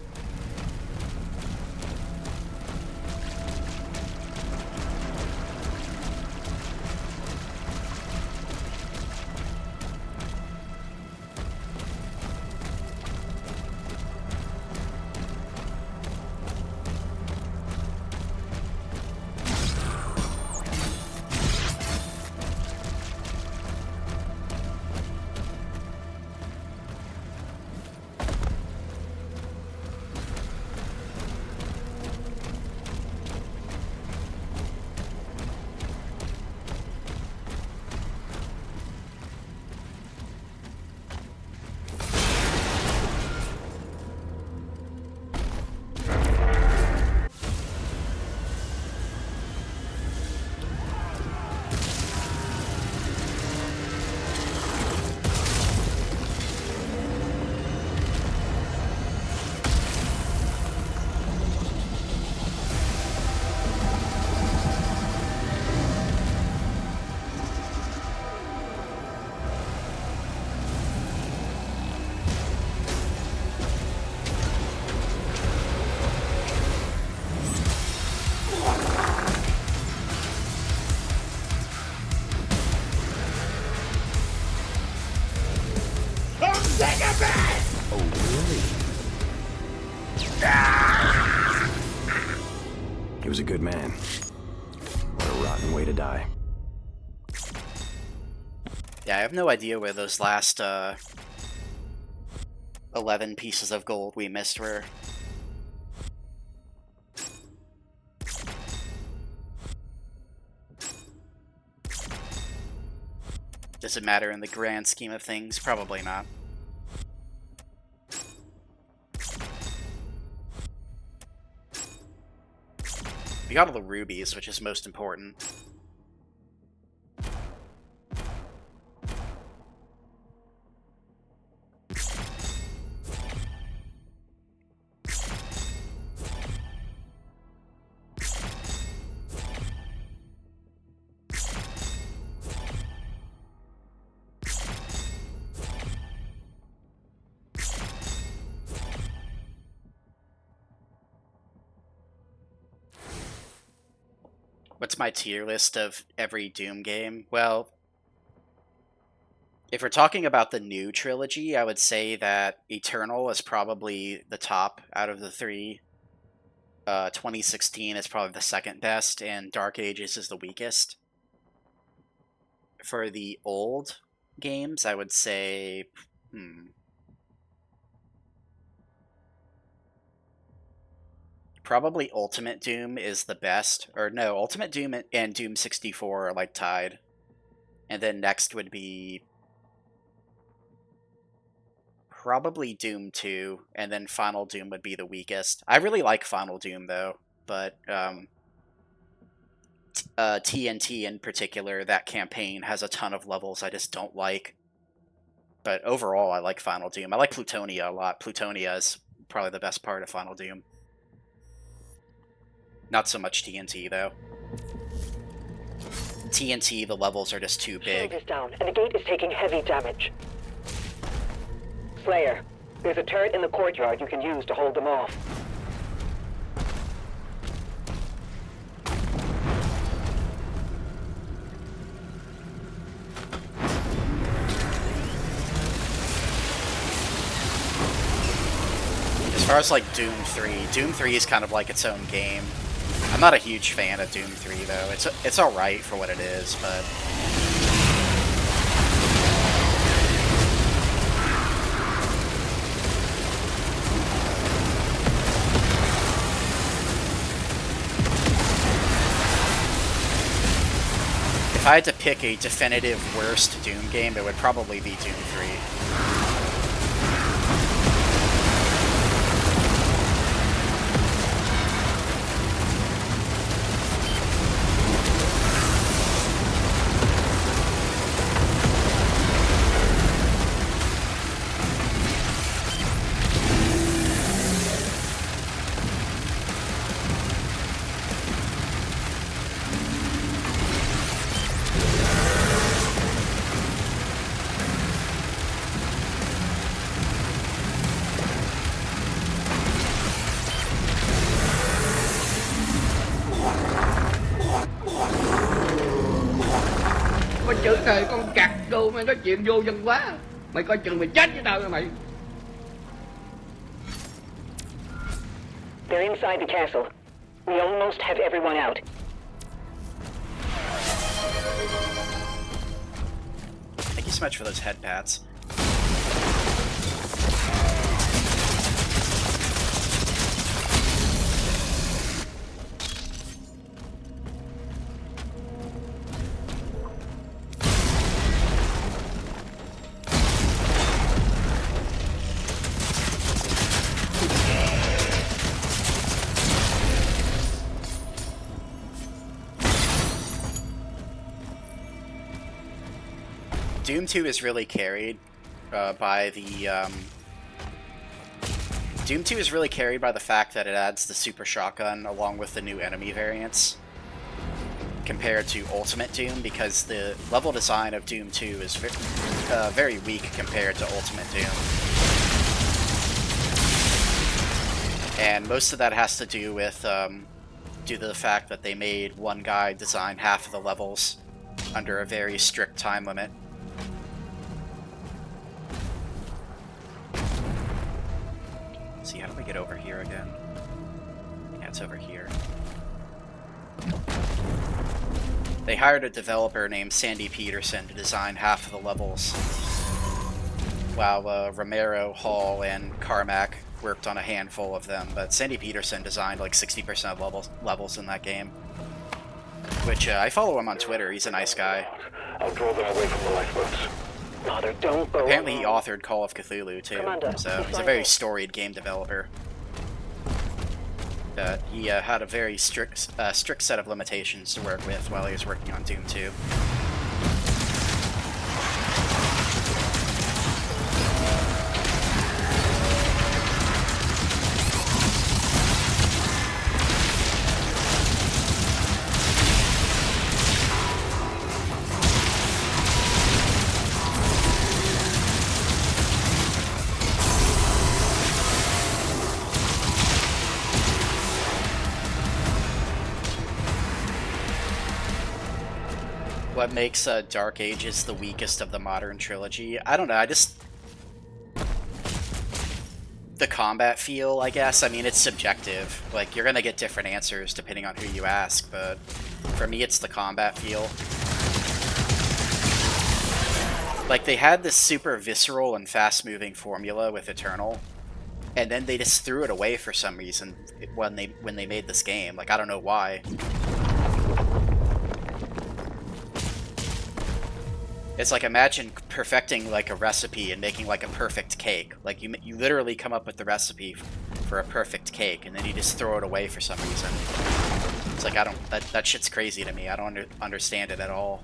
He was a good man. What a rotten way to die. Yeah, I have no idea where those last 11 pieces of gold we missed were. Does it matter in the grand scheme of things? Probably not. We got all the rubies, which is most important. What's my tier list of every Doom game? Well, if we're talking about the new trilogy, I would say that Eternal is probably the top out of the three. 2016 is probably the second best, and Dark Ages is the weakest. For the old games, I would say... Probably Ultimate Doom is the best. Or no, Ultimate Doom and Doom 64 are like tied. And then next would be probably Doom 2, and then Final Doom would be the weakest. I really like Final Doom though, but TNT in particular, that campaign has a ton of levels I just don't like. But overall, I like Final Doom. I like Plutonia a lot. Plutonia is probably the best part of Final Doom. Not so much TNT, though. TNT, the levels are just too big. Shield is down, and the gate is taking heavy damage. Slayer, there's a turret in the courtyard you can use to hold them off. As far as like Doom 3 is kind of like its own game. I'm not a huge fan of Doom 3 though. It's alright for what it is, but if I had to pick a definitive worst Doom game, it would probably be Doom 3. Chữ này con cặc đồ mày nói chuyện vô dân quá. Mày coi chừng mày chết với tao rồi mày. They're inside the castle. We almost have everyone out. Thank you so much for those head pats. Doom 2 is really carried by the Doom 2 is really carried by the fact that it adds the super shotgun along with the new enemy variants compared to Ultimate Doom, because the level design of Doom 2 is very weak compared to Ultimate Doom. And most of that has to do with due to the fact that they made one guy design half of the levels under a very strict time limit. See, how do we get over here again? Yeah, it's over here. They hired a developer named Sandy Peterson to design half of the levels. while Romero, Hall, and Carmack worked on a handful of them, but Sandy Peterson designed like 60% of levels in that game. Which, I follow him on Twitter, he's a nice guy. I'll draw them away from the lifeboats. Father, don't go. Apparently he authored Call of Cthulhu too, so he's a very storied game developer. He had a very strict set of limitations to work with while he was working on Doom 2. What makes Dark Ages the weakest of the modern trilogy? I don't know, the combat feel, I guess. I mean, it's subjective. Like, you're gonna get different answers depending on who you ask, but for me, it's the combat feel. Like, they had this super visceral and fast-moving formula with Eternal, and then they just threw it away for some reason when they made this game. Like, I don't know why. It's like, imagine perfecting like a recipe and making like a perfect cake. Like you literally come up with the recipe for a perfect cake, and then you just throw it away for some reason. It's like, that shit's crazy to me. I don't understand it at all.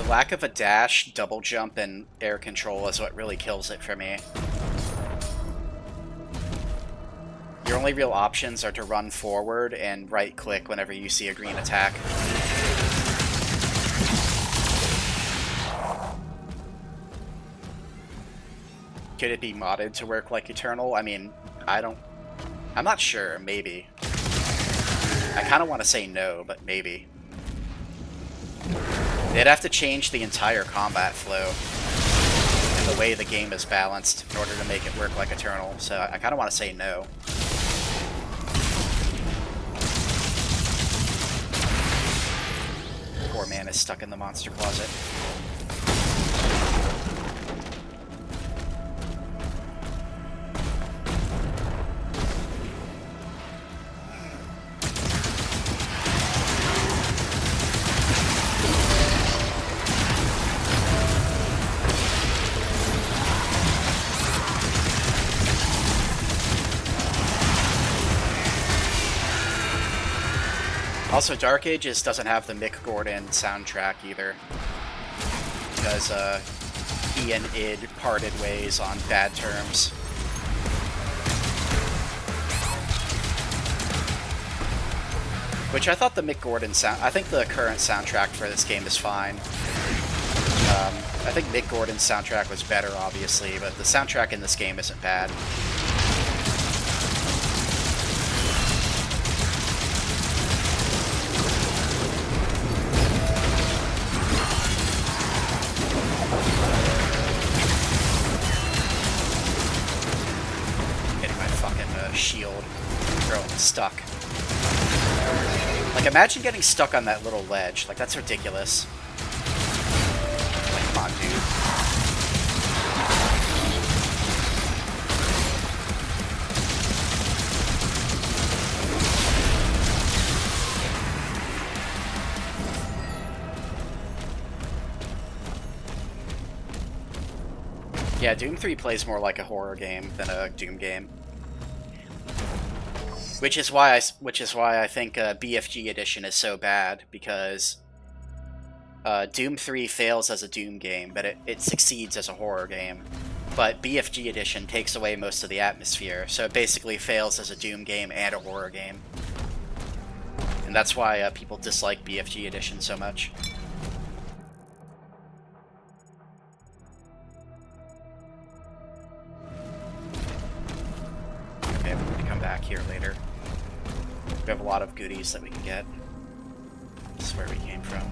Lack of a dash, double jump, and air control is what really kills it for me. Your only real options are to run forward and right click whenever you see a green attack. Could it be modded to work like Eternal? I mean, I'm not sure, maybe. I kind of want to say no, but maybe. They'd have to change the entire combat flow and the way the game is balanced in order to make it work like Eternal, so I kind of want to say no. Poor man is stuck in the monster closet. Also, Dark Ages doesn't have the Mick Gordon soundtrack either, because he and id parted ways on bad terms. Which I thought the Mick Gordon I think the current soundtrack for this game is fine. I think Mick Gordon's soundtrack was better, obviously, but the soundtrack in this game isn't bad. Shield, bro, stuck. Like, imagine getting stuck on that little ledge. Like, that's ridiculous. Like, come on, dude. Yeah, Doom 3 plays more like a horror game than a Doom game. Which is why I think BFG Edition is so bad, because Doom 3 fails as a Doom game, but it succeeds as a horror game. But BFG Edition takes away most of the atmosphere, so it basically fails as a Doom game and a horror game. And that's why people dislike BFG Edition so much. Okay, we're going to come back here later. We have a lot of goodies that we can get. This is where we came from.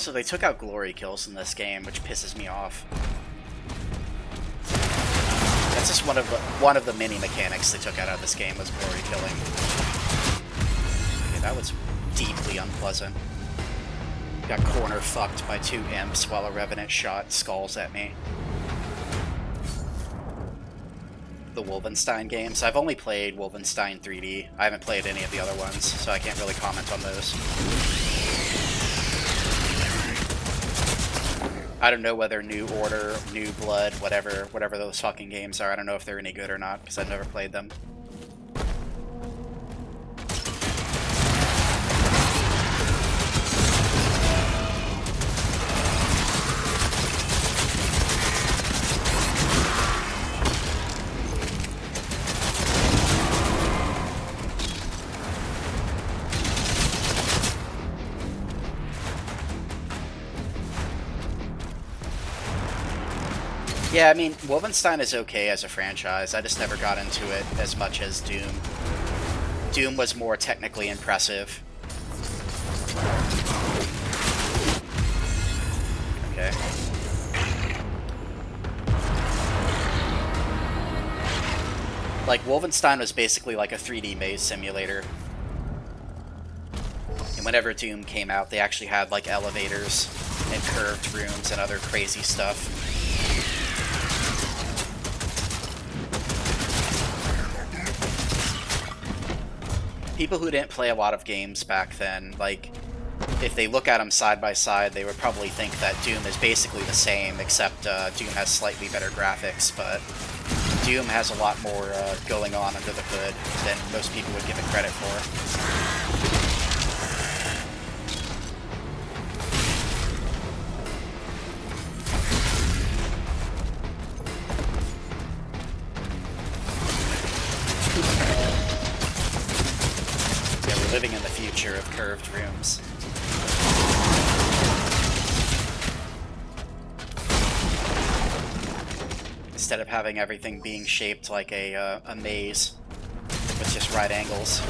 Also, they took out glory kills in this game, which pisses me off. That's just one of the mini mechanics they took out of this game was glory killing. Okay, that was deeply unpleasant. Got corner fucked by 2 imps while a Revenant shot skulls at me. The Wolfenstein games. I've only played Wolfenstein 3D. I haven't played any of the other ones, so I can't really comment on those. I don't know whether New Order, New Blood, whatever those fucking games are, I don't know if they're any good or not, because I've never played them. Yeah, I mean, Wolfenstein is okay as a franchise. I just never got into it as much as Doom. Doom was more technically impressive. Okay. Like, Wolfenstein was basically like a 3D maze simulator. And whenever Doom came out, they actually had, like, elevators and curved rooms and other crazy stuff. People who didn't play a lot of games back then, like, if they look at them side by side, they would probably think that Doom is basically the same, except Doom has slightly better graphics, but Doom has a lot more going on under the hood than most people would give it credit for. Living in the future of curved rooms. Instead of having everything being shaped like a maze with just right angles.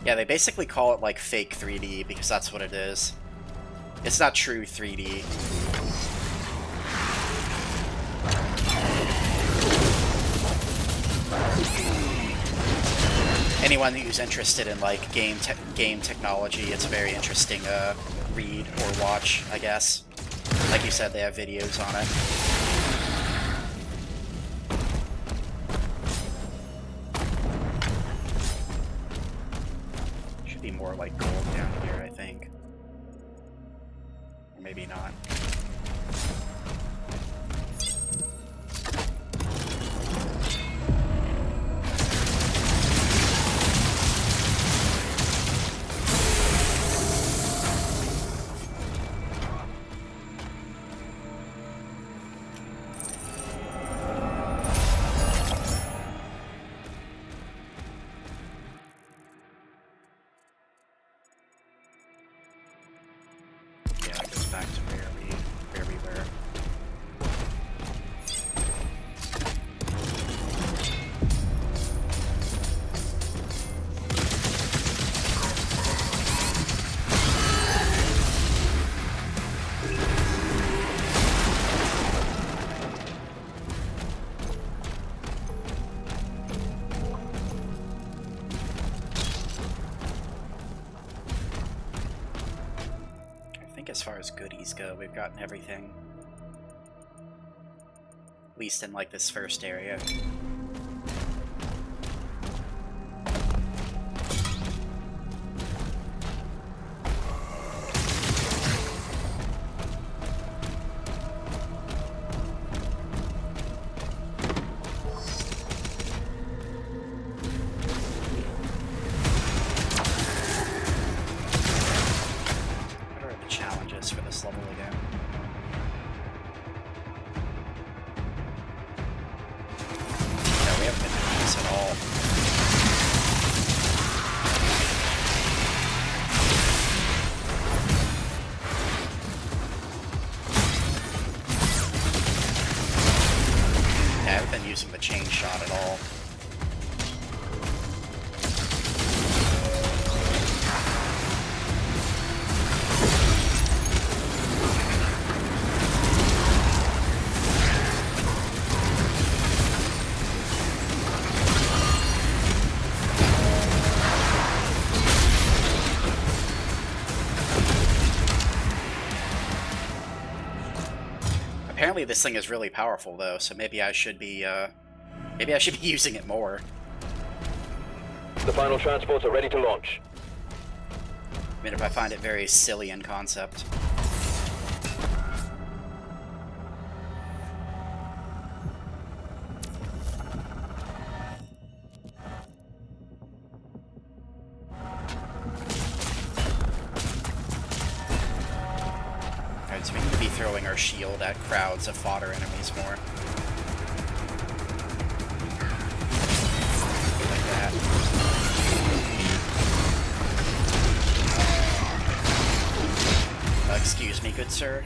Yeah, they basically call it like fake 3D because that's what it is. It's not true 3D. Anyone who's interested in like game technology, it's a very interesting read or watch, I guess. Like you said, they have videos on it. More like gold down here, I think. Or maybe not. Back to where we were. As far as goodies go, we've gotten everything. At least in like this first area. For this level again. apparently this thing is really powerful though, so maybe I should be using it more. The final transports are ready to launch. I mean, if I find it very silly in concept. Alright, so we need to be throwing our shield at crowds of fodder enemies more. Like that. Excuse me, good sir.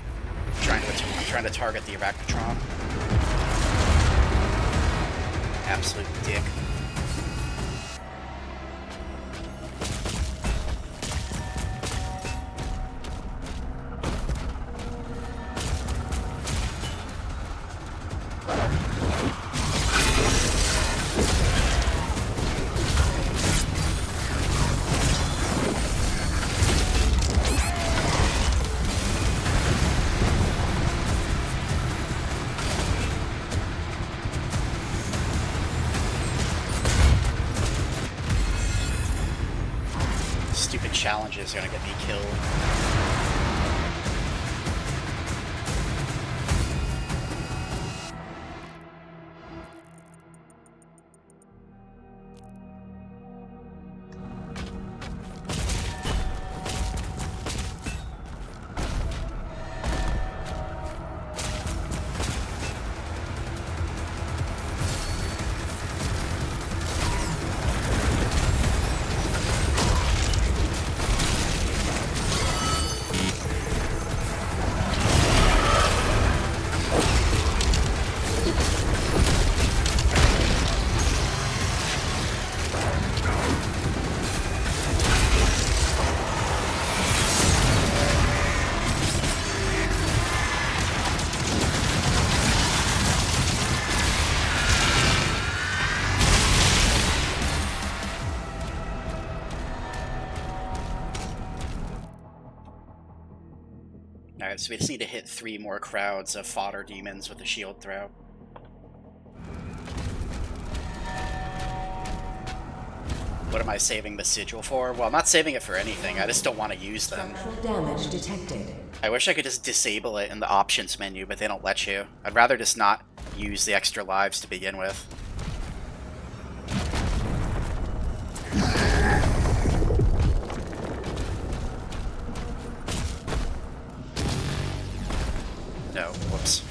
I'm trying to target the Arachnotron. Absolute dick. Stupid challenges are gonna get me killed. Alright, so we just need to hit 3 more crowds of fodder demons with a shield throw. What am I saving the sigil for? Well, I'm not saving it for anything, I just don't want to use them. Structural damage detected. I wish I could just disable it in the options menu, but they don't let you. I'd rather just not use the extra lives to begin with. No, whoops.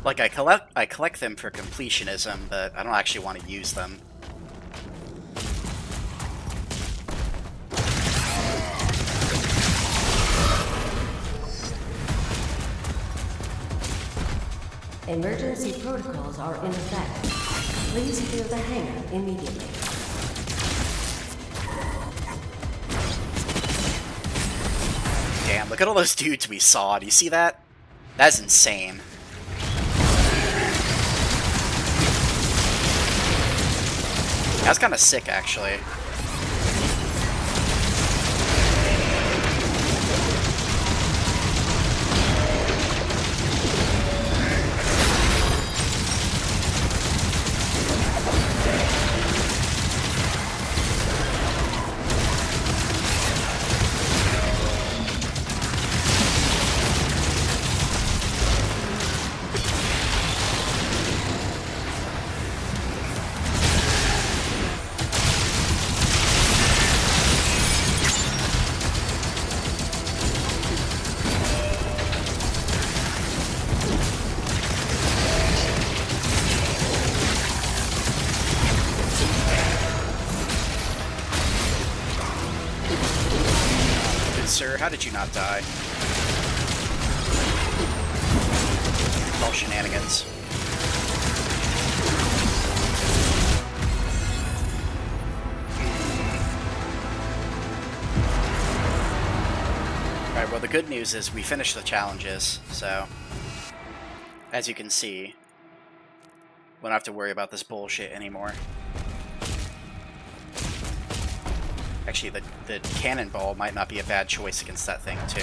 Like, I collect them for completionism, but I don't actually want to use them. Emergency protocols are in effect. Please clear the hangar immediately. Damn, look at all those dudes we saw. Do you see that? That's insane. That's kind of sick, actually. Sir, how did you not die? no shenanigans. Alright, well the good news is we finished the challenges, so as you can see, we don't have to worry about this bullshit anymore. Actually, the cannonball might not be a bad choice against that thing, too.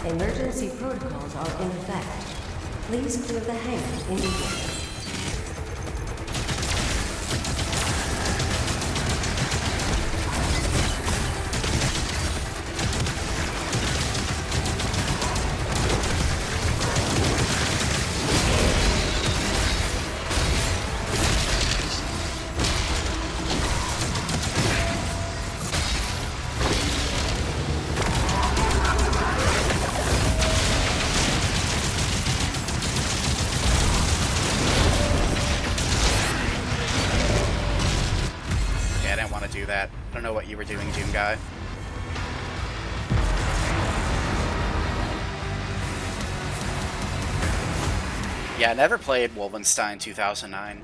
Emergency protocols are in effect. Please clear the hangar immediately. That. I don't know what you were doing, Doom Guy. Yeah, I never played Wolfenstein 2009.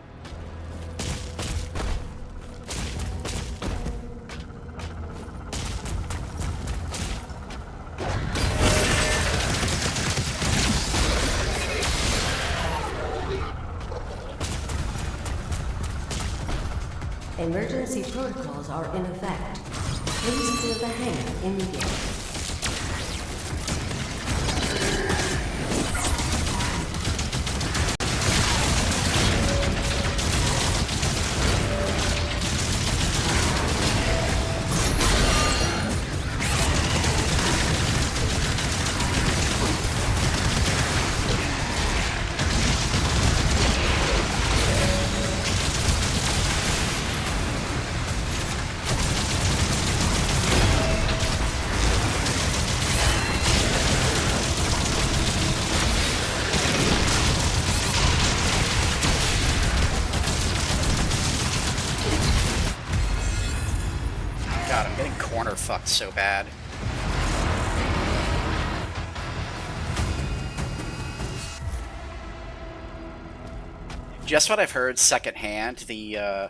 Emergency protocols are in effect. Please clear the hangar immediately. God, I'm getting corner fucked so bad. Just what I've heard secondhand, the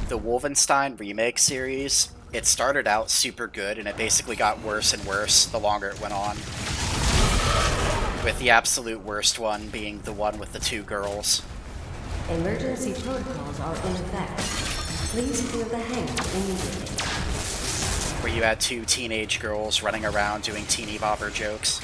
Wolfenstein Remake series, it started out super good and it basically got worse and worse the longer it went on. With the absolute worst one being the one with the 2 girls. Emergency protocols are in effect. Please clear the hangar immediately. Where you had 2 teenage girls running around doing teeny bopper jokes.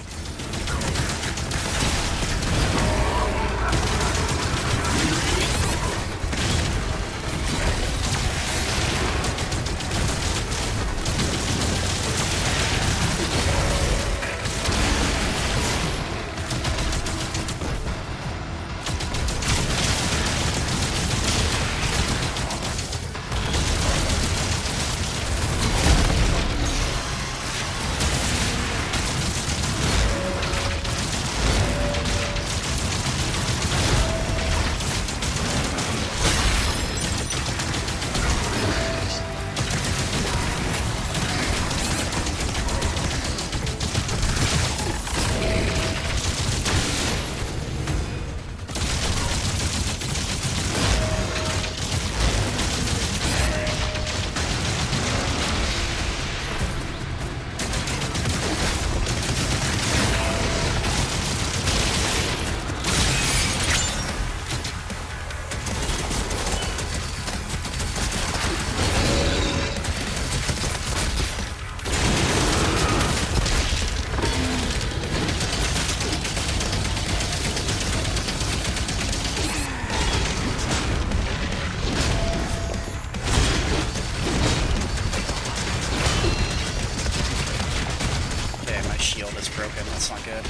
Broken, that's not good.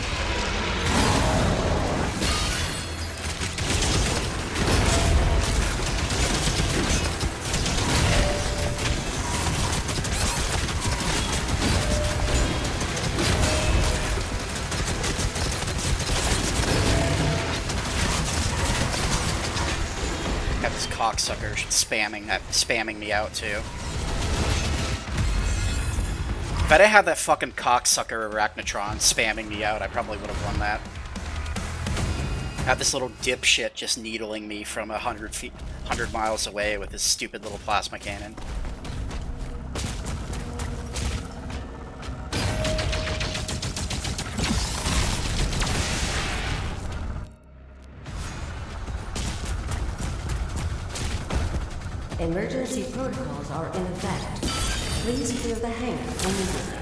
Got this cocksucker spamming me out too. If I didn't have that fucking cocksucker Arachnotron spamming me out, I probably would have won that. Had this little dipshit just needling me from 100 miles away with his stupid little plasma cannon. Emergency protocols are in effect. Please clear the hangar immediately.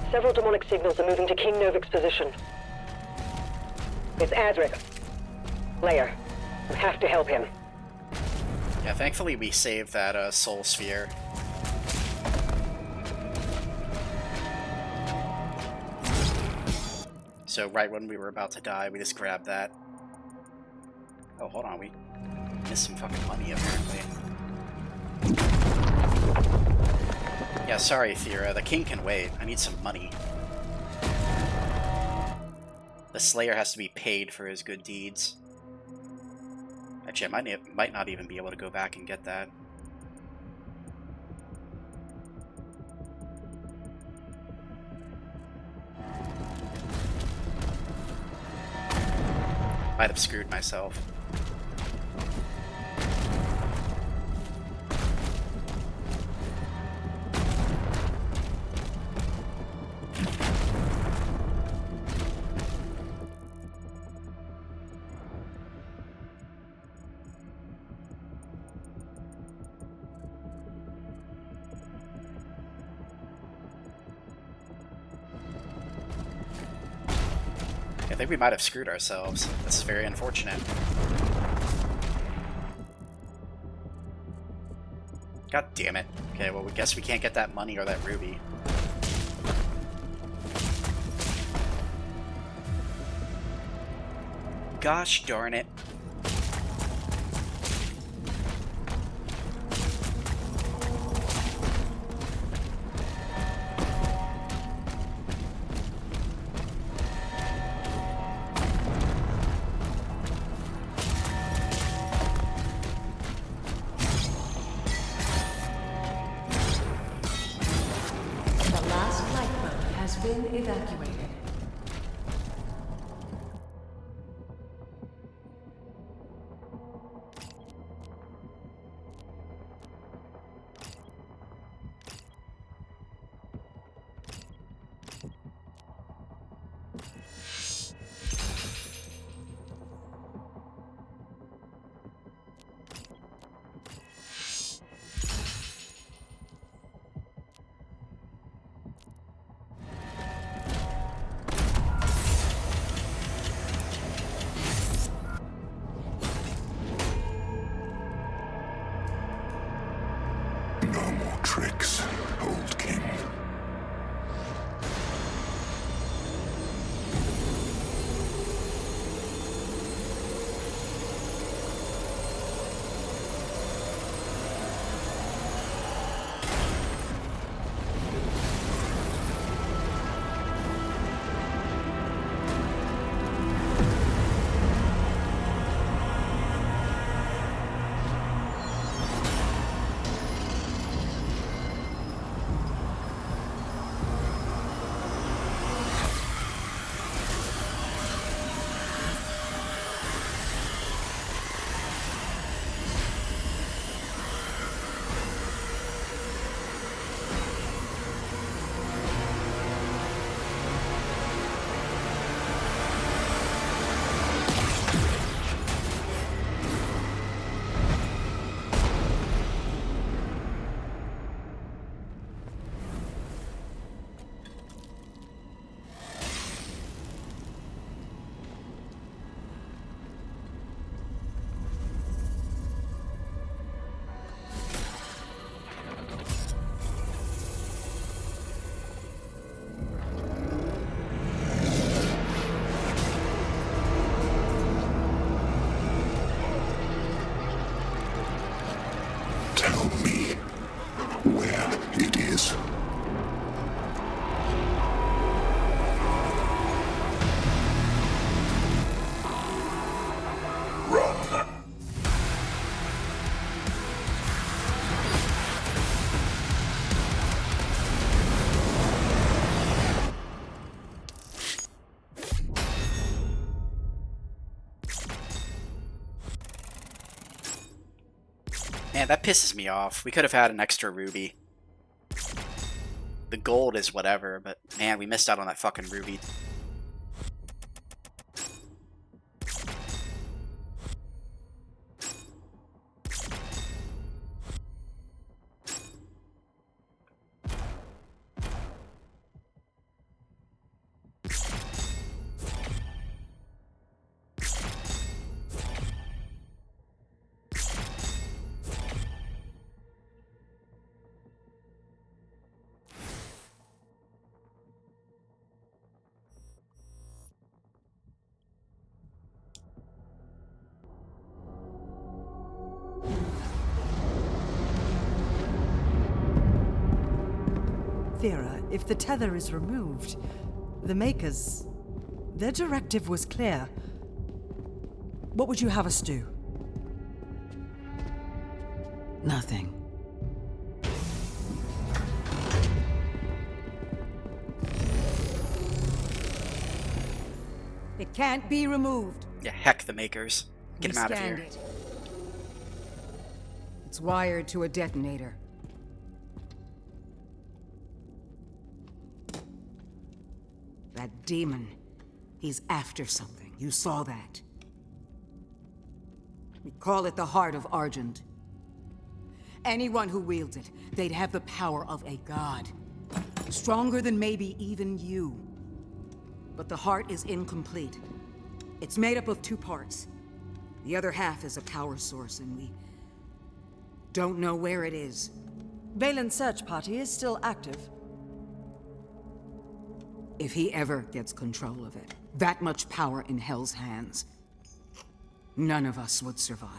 Several demonic signals are moving to King Novik's position. It's Azric. Leia, you have to help him. Yeah, thankfully we saved that soul sphere. So right when we were about to die, we just grabbed that. Oh, hold on, we missed some fucking money apparently. Yeah, sorry, Thera. The king can wait. I need some money. The Slayer has to be paid for his good deeds. Actually, I might not even be able to go back and get that. Might have screwed myself. I think we might have screwed ourselves. That's very unfortunate. God damn it. Okay, well, we guess we can't get that money or that ruby. Gosh darn it. Evacuated. No more tricks, old king. tell me where it is. Run. Man, that pisses me off. We could have had an extra ruby. The gold is whatever, but man, we missed out on that fucking ruby. Thera, if the tether is removed, the Makers... their directive was clear. What would you have us do? Nothing. It can't be removed. Yeah, heck the Makers. Get him out of Scanned here. it. It's wired to a detonator. That demon, he's after something. You saw that. We call it the Heart of Argent. Anyone who wields it, they'd have the power of a god. Stronger than maybe even you. But the heart is incomplete. It's made up of 2 parts. The other half is a power source, and we don't know where it is. Valen's search party is still active. If he ever gets control of it, that much power in Hell's hands, none of us would survive.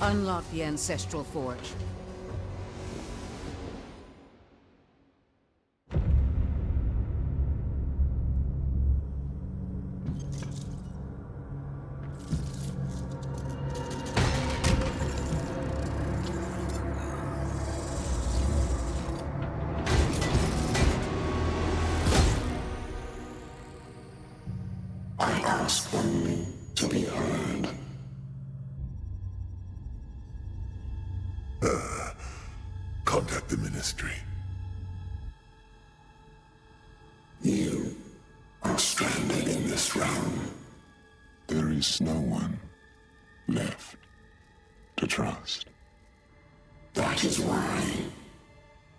Unlock the Ancestral Forge. I ask only to be heard. Contact the Ministry. You are stranded in this realm. There is no one left to trust. That is why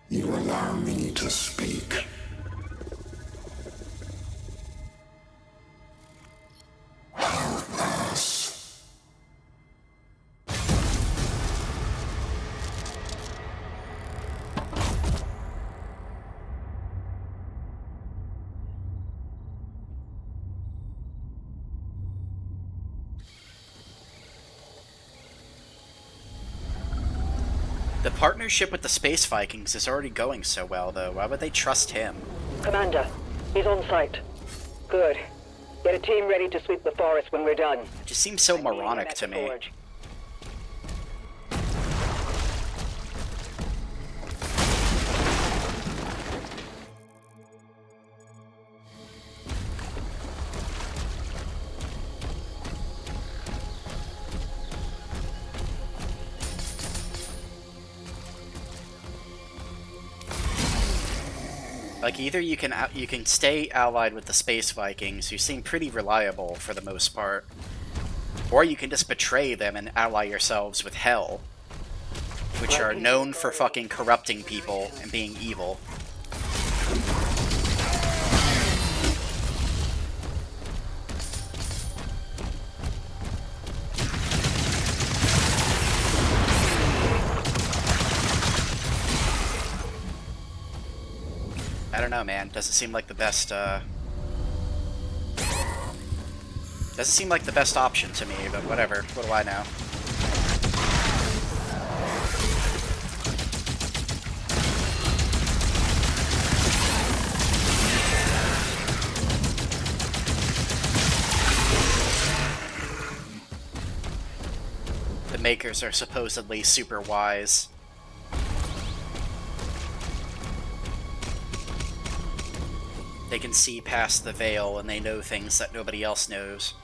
you allow me to speak. Help us. The partnership with the Space Vikings is already going so well, though. Why would they trust him? Commander, he's on site. Good. Get a team ready to sweep the forest when we're done. It just seems so moronic to me. Like, either you can stay allied with the Space Vikings, who seem pretty reliable for the most part, or you can just betray them and ally yourselves with Hell, which are known for fucking corrupting people and being evil. don't know, man. Doesn't seem like the best, doesn't seem like the best option to me, but whatever. What do I know? The makers are supposedly super wise. They can see past the veil and they know things that nobody else knows.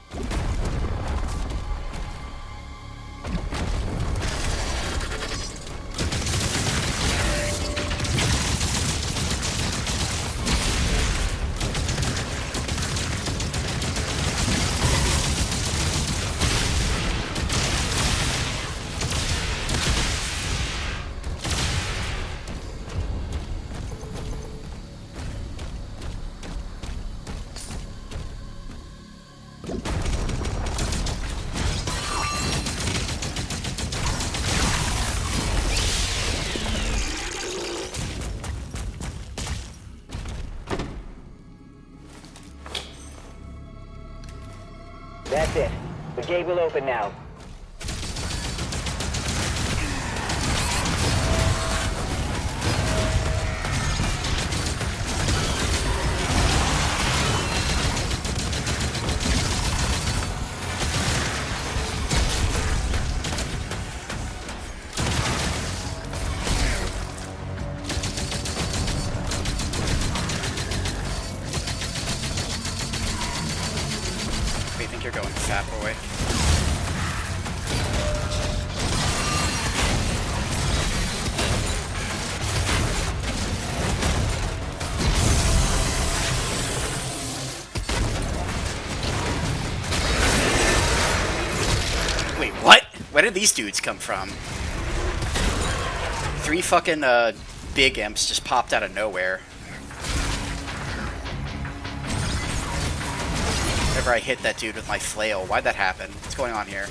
That's it. The gate will open now. Where do you think you're going, fat boy? Wait, what? Where did these dudes come from? 3 fucking, big imps just popped out of nowhere. Whenever I hit that dude with my flail, why'd that happen? What's going on here?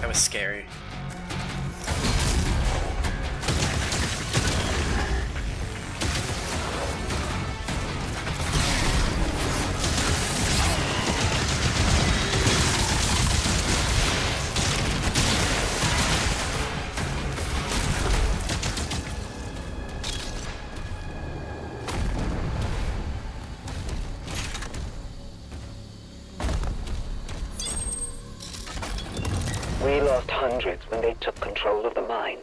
That was scary. We lost hundreds when they took control of the mine.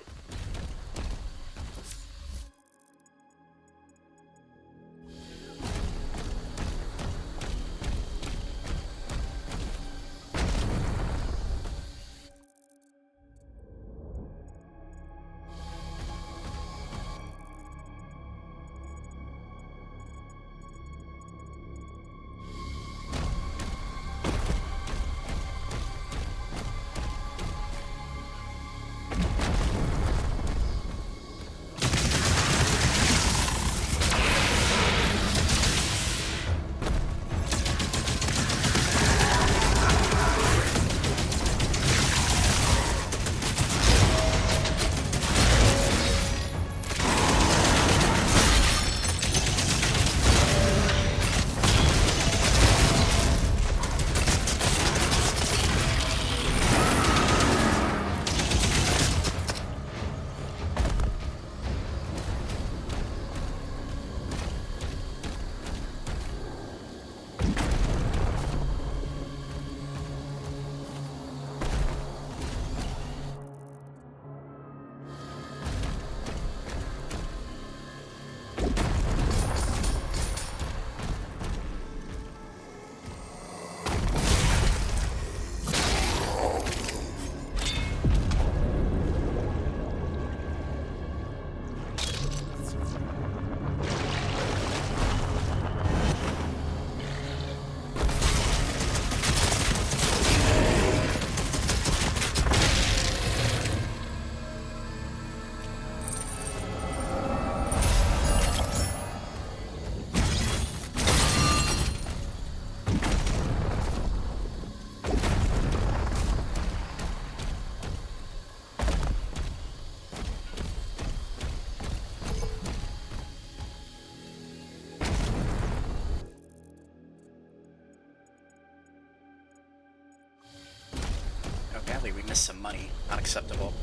Apparently we missed some money. Unacceptable.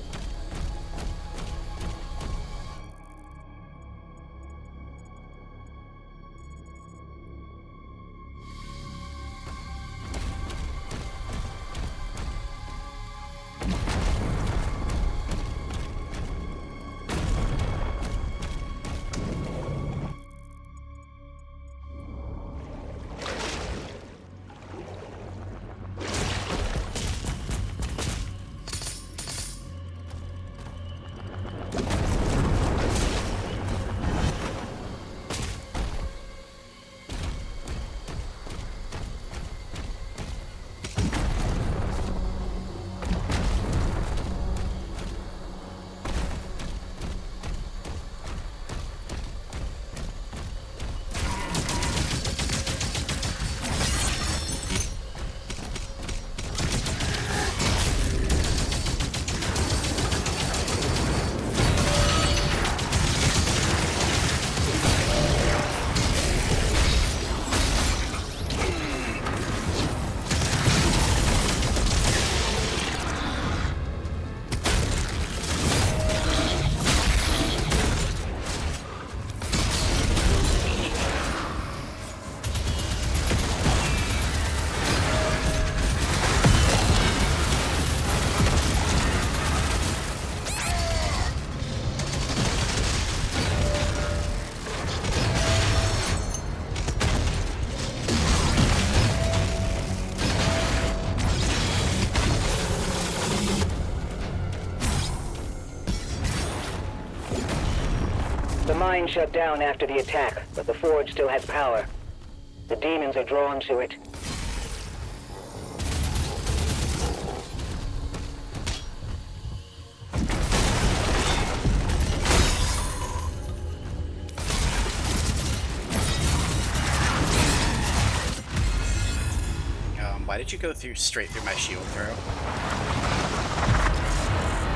The mine shut down after the attack, but the forge still has power. The demons are drawn to it. Why did you go straight through my shield throw?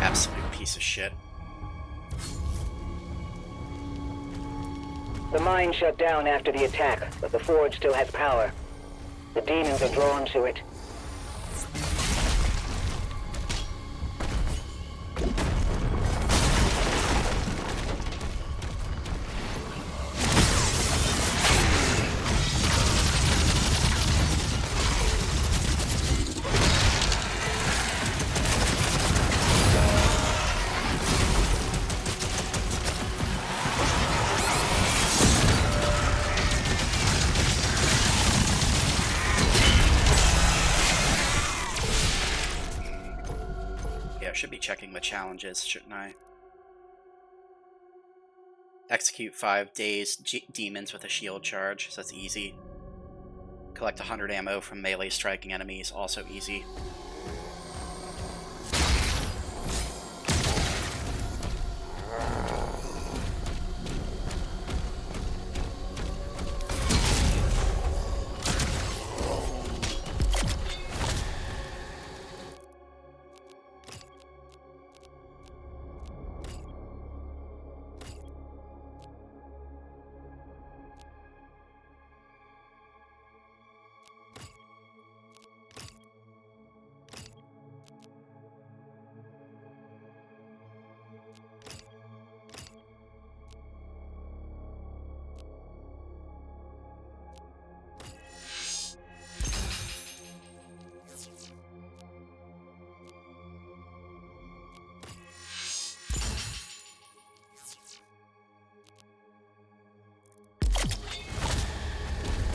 Absolute piece of shit. The mine shut down after the attack, but the forge still has power. The demons are drawn to it. Should be checking the challenges, shouldn't I? Execute 5 dazed demons with a shield charge, so that's easy. Collect 100 ammo from melee striking enemies, also easy.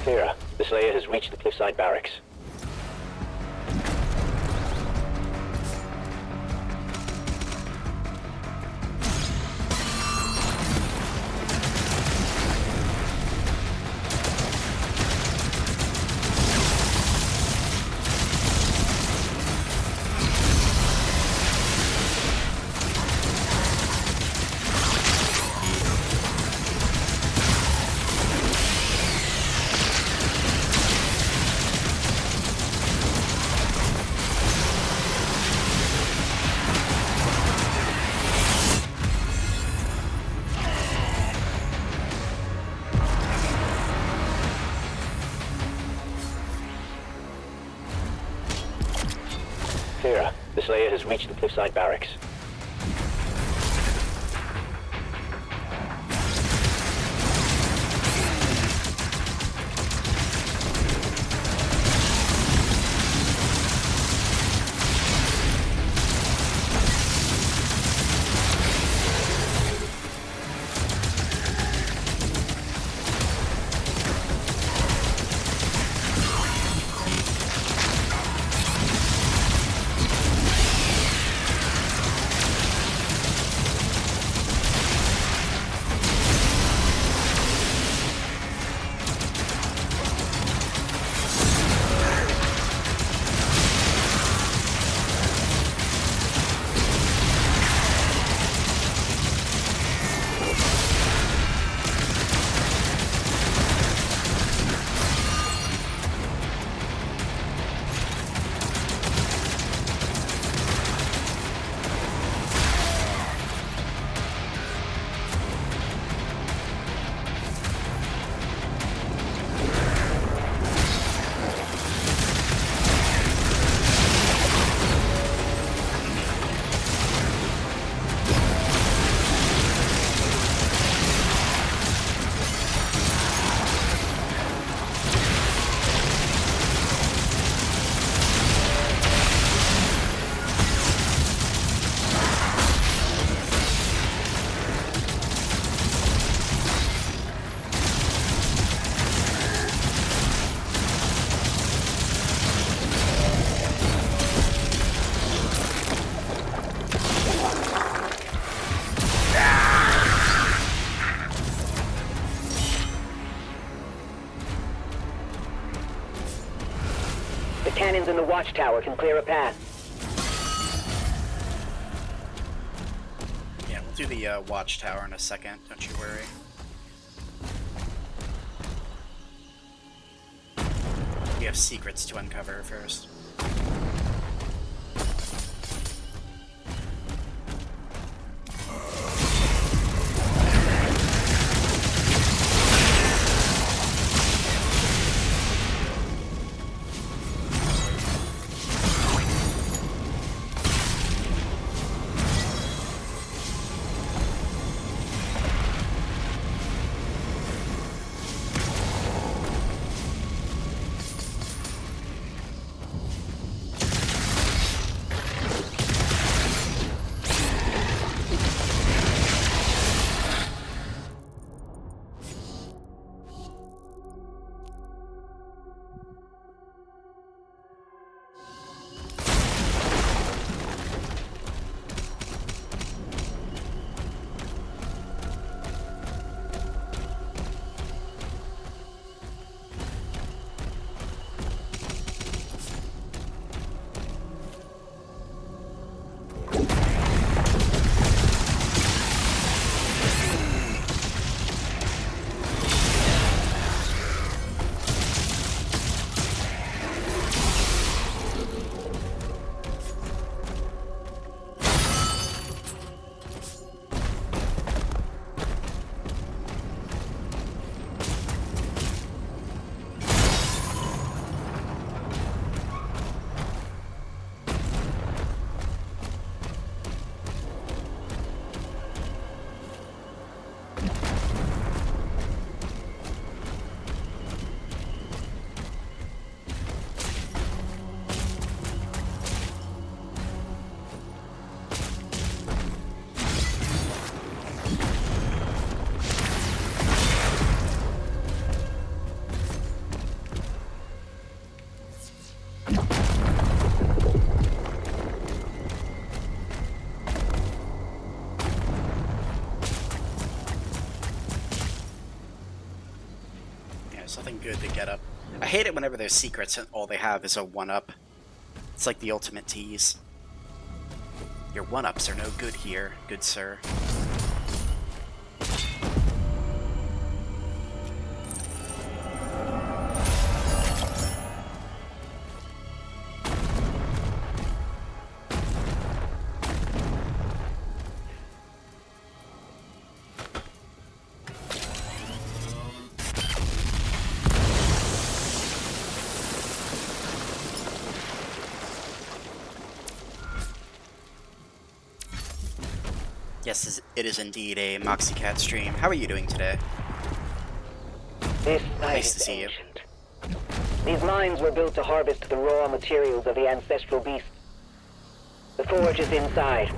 Clear. The Slayer has reached the cliffside barracks. The Slayer has reached the cliffside barracks. Cannons in the watchtower can clear a path. Yeah, we'll do the watchtower in a second, don't you worry. We have secrets to uncover first. Something good to get up. I hate it whenever there's secrets and all they have is a 1-up. It's like the ultimate tease. Your 1-ups are no good here, good sir. Yes, it is indeed a MoxieCat stream. How are you doing today? This site Nice is to see you. ancient. These mines were built to harvest the raw materials of the ancestral beasts. The forge is inside.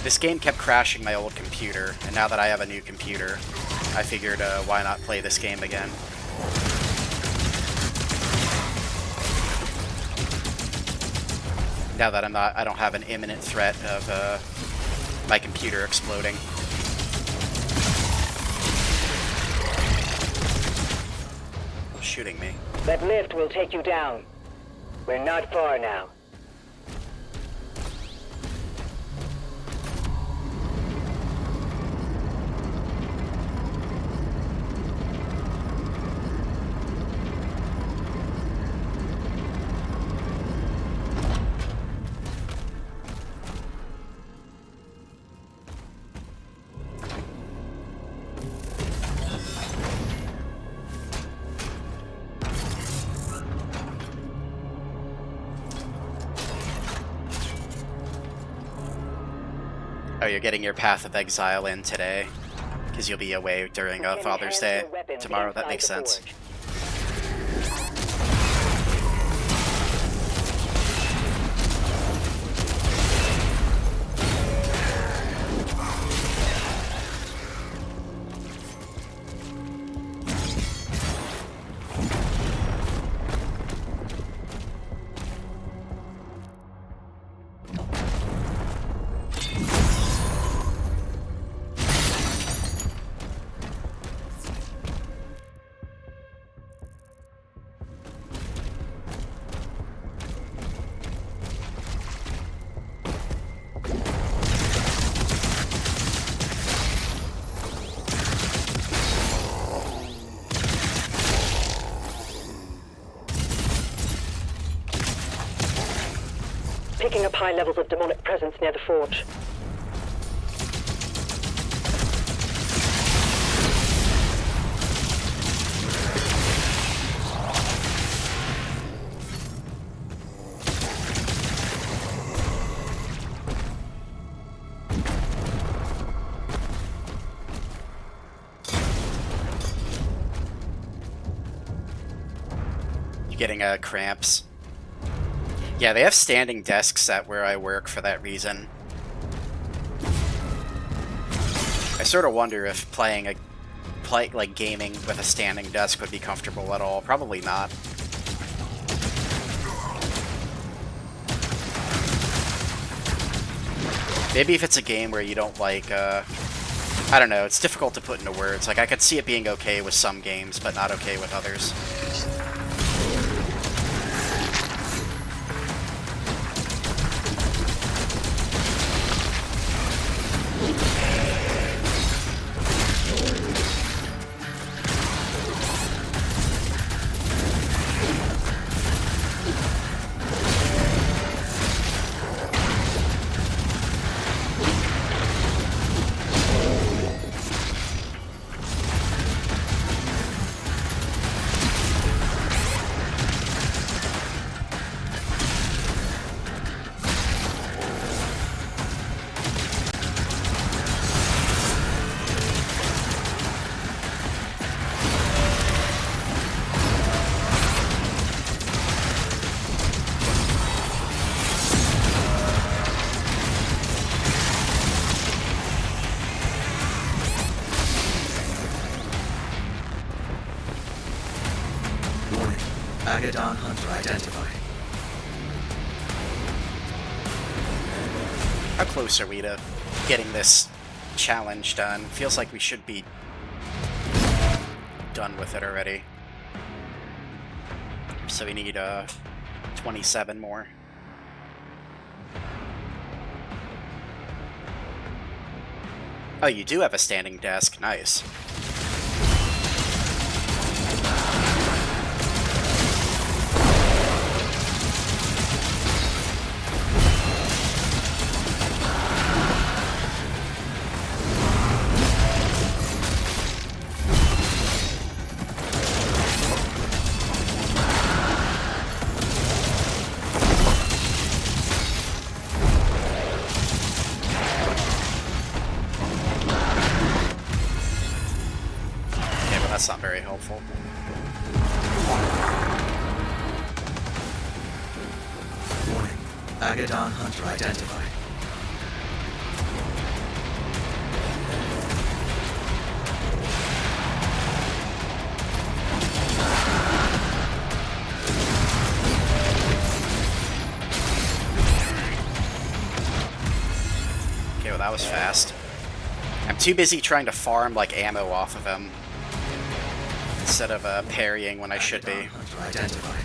This game kept crashing my old computer, and now that I have a new computer, I figured why not play this game again. Now that I don't have an imminent threat of my computer exploding. Shooting me. That lift will take you down. We're not far now. Oh, you're getting your Path of Exile in today, because you'll be away during Father's Day tomorrow. That makes sense. Picking up high levels of demonic presence near the forge. You getting cramps? Yeah, they have standing desks at where I work for that reason. I sort of wonder if like gaming with a standing desk would be comfortable at all. Probably not. Maybe if it's a game where you don't like, I don't know, it's difficult to put into words. Like, I could see it being okay with some games, but not okay with others. Agadon Hunter identified. How close are we to getting this challenge done? Feels like we should be done with it already. So we need 27 more. Oh, you do have a standing desk. Nice. That's not very helpful. Warning. Agadon Hunter identified. Okay, well that was fast. I'm too busy trying to farm like ammo off of him instead of parrying when I should be. Hunter identified.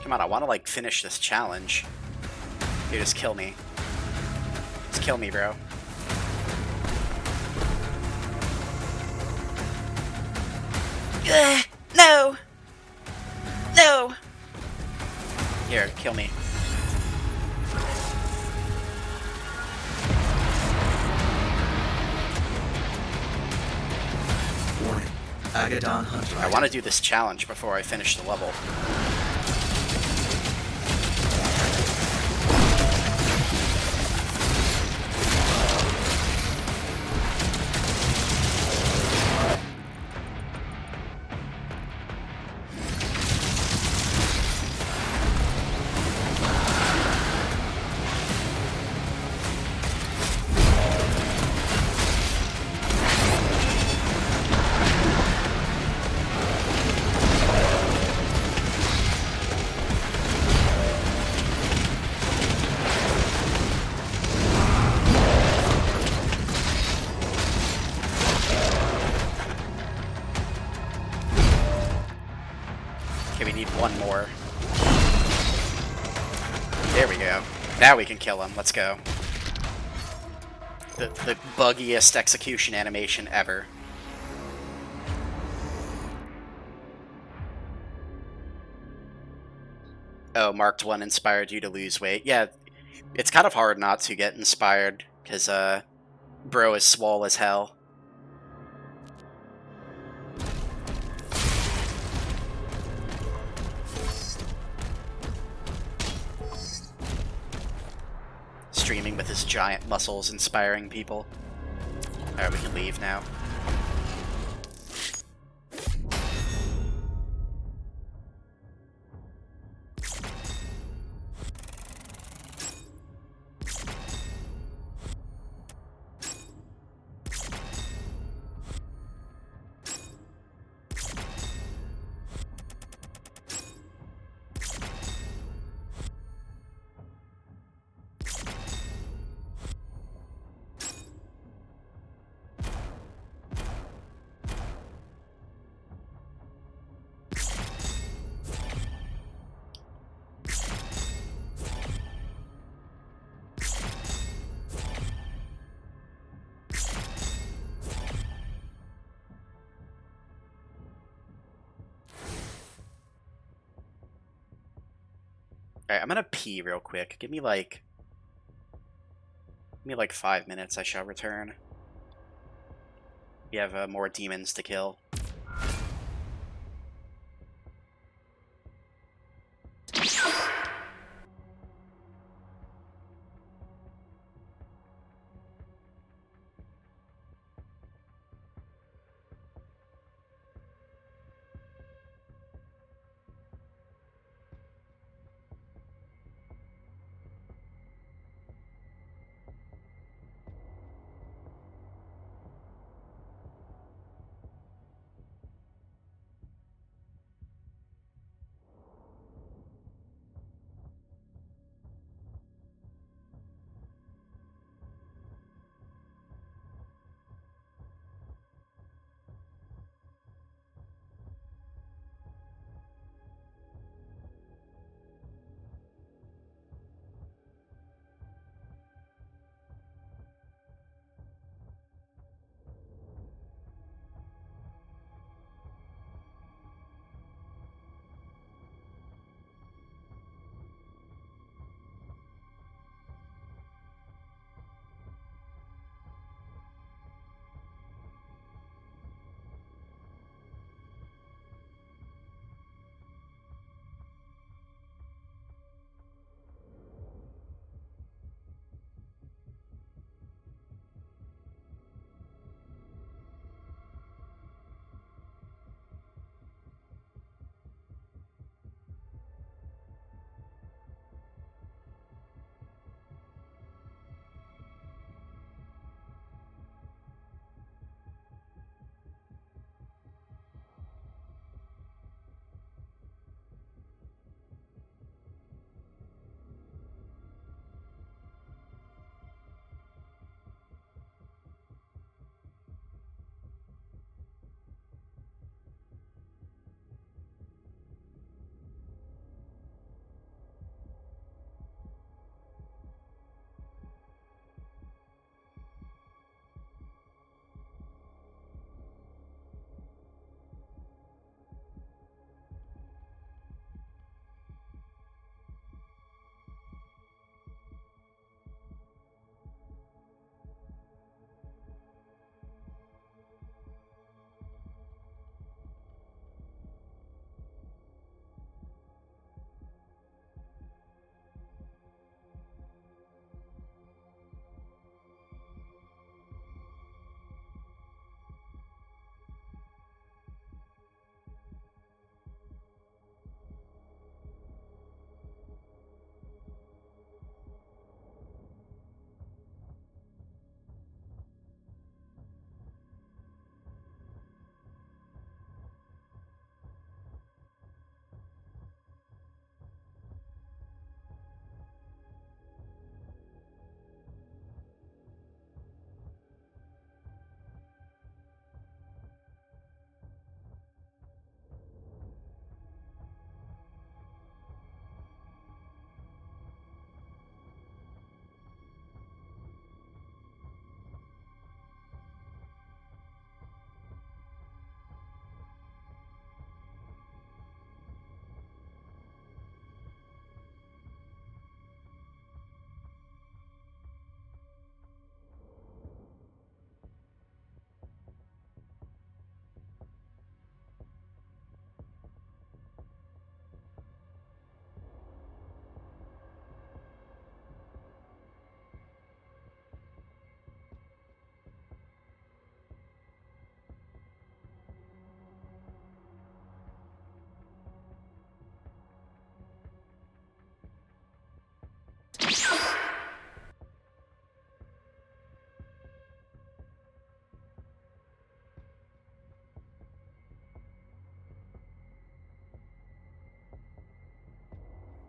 Come on, I want to like finish this challenge. You just kill me. Just kill me, bro. No! No! Here, kill me. Warning. Agadon Hunter. I want to do this challenge before I finish the level. Okay, we need one more. There we go. Now we can kill him. Let's go. The buggiest execution animation ever. Oh, Marked 1 inspired you to lose weight. Yeah, it's kind of hard not to get inspired, because, bro is swole as hell. Streaming with his giant muscles inspiring people. Alright, we can leave now. Alright, I'm gonna pee real quick. Give me like 5 minutes, I shall return. We have more demons to kill.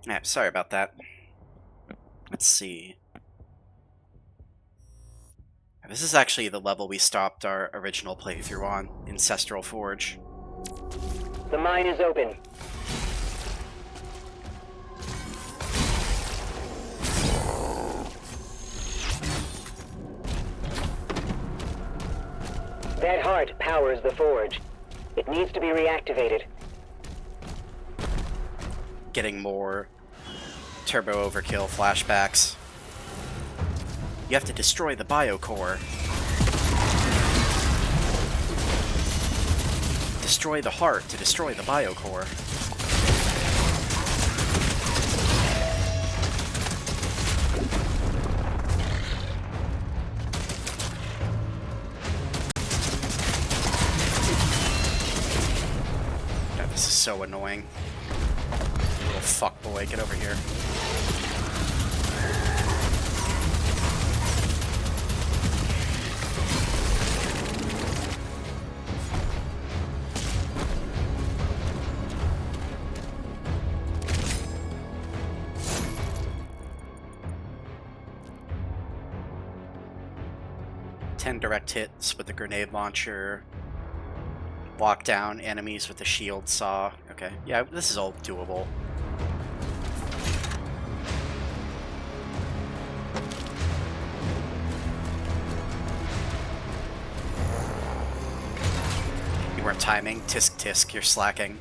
Yeah, sorry about that. Let's see. This is actually the level we stopped our original playthrough on, Ancestral Forge. The mine is open. That heart powers the forge. It needs to be reactivated. Getting more Turbo Overkill flashbacks. You have to destroy the biocore. Destroy the heart to destroy the biocore. God, this is so annoying. Little fuckboy, get over here. Direct hits with the grenade launcher. Block down enemies with the shield saw. Okay, yeah, this is all doable. You weren't timing. Tisk tisk, you're slacking.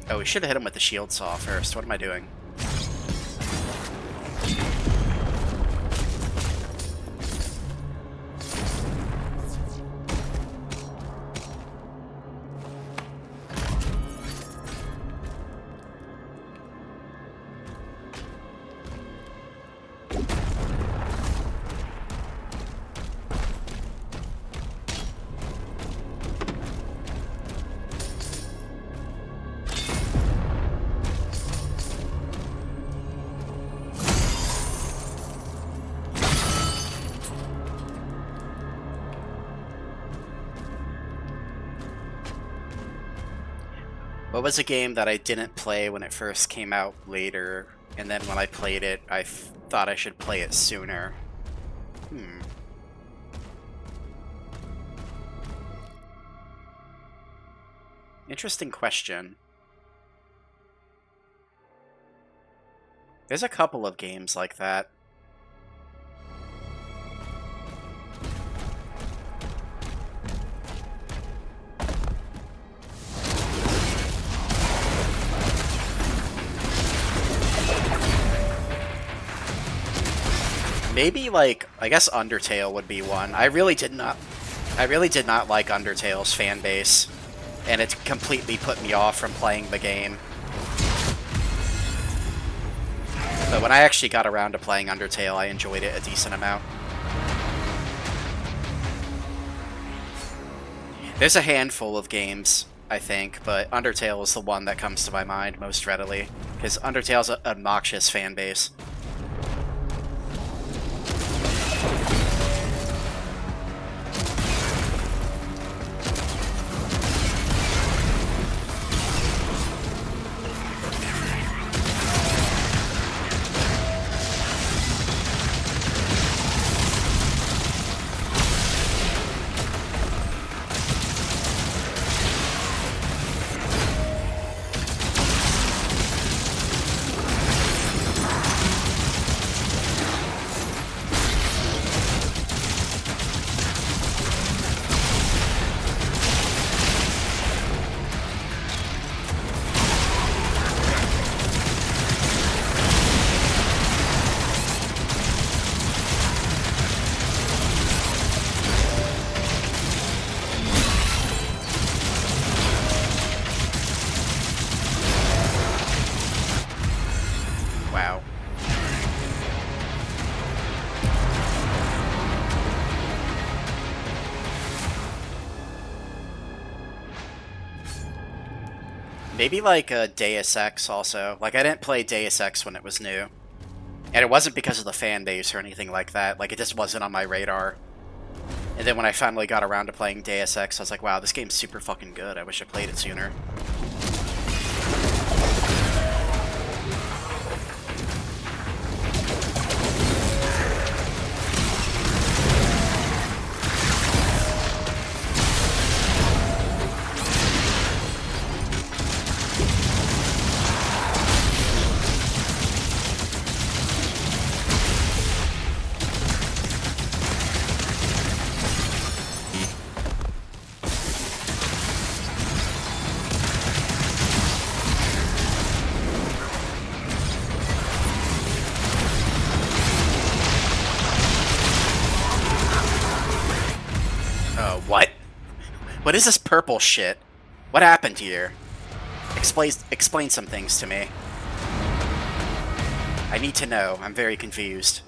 Oh, we should have hit him with the shield saw first. What am I doing? What was a game that I didn't play when it first came out later, and then when I played it, I thought I should play it sooner? Interesting question. There's a couple of games like that. Maybe, like, I guess Undertale would be one. I really did not like Undertale's fan base, and it completely put me off from playing the game. But when I actually got around to playing Undertale, I enjoyed it a decent amount. There's a handful of games, I think, but Undertale is the one that comes to my mind most readily, because Undertale's an obnoxious fan base. Wow. Maybe like a Deus Ex also. Like, I didn't play Deus Ex when it was new. And it wasn't because of the fan base or anything like that. Like, it just wasn't on my radar. And then when I finally got around to playing Deus Ex, I was like, wow, this game's super fucking good. I wish I played it sooner. What? What is this purple shit? What happened here? Explain some things to me. I need to know. I'm very confused.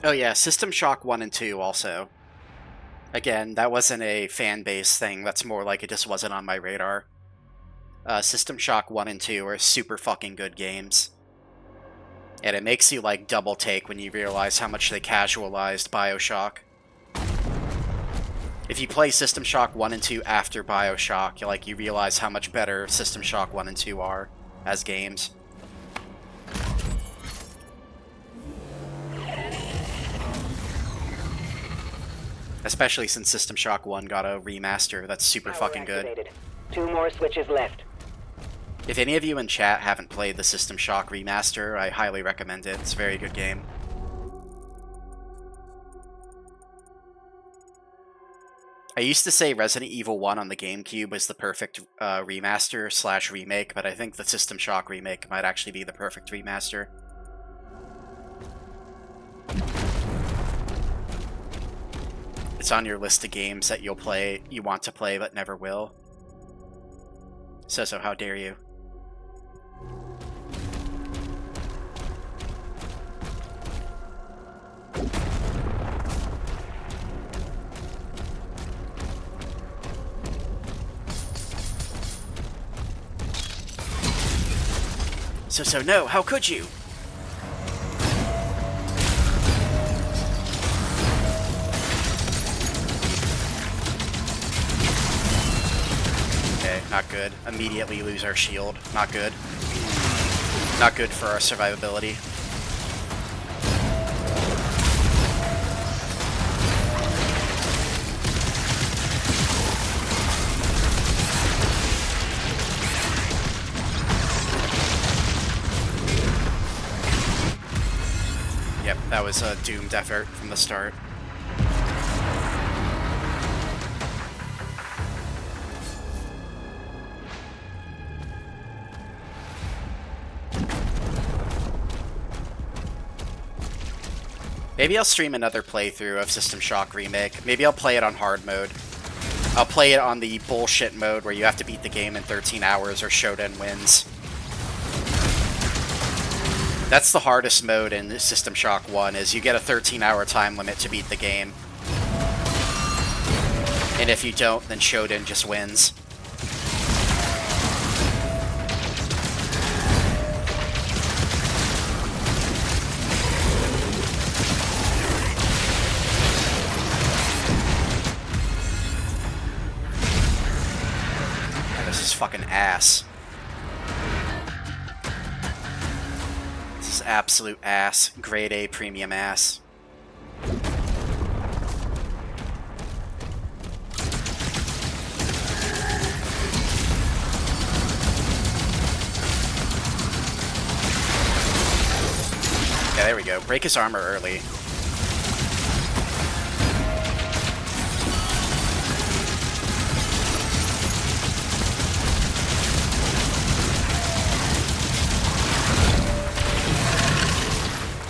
Oh yeah, System Shock 1 and 2 also. Again, that wasn't a fan base thing, that's more like it just wasn't on my radar. System Shock 1 and 2 are super fucking good games. And it makes you like double take when you realize how much they casualized BioShock. If you play System Shock 1 and 2 after BioShock, you realize how much better System Shock 1 and 2 are as games. Especially since System Shock 1 got a remaster that's super fucking good. 2 more switches left. If any of you in chat haven't played the System Shock remaster, I highly recommend it. It's a very good game. I used to say Resident Evil 1 on the GameCube was the perfect remaster / remake, but I think the System Shock remake might actually be the perfect remaster. It's on your list of games that you want to play, but never will. So how dare you? So no, how could you? Okay, not good. Immediately lose our shield. Not good. Not good for our survivability. Yep, that was a doomed effort from the start. Maybe I'll stream another playthrough of System Shock Remake. Maybe I'll play it on hard mode. I'll play it on the bullshit mode where you have to beat the game in 13 hours or Shodan wins. That's the hardest mode in System Shock 1, is you get a 13-hour time limit to beat the game. And if you don't, then Shodan just wins. This is fucking ass. This is absolute ass. Grade A premium ass. Yeah, there we go. Break his armor early.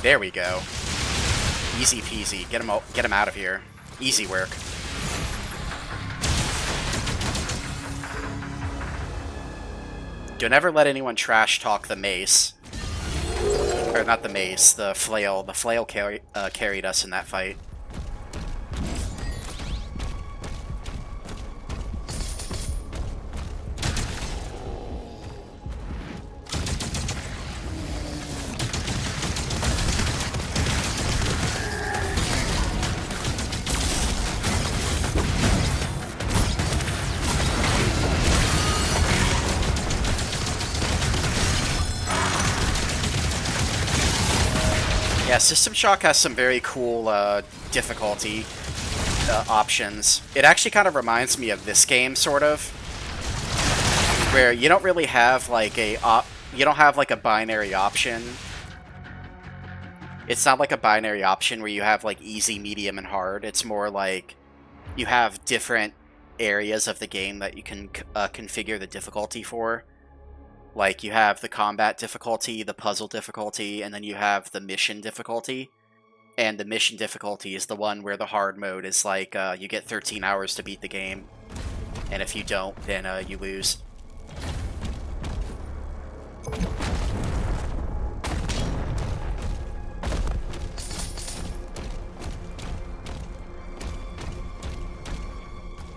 There we go. Easy peasy. Get him out of here. Easy work. Don't ever let anyone trash talk the mace. Or not the mace, the flail. The flail carried us in that fight. Yeah, System Shock has some very cool difficulty options. It actually kind of reminds me of this game, sort of, where you don't really have like a binary option. It's not like a binary option where you have like easy, medium, and hard. It's more like you have different areas of the game that you can configure the difficulty for. Like, you have the combat difficulty, the puzzle difficulty, and then you have the mission difficulty. And the mission difficulty is the one where the hard mode is like, you get 13 hours to beat the game. And if you don't, then you lose.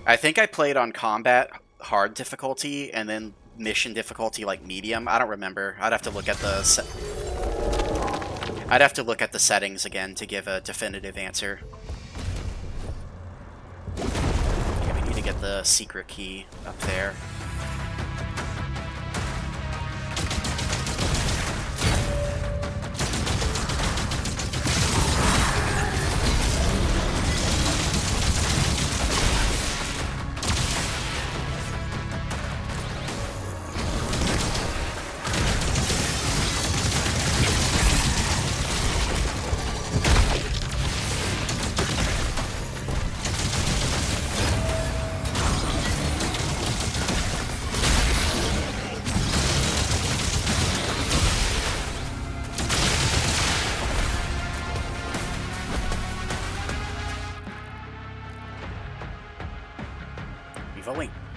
I think I played on combat hard difficulty, and then mission difficulty like medium. I don't remember. I'd have to look at the settings again to give a definitive answer. Yeah, we need to get the secret key up there.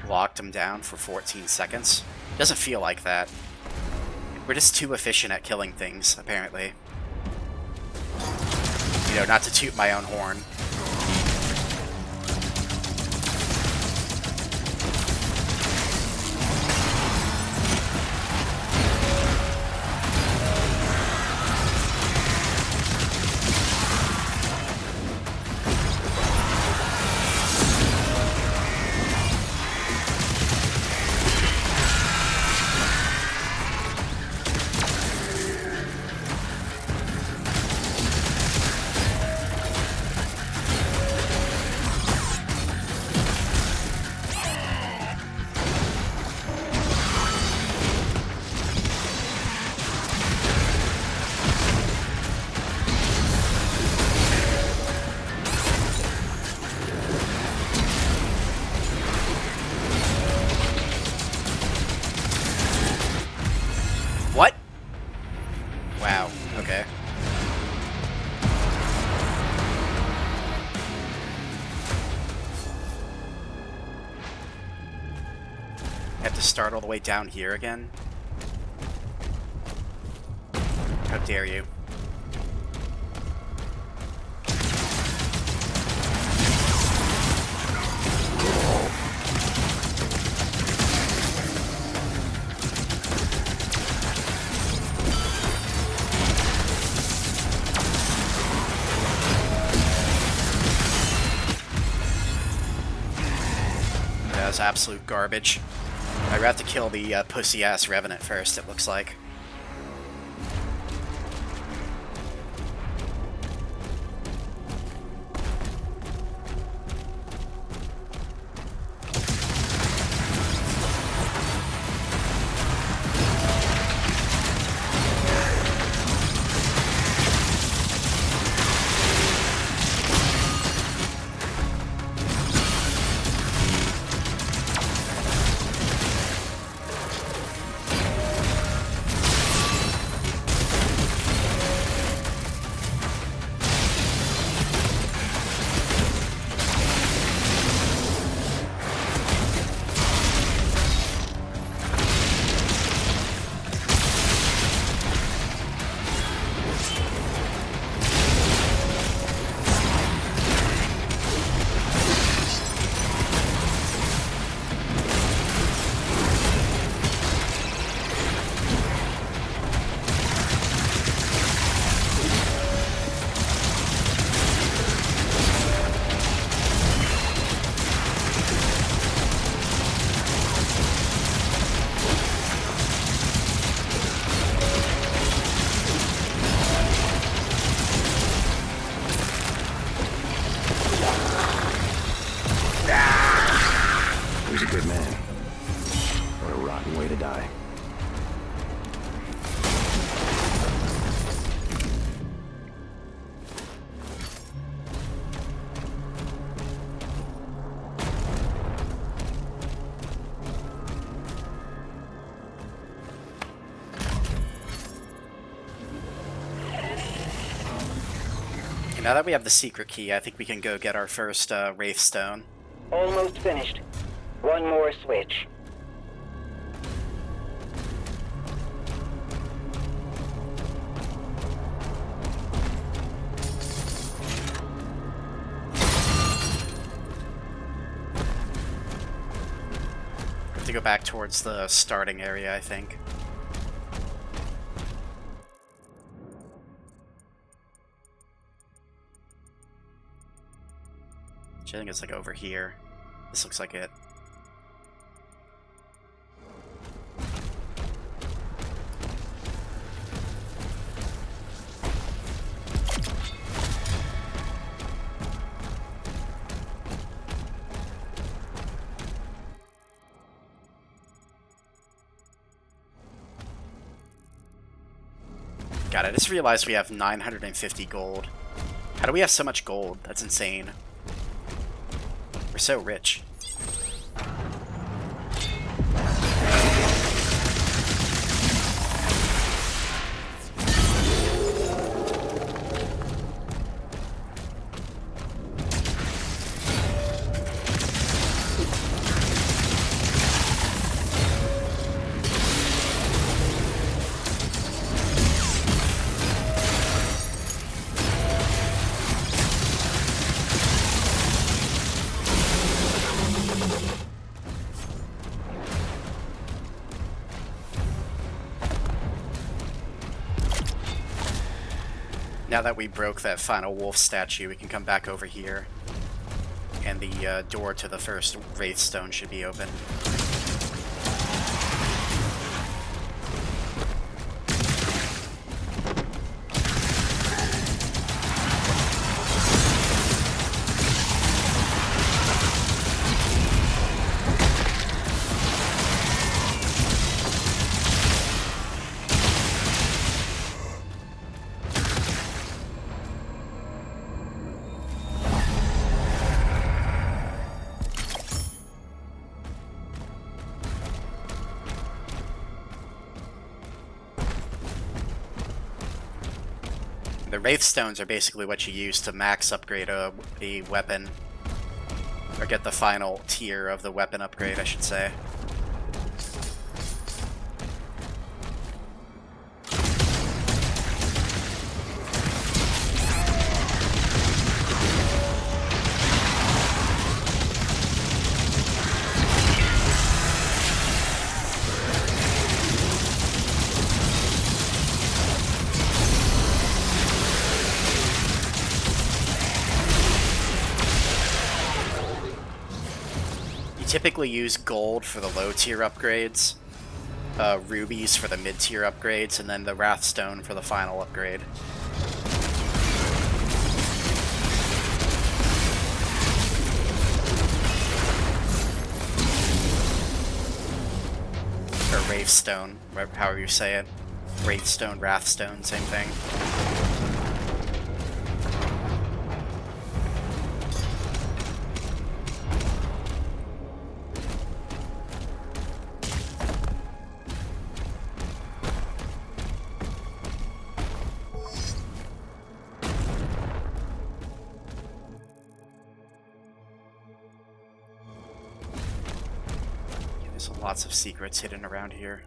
Locked him down for 14 seconds. Doesn't feel like that. We're just too efficient at killing things, apparently. You know, not to toot my own horn. What? Wow, okay. Have to start all the way down here again? How dare you? was absolute garbage. I have to kill the pussy-ass Revenant first, it looks like. Now that we have the secret key, I think we can go get our first Wraith Stone. Almost finished. One more switch. We have to go back towards the starting area, I think. I think it's like over here. This looks like it. God, I just realized we have 950 gold. How do we have so much gold? That's insane. We're so rich. Now that we broke that final wolf statue, we can come back over here. And the door to the first Wraith Stone should be open. The Wraith Stones are basically what you use to max upgrade a weapon. Or get the final tier of the weapon upgrade, I should say. typically use gold for the low tier upgrades, rubies for the mid tier upgrades, and then the Wrathstone for the final upgrade. Or Wraithstone, however you say it. Wraithstone, Wrathstone, same thing. There's lots of secrets hidden around here.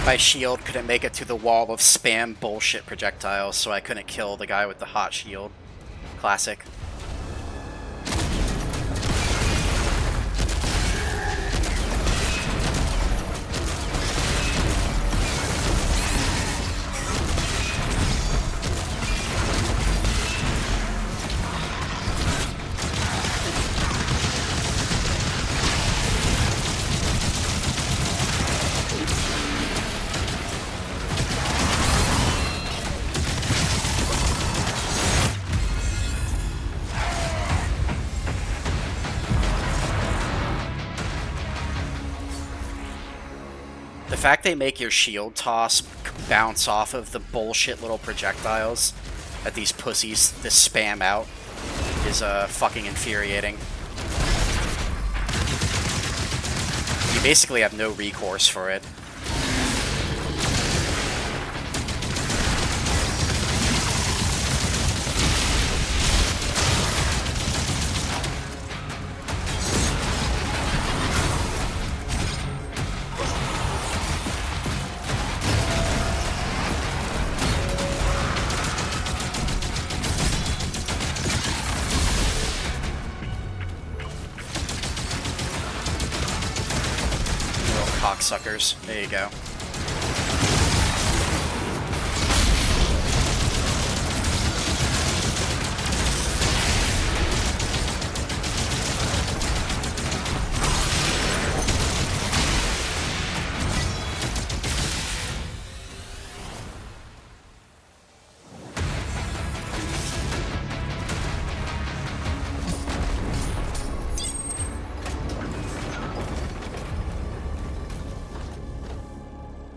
My shield couldn't make it to the wall of spam bullshit projectiles, so I couldn't kill the guy with the hot shield. Classic. The fact they make your shield toss bounce off of the bullshit little projectiles that these pussies this spam out is fucking infuriating. You basically have no recourse for it. Suckers. There you go.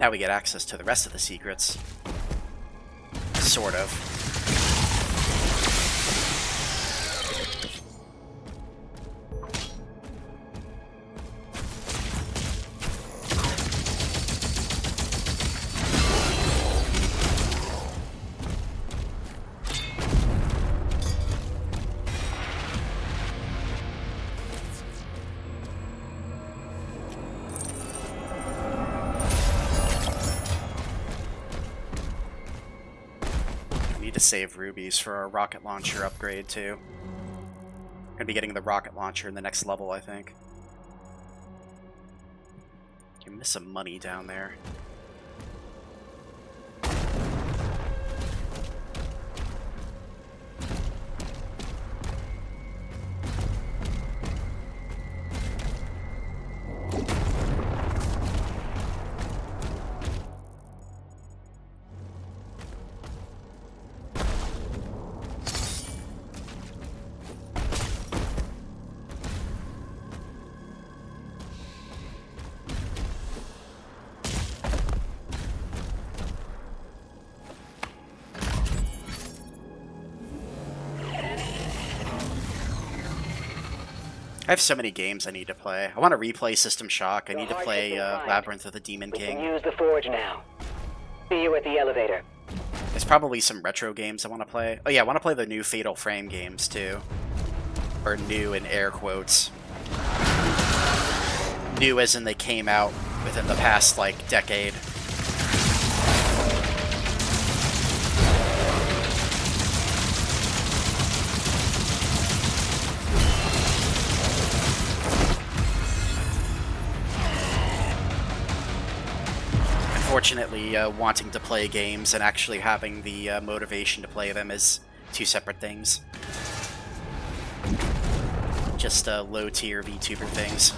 Now we get access to the rest of the secrets. Sort of. To save rubies for our rocket launcher upgrade too. Gonna be getting the rocket launcher in the next level, I think. You miss some money down there. I have so many games I need to play. I want to replay System Shock. I need to play Labyrinth of the Demon We can King. use the forge now. See you at the elevator. There's probably some retro games I want to play. Oh yeah, I want to play the new Fatal Frame games too. Or new in air quotes. New as in they came out within the past, like, decade. Unfortunately, wanting to play games and actually having the motivation to play them is two separate things. Just low-tier VTuber things.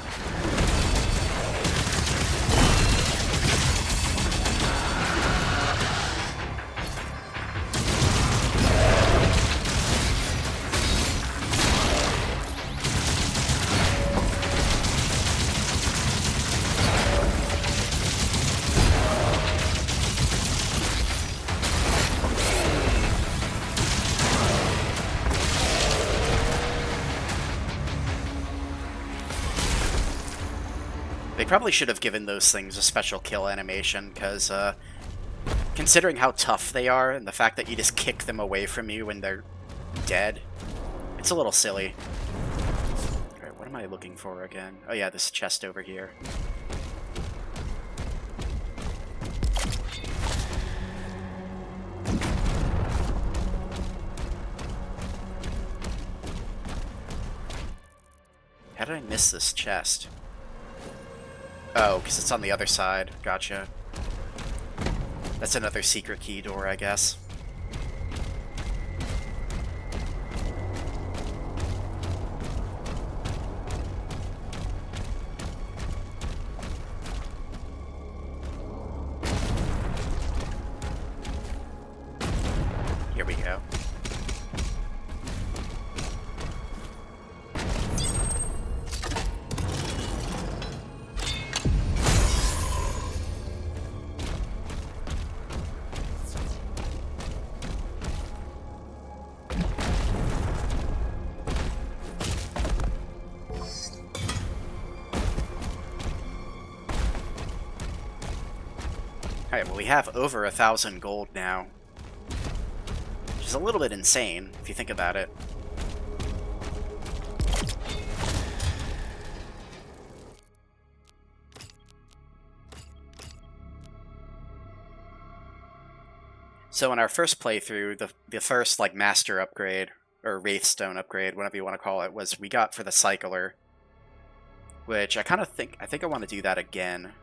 They probably should have given those things a special kill animation, because considering how tough they are, and the fact that you just kick them away from you when they're dead, it's a little silly. Alright, what am I looking for again? Oh yeah, this chest over here. How did I miss this chest? Oh, because it's on the other side. Gotcha. That's another secret key door, I guess. Here we go. Alright, well we have over 1,000 gold now. Which is a little bit insane, if you think about it. So in our first playthrough, the first, like, master upgrade, or Wraithstone upgrade, whatever you want to call it, was we got for the Cycler. Which I think I want to do that again.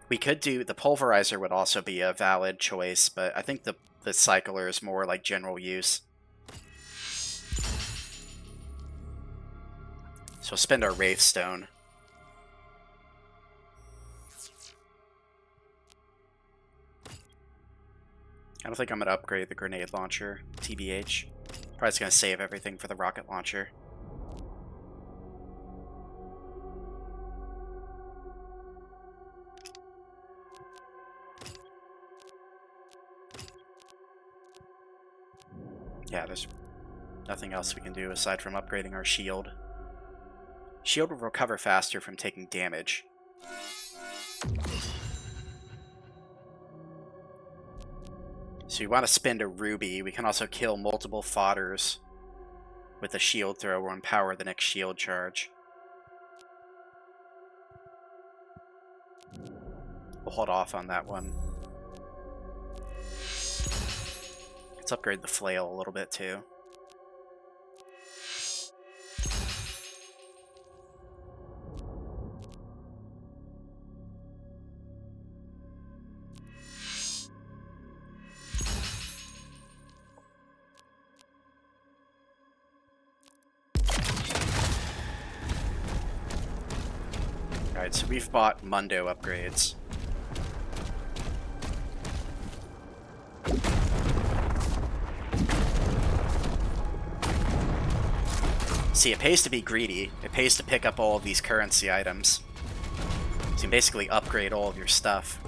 We could do, the Pulverizer would also be a valid choice, but I think the Cycler is more like general use. So we'll spend our Wraithstone. I don't think I'm going to upgrade the grenade launcher, TBH. Probably just going to save everything for the rocket launcher. Yeah, there's nothing else we can do aside from upgrading our shield. Shield will recover faster from taking damage. So you want to spend a ruby. We can also kill multiple fodders with a shield throw or empower the next shield charge. We'll hold off on that one. Let's upgrade the flail a little bit too. Alright, so we've bought Mundo upgrades. See, it pays to be greedy. It pays to pick up all of these currency items. So you can basically upgrade all of your stuff.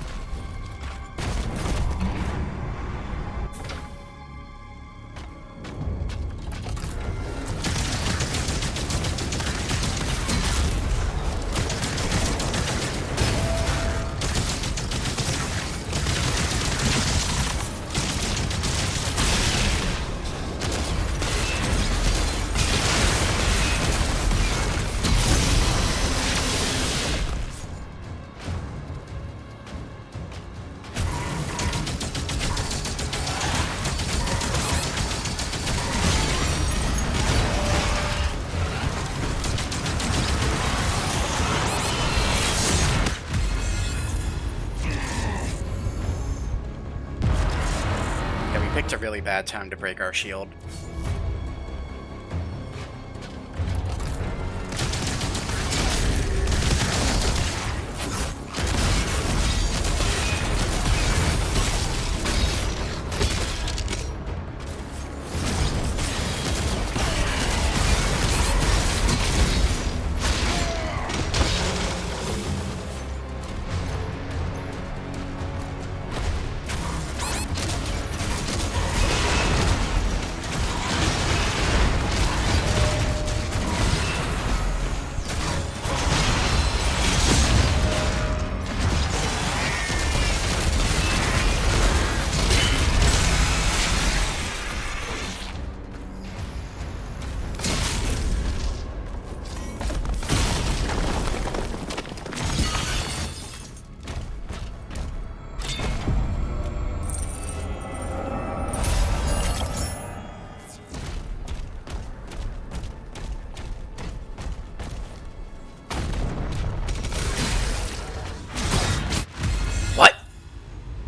really bad time to break our shield.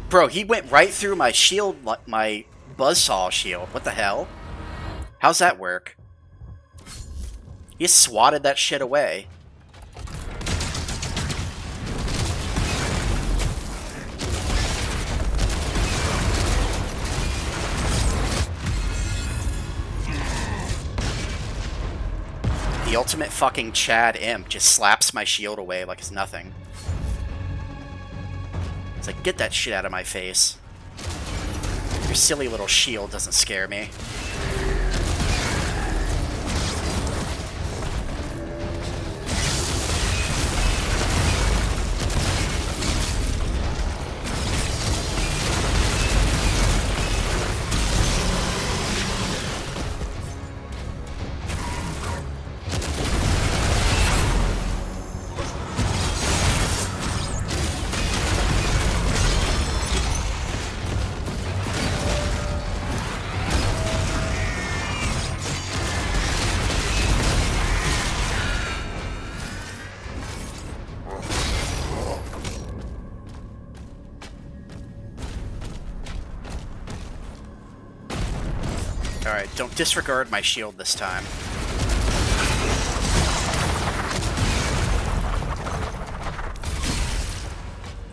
Bro, he went right through my shield, my buzzsaw shield. What the hell? How's that work? He swatted that shit away. The ultimate fucking Chad imp just slaps my shield away like it's nothing. It's like, get that shit out of my face. Your silly little shield doesn't scare me. Alright, don't disregard my shield this time.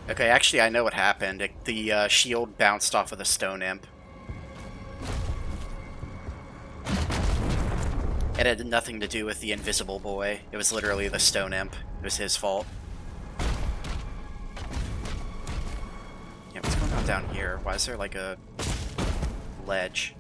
Okay, actually I know what happened. The shield bounced off of the stone imp. It had nothing to do with the invisible boy. It was literally the stone imp. It was his fault. Yeah, what's going on down here? Why is there like a ledge?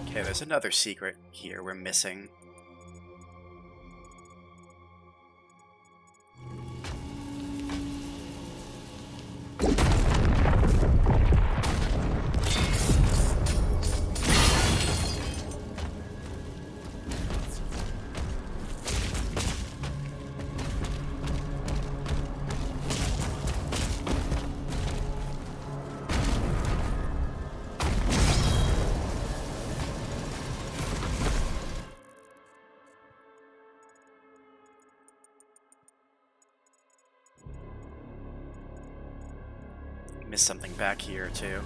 Okay, there's another secret here we're missing. Missed something back here, too.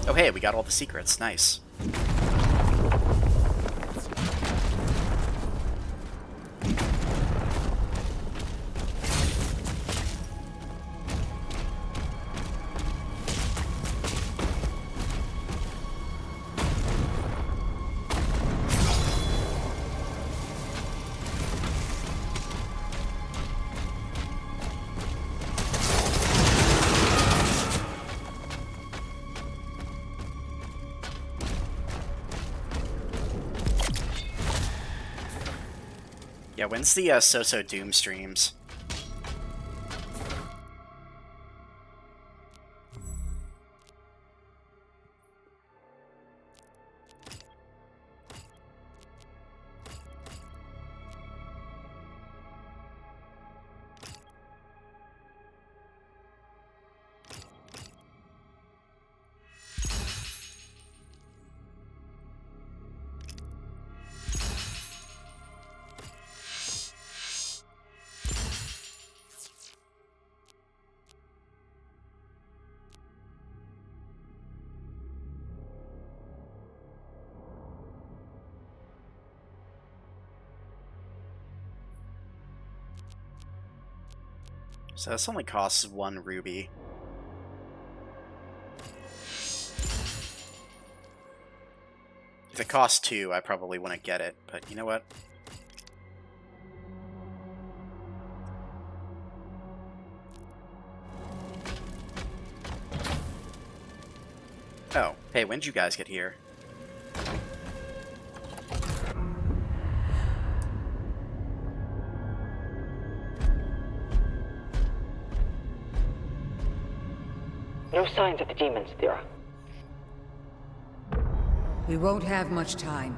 Oh hey, we got all the secrets. Nice. Yeah, when's the So-So Doom streams? So this only costs 1 ruby. If it costs 2, I probably wouldn't get it, but you know what? Oh, hey, when'd you guys get here? No signs of the demons, Thera. We won't have much time.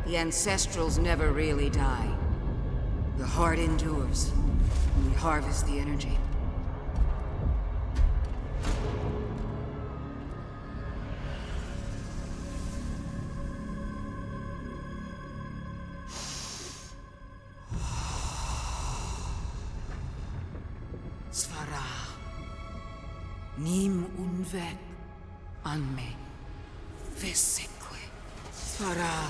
The Ancestrals never really die. The heart endures, and we harvest the energy. Svara, nim unvec anme veseque. Svara,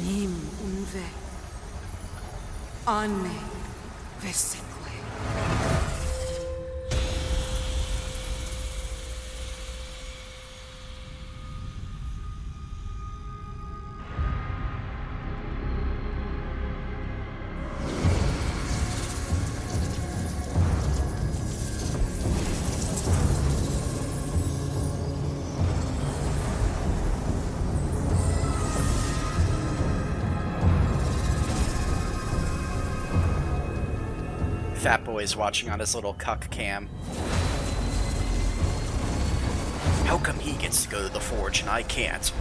nim unvec anme veseque. Fat Boy's watching on his little cuck cam. How come he gets to go to the forge and I can't?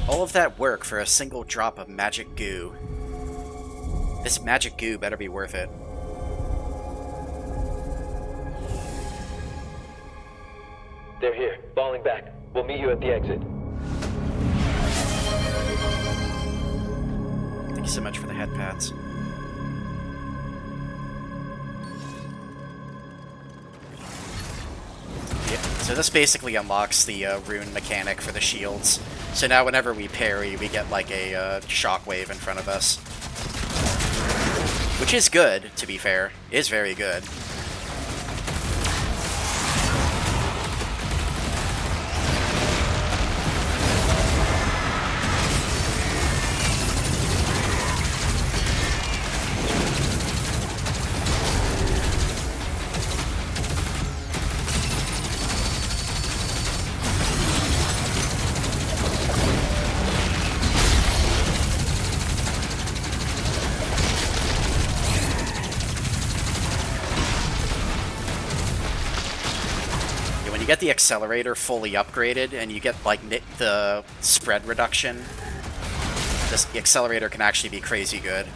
All of that work for a single drop of magic goo. This magic goo better be worth it. They're here, falling back. We'll meet you at the exit. Thank you so much for the head pats. Yeah, so this basically unlocks the rune mechanic for the shields. So now whenever we parry, we get like a shockwave in front of us. Which is good, to be fair. It is very good. You get the accelerator fully upgraded and you get like the spread reduction, the accelerator can actually be crazy good,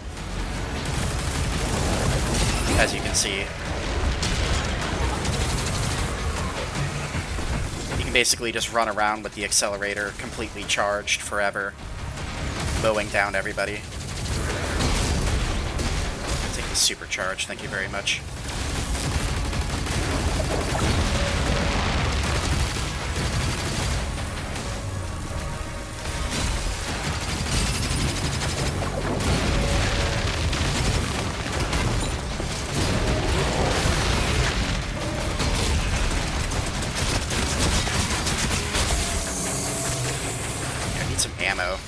as you can see. You can basically just run around with the accelerator completely charged forever, mowing down everybody. I'll take the supercharge, thank you very much. Ammo.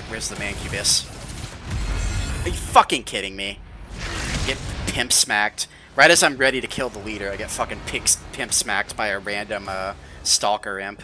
Where's the Mancubus? Are you fucking kidding me? Get pimp smacked. Right as I'm ready to kill the leader, I get fucking pimp smacked by a random stalker imp.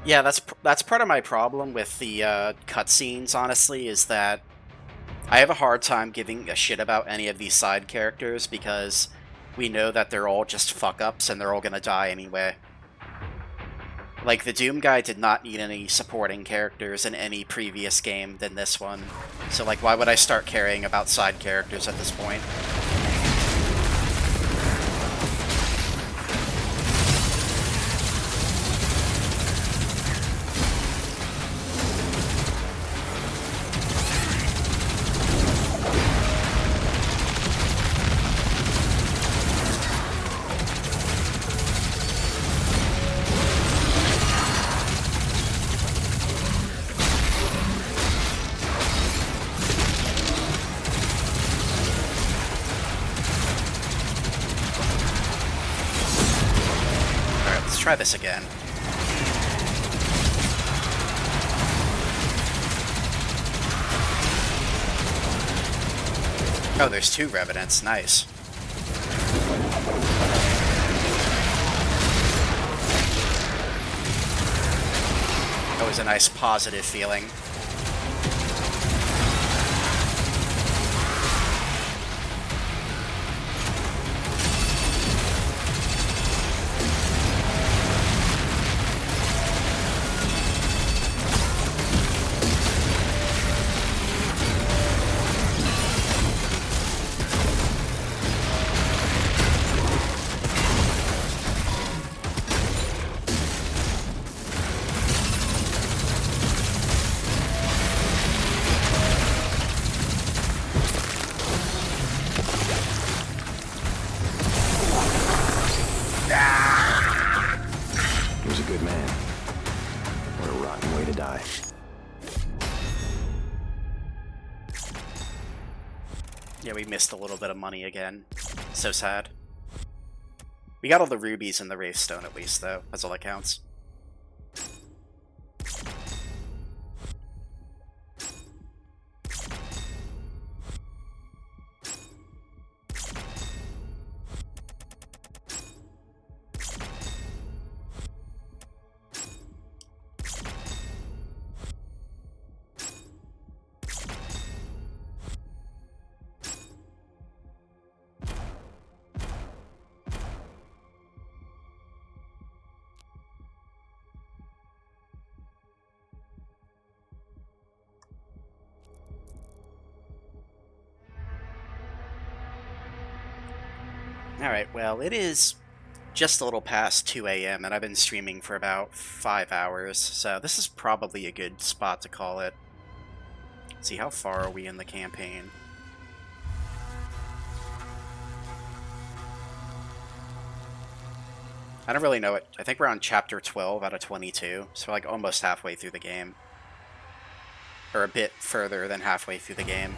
Yeah, that's part of my problem with the cutscenes, honestly, is that I have a hard time giving a shit about any of these side characters because we know that they're all just fuck-ups and they're all gonna die anyway. Like, the Doom guy did not need any supporting characters in any previous game than this one. So, like, why would I start caring about side characters at this point? try this again. Oh, there's 2 Revenants. Nice. That was a nice positive feeling. He was a good man. What a rotten way to die. Yeah, we missed a little bit of money again. So sad. We got all the rubies and the Wraithstone at least, though. That's all that counts. Alright, well, it is just a little past 2 a.m. and I've been streaming for about 5 hours, so this is probably a good spot to call it. Let's see, how far are we in the campaign? I don't really know it. I think we're on chapter 12 out of 22, so we're like almost halfway through the game. Or a bit further than halfway through the game.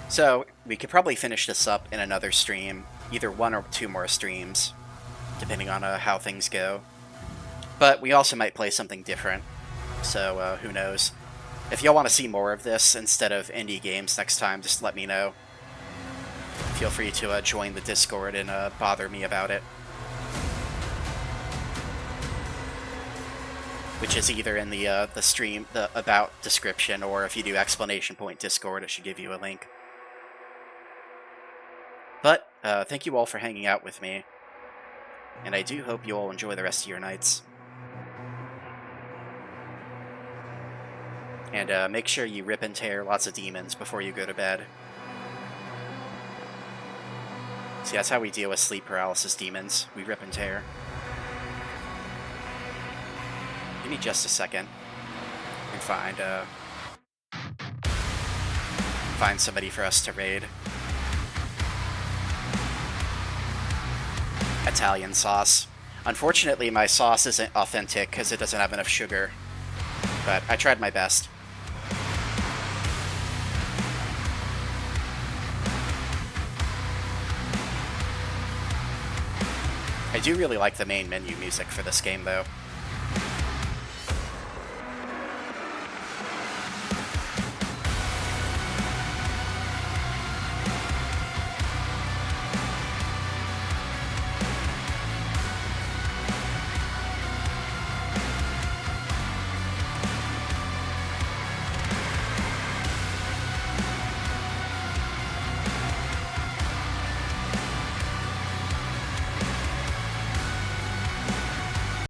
So, we could probably finish this up in another stream, either 1 or 2 more streams, depending on how things go. But we also might play something different, so who knows. If y'all want to see more of this instead of indie games next time, just let me know. Feel free to join the Discord and bother me about it. Which is either in the stream, the about description, or if you do exclamation point Discord, it should give you a link. But, thank you all for hanging out with me, and I do hope you all enjoy the rest of your nights. And make sure you rip and tear lots of demons before you go to bed. See, that's how we deal with sleep paralysis demons. We rip and tear. Give me just a second. And find somebody for us to raid. Italian sauce. Unfortunately, my sauce isn't authentic because it doesn't have enough sugar. But I tried my best. I do really like the main menu music for this game, though.